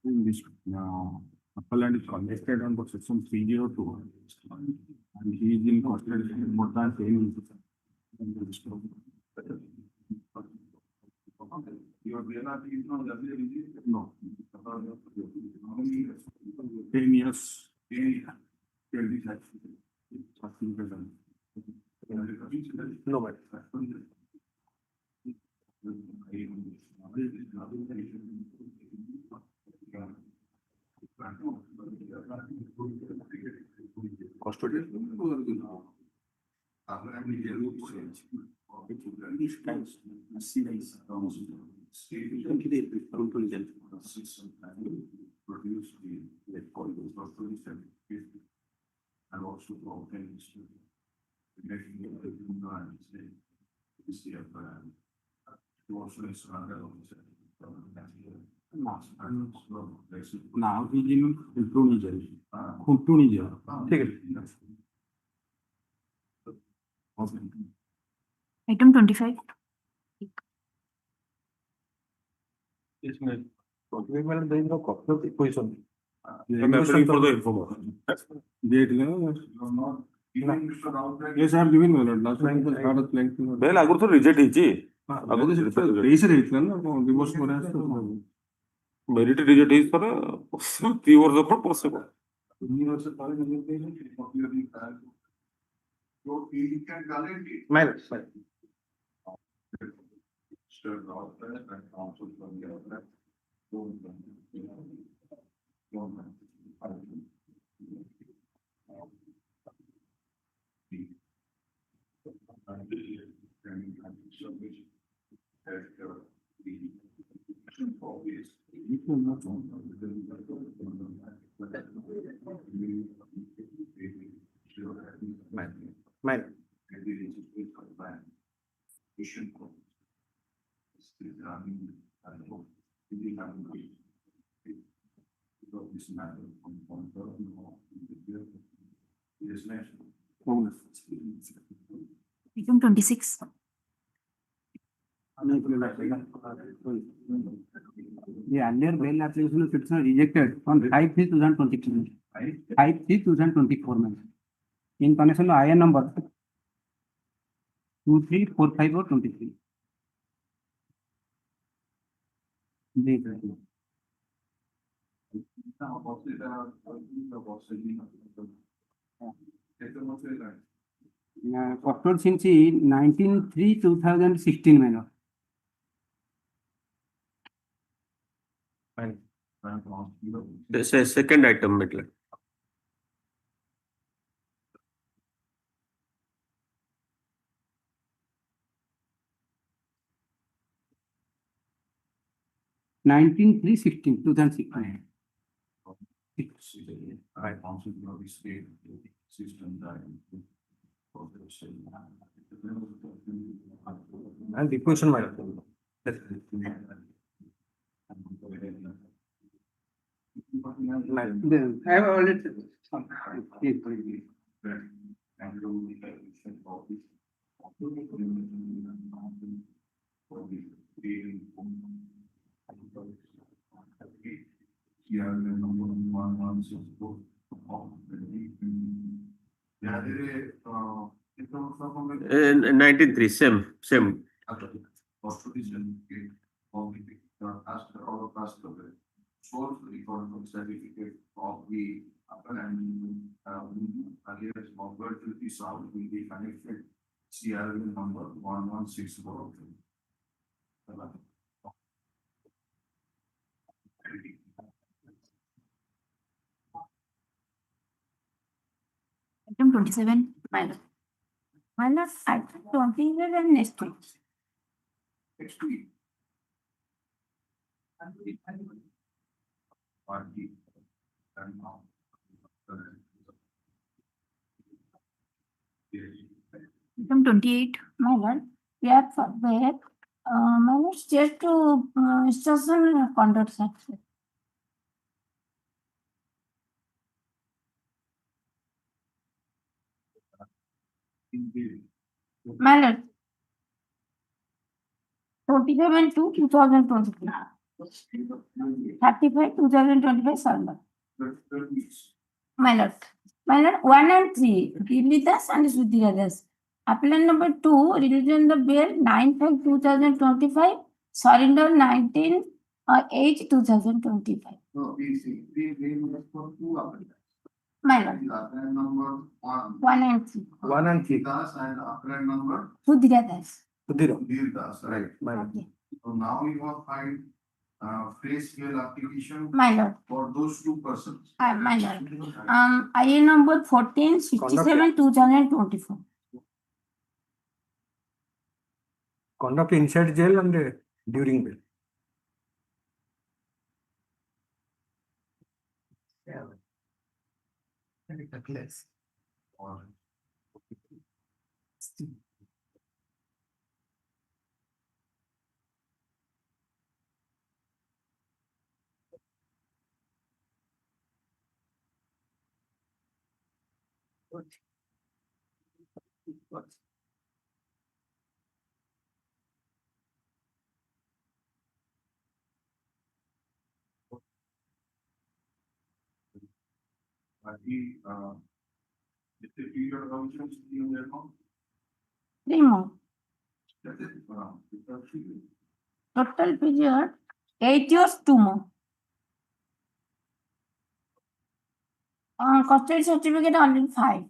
In this now, appellant is convicted under section 302, and he is in custody more than 10 years. Your BLR is not no. 10 years. 20 no, but and also to obtain now he in Tunisia. Item 25. Yes, ma'am. There is no copy of equation. I'm applying for the information. Yes, I am giving my lord. Last time was hard at length. Well, I got to reject it. Merit reject is for 3 years of possible. Item 26. The earlier bail application of petitioner rejected on 5/3/2023. 5/3/2024. In connection to IN number 2345/23. Custodied since 19/3/2016 minor. This is second item, middle. Nineteen 2016. And the question, madam. I have already. And 19.3, same. Certificate of the applicant alias Robert will be solved will be connected CRL number 1164. Item 27, my lord. My lord, item 20 and next one. Next week. Party. And now. Item 28, my lord. We have for where, my lord, state to instruction conduct section. My lord. 27 to 2023. 35 2025 surrender. My lord. My lord, 1 and 3, Giridas and Sudhiradas. Appellant number 2, religion the bail 9/5/2025, surrender 19/8/2025. So we see, we for two applicants. My lord, Applicant number 1. 1 and 3. 1 and 3. Das and applicant number Sudhiradas. Das, right? Okay. So now you have filed face bail application My lord, for those two persons. my lord. IA number 1467 2024. Conduct inside jail and during bail. The period of options in their account. 3 more. That is, Total period 8 years, 2 more. Custody certificate only 5.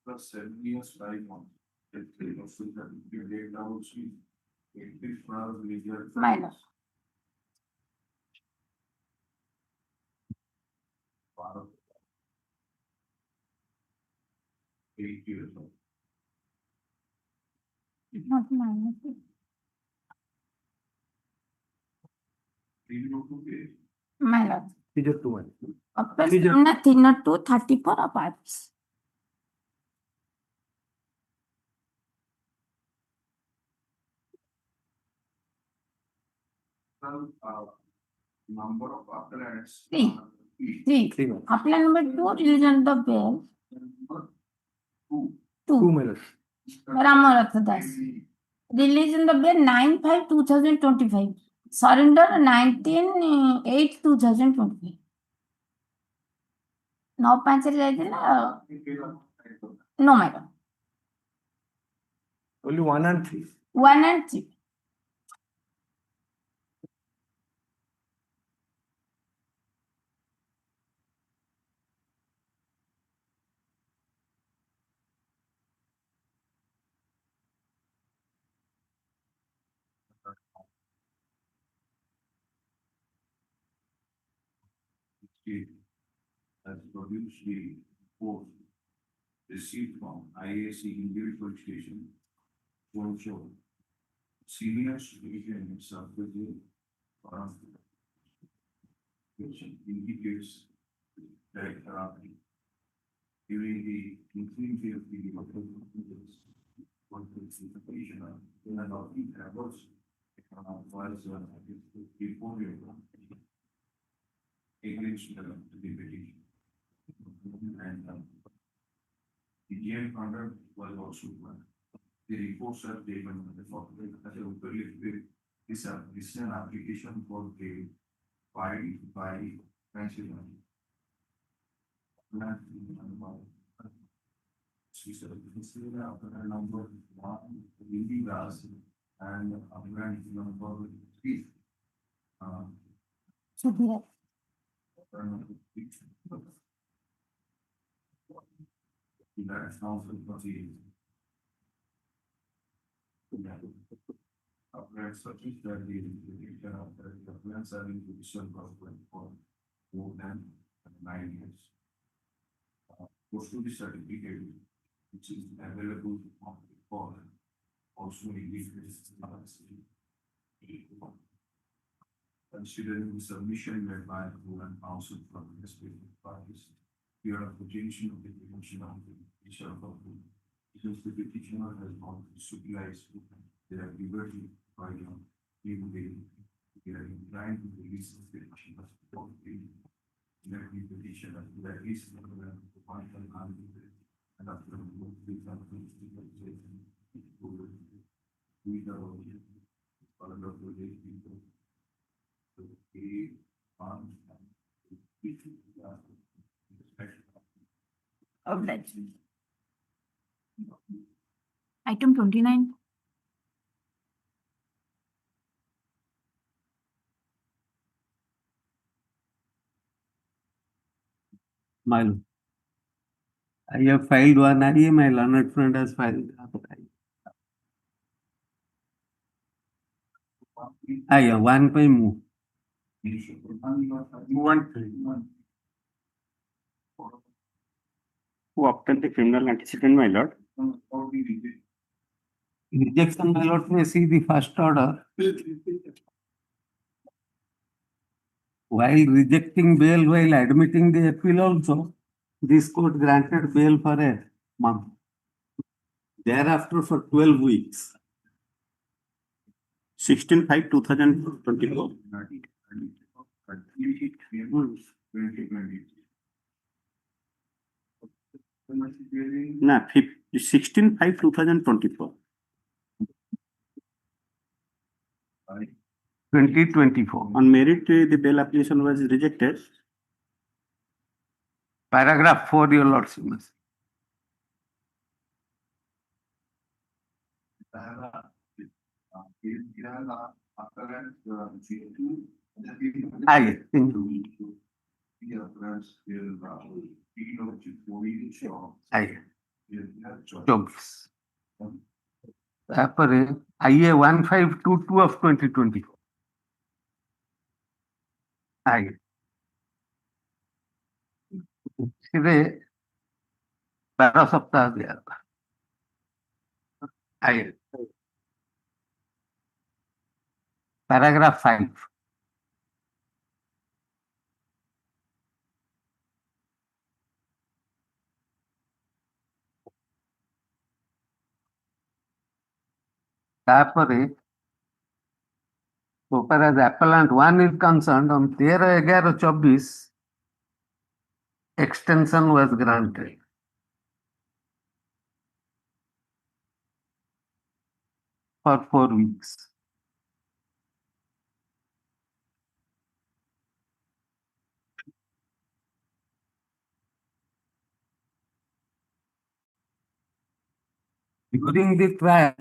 plus 7 years, 5 months. If they also that you date out, she, it is for legal. Minus. Wow. 8 years old. Not minus. 302 Minus. Figure 2 1. Nothing, not 234 or 5. Number of appellants. 3. 3. Appellant number 2 religion the bail. 2 minutes. Ramaratha Das. Religion the bail 9/5/2025. Surrender 19/8/2025. Now pencil no madam. Only 1 and 3. 1 and 3. Has produced the report received from IAC individual station to also senior citizen in Southwest which indicates that during the infinity of the petitioner and of the efforts was reported against the petition. And the jail conduct was also one. The reports are taken as this is an application for the filed by Pennsylvania. This is number one, and number three. So there, That's also proceedings. Applied such that the indication of the plans are in position for more than 9 years. Goes to the certificate, which is available for also indicates considering the submission made by the and counsel from the respective parties, period of detention of the petition of the petitioner of the since the petitioner has not utilized their liberty by legal they are inclined to release the petition of the petition of the release of the point and after Objection. Item 29. My lord, I have filed one RA, my learned friend has filed. One by move. Who obtained the criminal antecedent, my lord? Rejection, my lord, may see the first order. While rejecting bail while admitting the appeal also, this court granted bail for a month. Thereafter for 12 weeks. 16/5/2024. No, 16/5/2024. 2024. On merit, the bail application was rejected. Paragraph 4, your lordship. ତାପରେ IA 1522 of 2024. ଆଜ୍ଞା ସେଥିରେ 12 ସପ୍ତାହ ଦିଆଗଲା। ଆଜ୍ଞା paragraph 5. ତାପରେ so far as appellant 1 is concerned, on 13/11/24 extension was granted for 4 weeks. During the trial,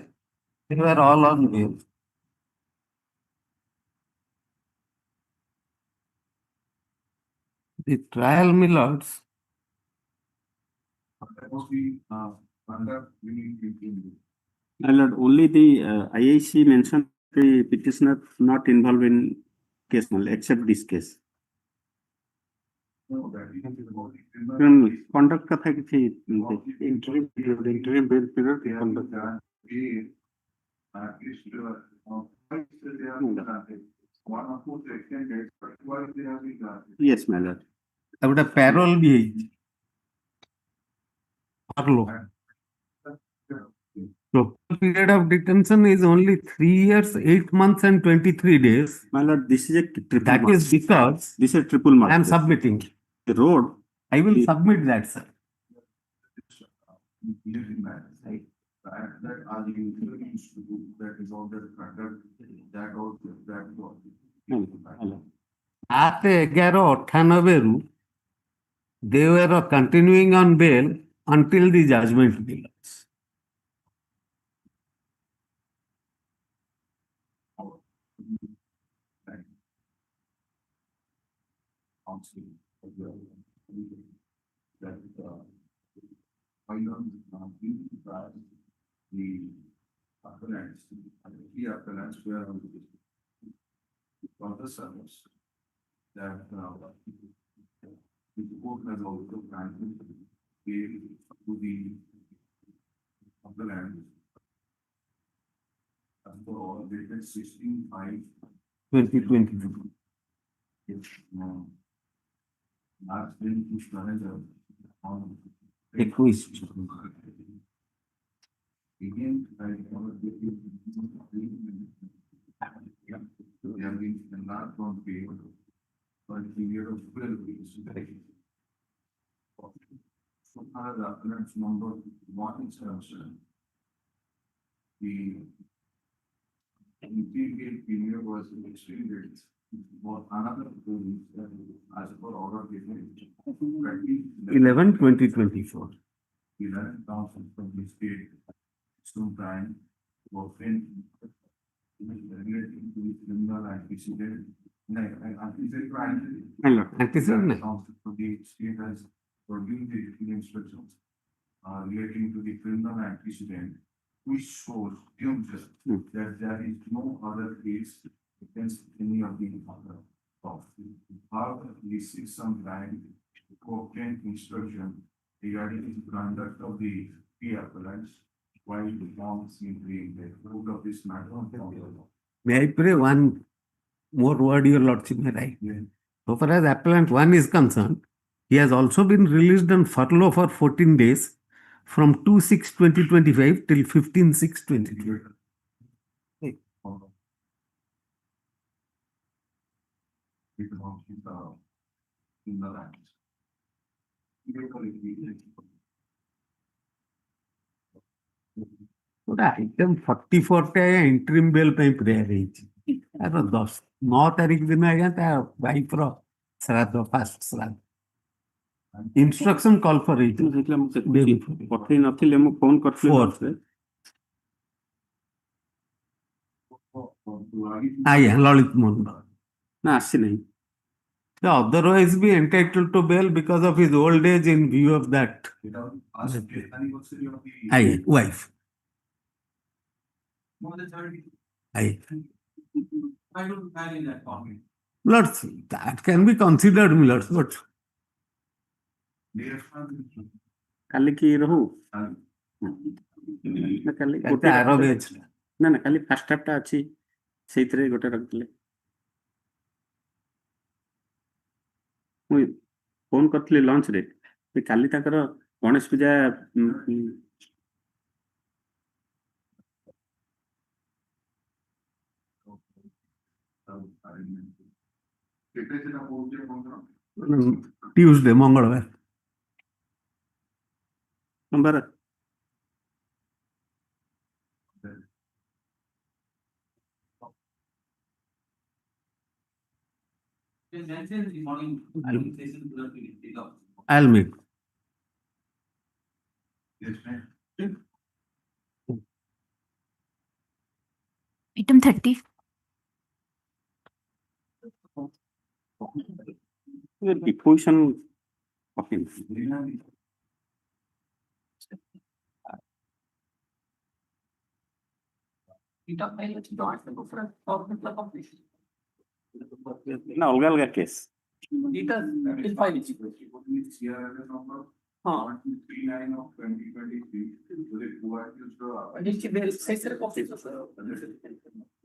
they were all on bail. The trial, my lords, My lord, only the IAC mentioned the petitioner not involved in case only, except this case. Conduct কথা কিছু interim bail period conduct. Yes, my lord. ଗୋଟେ parole ବି ହେଇଛି। Total period of detention is only 3 years, 8 months and 23 days. My lord, this is a triple That mark. is because This is a triple mark. I am submitting. The road. I will is- submit that, sir. That are you used to do, that is all that factor, that also, that was. Hello. At 11/98 they were continuing on bail until the judgment begins. That, final, the appellants, the appellants were on the service that, the court has also granted bail to the appellant. And for all, they had 16/5. 2022. Last been pushed manager on. Request. Again, I want to give you. They have been not on pay for a period of 12 weeks. So far, the appellant's number one is concerned. The intermediate period was extended for another 2 weeks as per order given. 11/2024. 11,000 from the state, sometime for friend. Relating to the criminal antecedent. Hello, antecedent. For the state has produced the instructions relating to the criminal antecedent, which shows that there is no other case against any of the other. However, this is some time to obtain instruction regarding the conduct of the appellants while the forms in the root of this matter. May I pray one more word, your lordship, may I? So far as appellant 1 is concerned, he has also been released on furlough for 14 days from 2/6/2025 till 15/6/2020. In the land. Item 44 ଟା interim bail ପାଇଁ prayer ହେଇଛି। ତାର 9 ତାରିଖ ଦିନ ଆଜ୍ଞା ତା wife ର ଶ୍ରାଦ୍ଧ ଫାଷ୍ଟ ଶ୍ରାଦ୍ଧ। ଇନଷ୍ଟ୍ରକ୍ସନ କଲ୍ ଫର ହେଇଛି। ପଠେଇ ନଥିଲେ ମୁଁ ଫୋନ କରିଥିଲି। ଆଜ୍ଞା ଲଳିତ ମଣ୍ଡଳ ନା ଆସିନାହିଁ। Otherwise be entitled to bail because of his old age in view of that. Aye, wife. Aye. Lords, that can be considered, lords, but କାଲି କି ରହୁ କାଲି ଗୋଟେ ଆର ବେଚ୍ ନା ନା କାଲି ଫାଷ୍ଟ ହାଫ୍ ଟା ଅଛି ସେଇଥିରେ ଗୋଟେ ରଖିଥିଲେ। ମୁଁ ଫୋନ କରିଥିଲି ଲଞ୍ଚରେ କାଲି ତାଙ୍କର ଗଣେଶ ପୂଜା Tuesday, ମଙ୍ଗଳବାର। Number I'll make. Item 30. Deposition ନା ଅଲଗା ଅଲଗା କେସ୍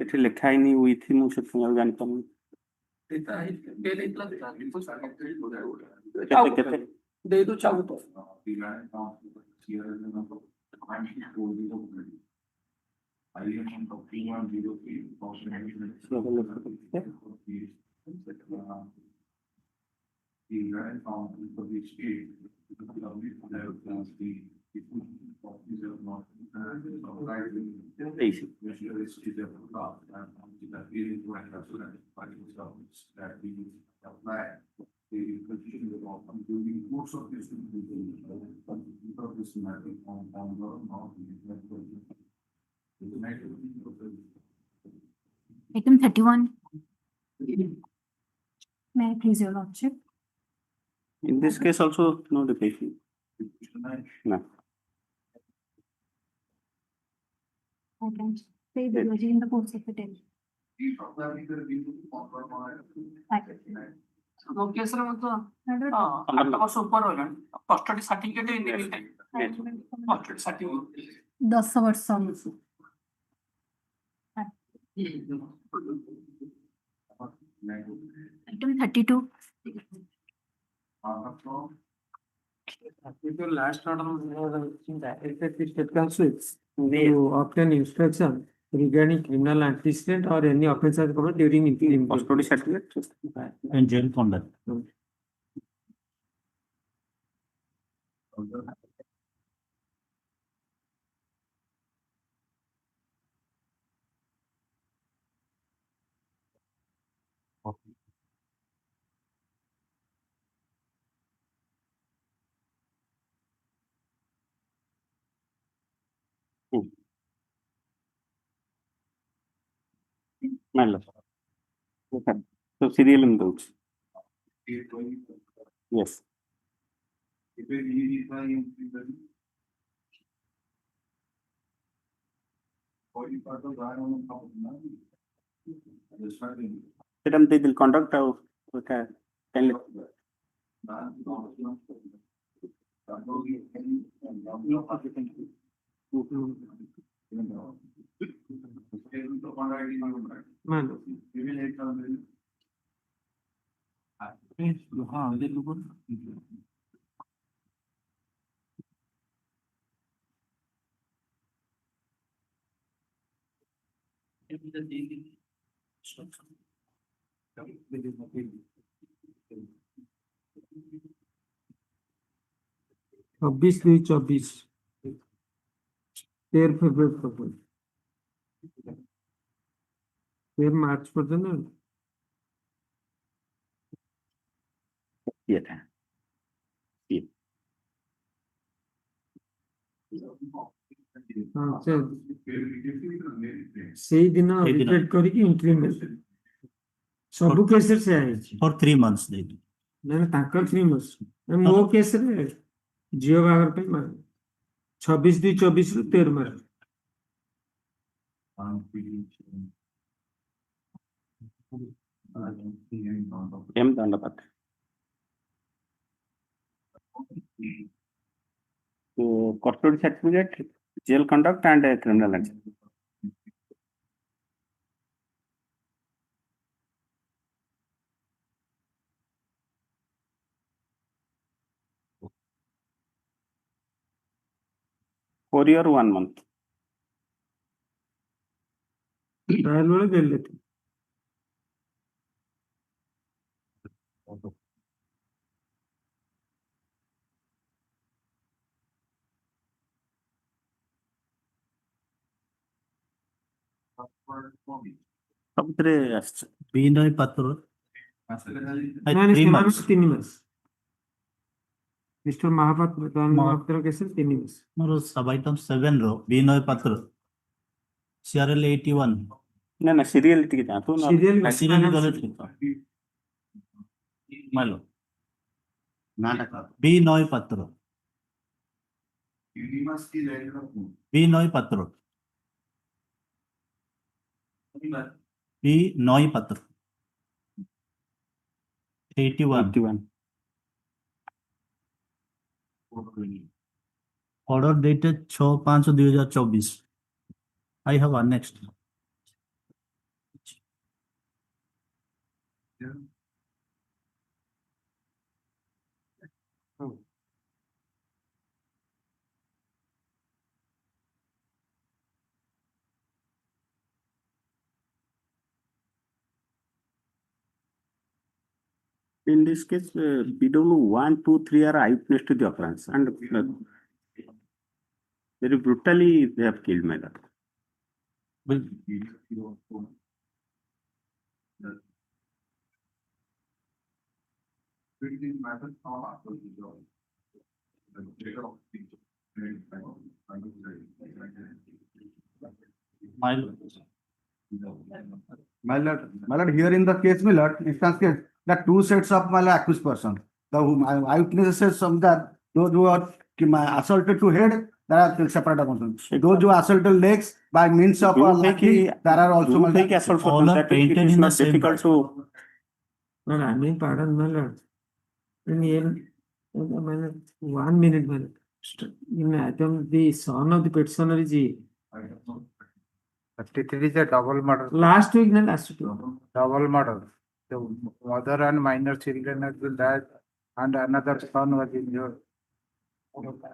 ଏଠି ଲେଖା ହେଇନି ୱିଥ୍ ମୁଁ ସେଥିପାଇଁ ଆଉ ଜାଣିପାରୁନି। କେତେ Item 31. May I please your lordship? In this case also, no deficiency. No. I can say the judge in the course of it. କେସରେ ମଧ୍ୟ 8 ବର୍ଷ ଉପରେ ରହିଲାଣି custody certificate in the meantime custody certificate 10 ବର୍ଷ Item 32. Last order state council to obtain instruction regarding criminal antecedent or any offence has committed during interim. Custody certificate And jail conduct. Okay. So serial in those. Yes. Madam, they will conduct a okay. Obviously, 13 February 13 March पर्यंत Yeah. ସେଇଦିନ ରିପେଟ୍ କରିକି interim ସବୁ କେସରେ ସେୟା ହେଇଛି For 3 months they do. ନା ତାଙ୍କର 3 months ମୋ କେସରେ ଝିଅ ବାହାଘର ପାଇଁ 26/2/24 ରୁ 13 March M Dandapat. So custody certificate, jail conduct and criminal action. For year 1 month. Trial ବେଳେ ଦେଲେ ସବୁଥିରେ ଆସିଛି ବିନୟ ପାତ୍ର ନାଇଁ 3 ମାସ ମିଷ୍ଟର ମହାପାତ୍ର କେସରେ 3 ମାସ ମୋର ସବ୍ ଆଇଟମ୍ 7 ର ବିନୟ ପାତ୍ର CRL 81 ନା ସିରିଏଲ ଟିକେ ଯାଆନ୍ତୁ ସିରିଏଲ ଗଲେ ଠିକ ମାଲୋ ବିନୟ ପାତ୍ର ବିନୟ ପାତ୍ର বিনয় পাত্র 81 order dated 6/5/2024 I have annexed In this case, PW 1, 2, 3 are eyewitness to the occurrence, and very brutally they have killed my lord. My lord, here in the case, my lord, instance case, the two sets of my lord accused person. The eyewitnesses says some that those who are assaulted to head, there are separate amounts. Those who assaulted legs by means of lathi, there are also my lord. All are painted in the same. Difficult to. No, I mean, pardon, my lord. In here, 1 minute, my lord. In item, the son of the petitioner is 33 is a double murder. last week, no, last week. Double murder. The mother and minor children have been died, and another son was injured.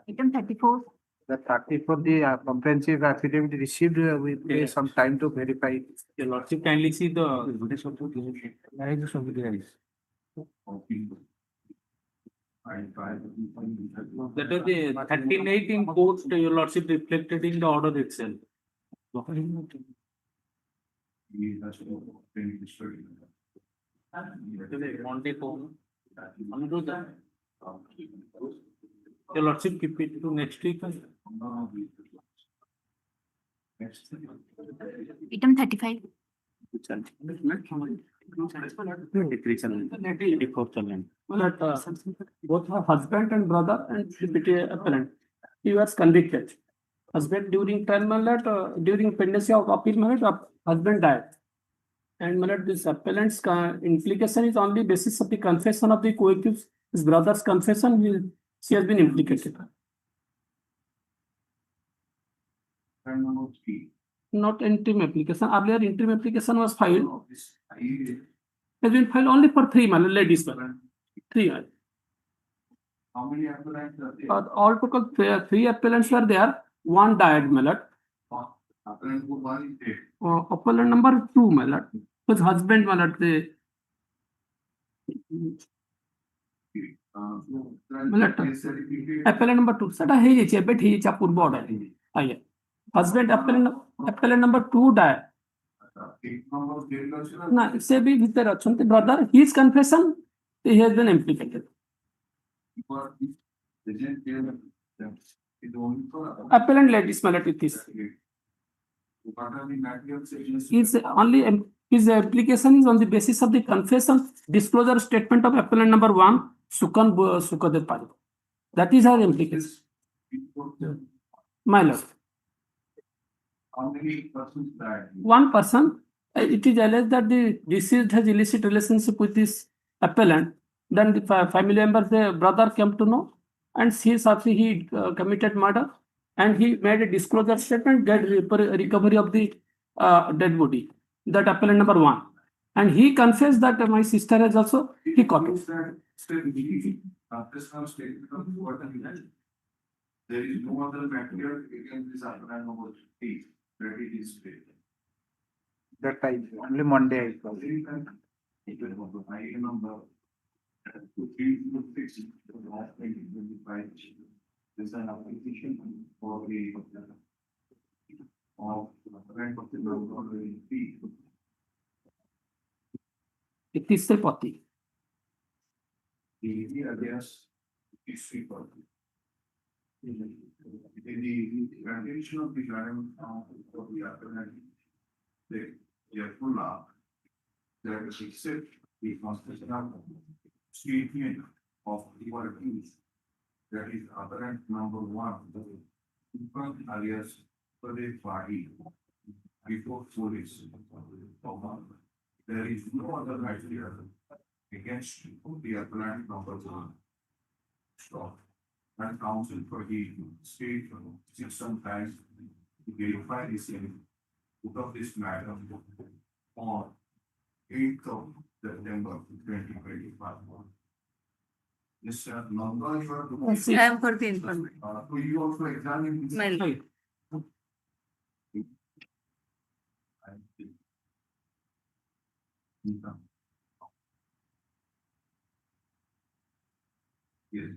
Item 34. The 34, the comprehensive affidavit received, we take some time to verify. Your lordship, kindly see the. That is the 39 in court, your lordship reflected in the order itself. Your lordship, keep it to next week. Item 35. 23 challenge. 84 challenge. Both her husband and brother and deputy appellant. He was convicted. Husband during trial, during pendency of appeal, husband died. And this appellant's implication is on the basis of the confession of the co-accused. His brother's confession, she has been implicated. Not interim application. Earlier, interim application was filed. Has been filed only for 3 ladies. 3. How many appellants are there? All total 3 appellants were there. 1 died, my lord. Appellant number 1 is dead. Appellant number 2, my lord. His husband, my lord. Appellant number 2. Sir, he is a bit he is a poor border. Husband, appellant number 2 died. No, say be with the brother. His confession, he has been implicated. Appellant ladies, my lord, with this. His only his application is on the basis of the confession disclosure statement of appellant number 1, Sukan Sukadev Pari. That is our implication. My lord. How many persons died? 1 person. It is alleged that the deceased has illicit relationship with this appellant. Then the family members, the brother came to know, and he committed murder, and he made a disclosure statement, get recovery of the dead body. That appellant number 1, and he confessed that my sister has also he caught it. There is no other material against this appellant number 3 that it is paid. That time, only Monday I saw. I number 236 of 2025. This is an application for the of appellant of the number 3. It is the party. The alias is people. The condition of the judgment of the appellant, the Yakula, that accept the constitutional statement of the accused, that is appellant number 1, alias for the party before police. There is no other material against the appellant number 1. Stop. And counsel for the state system time to verify the same of this matter on 8th of September 2025. This number you are to. I am for the information. Do you also examine this? Yes.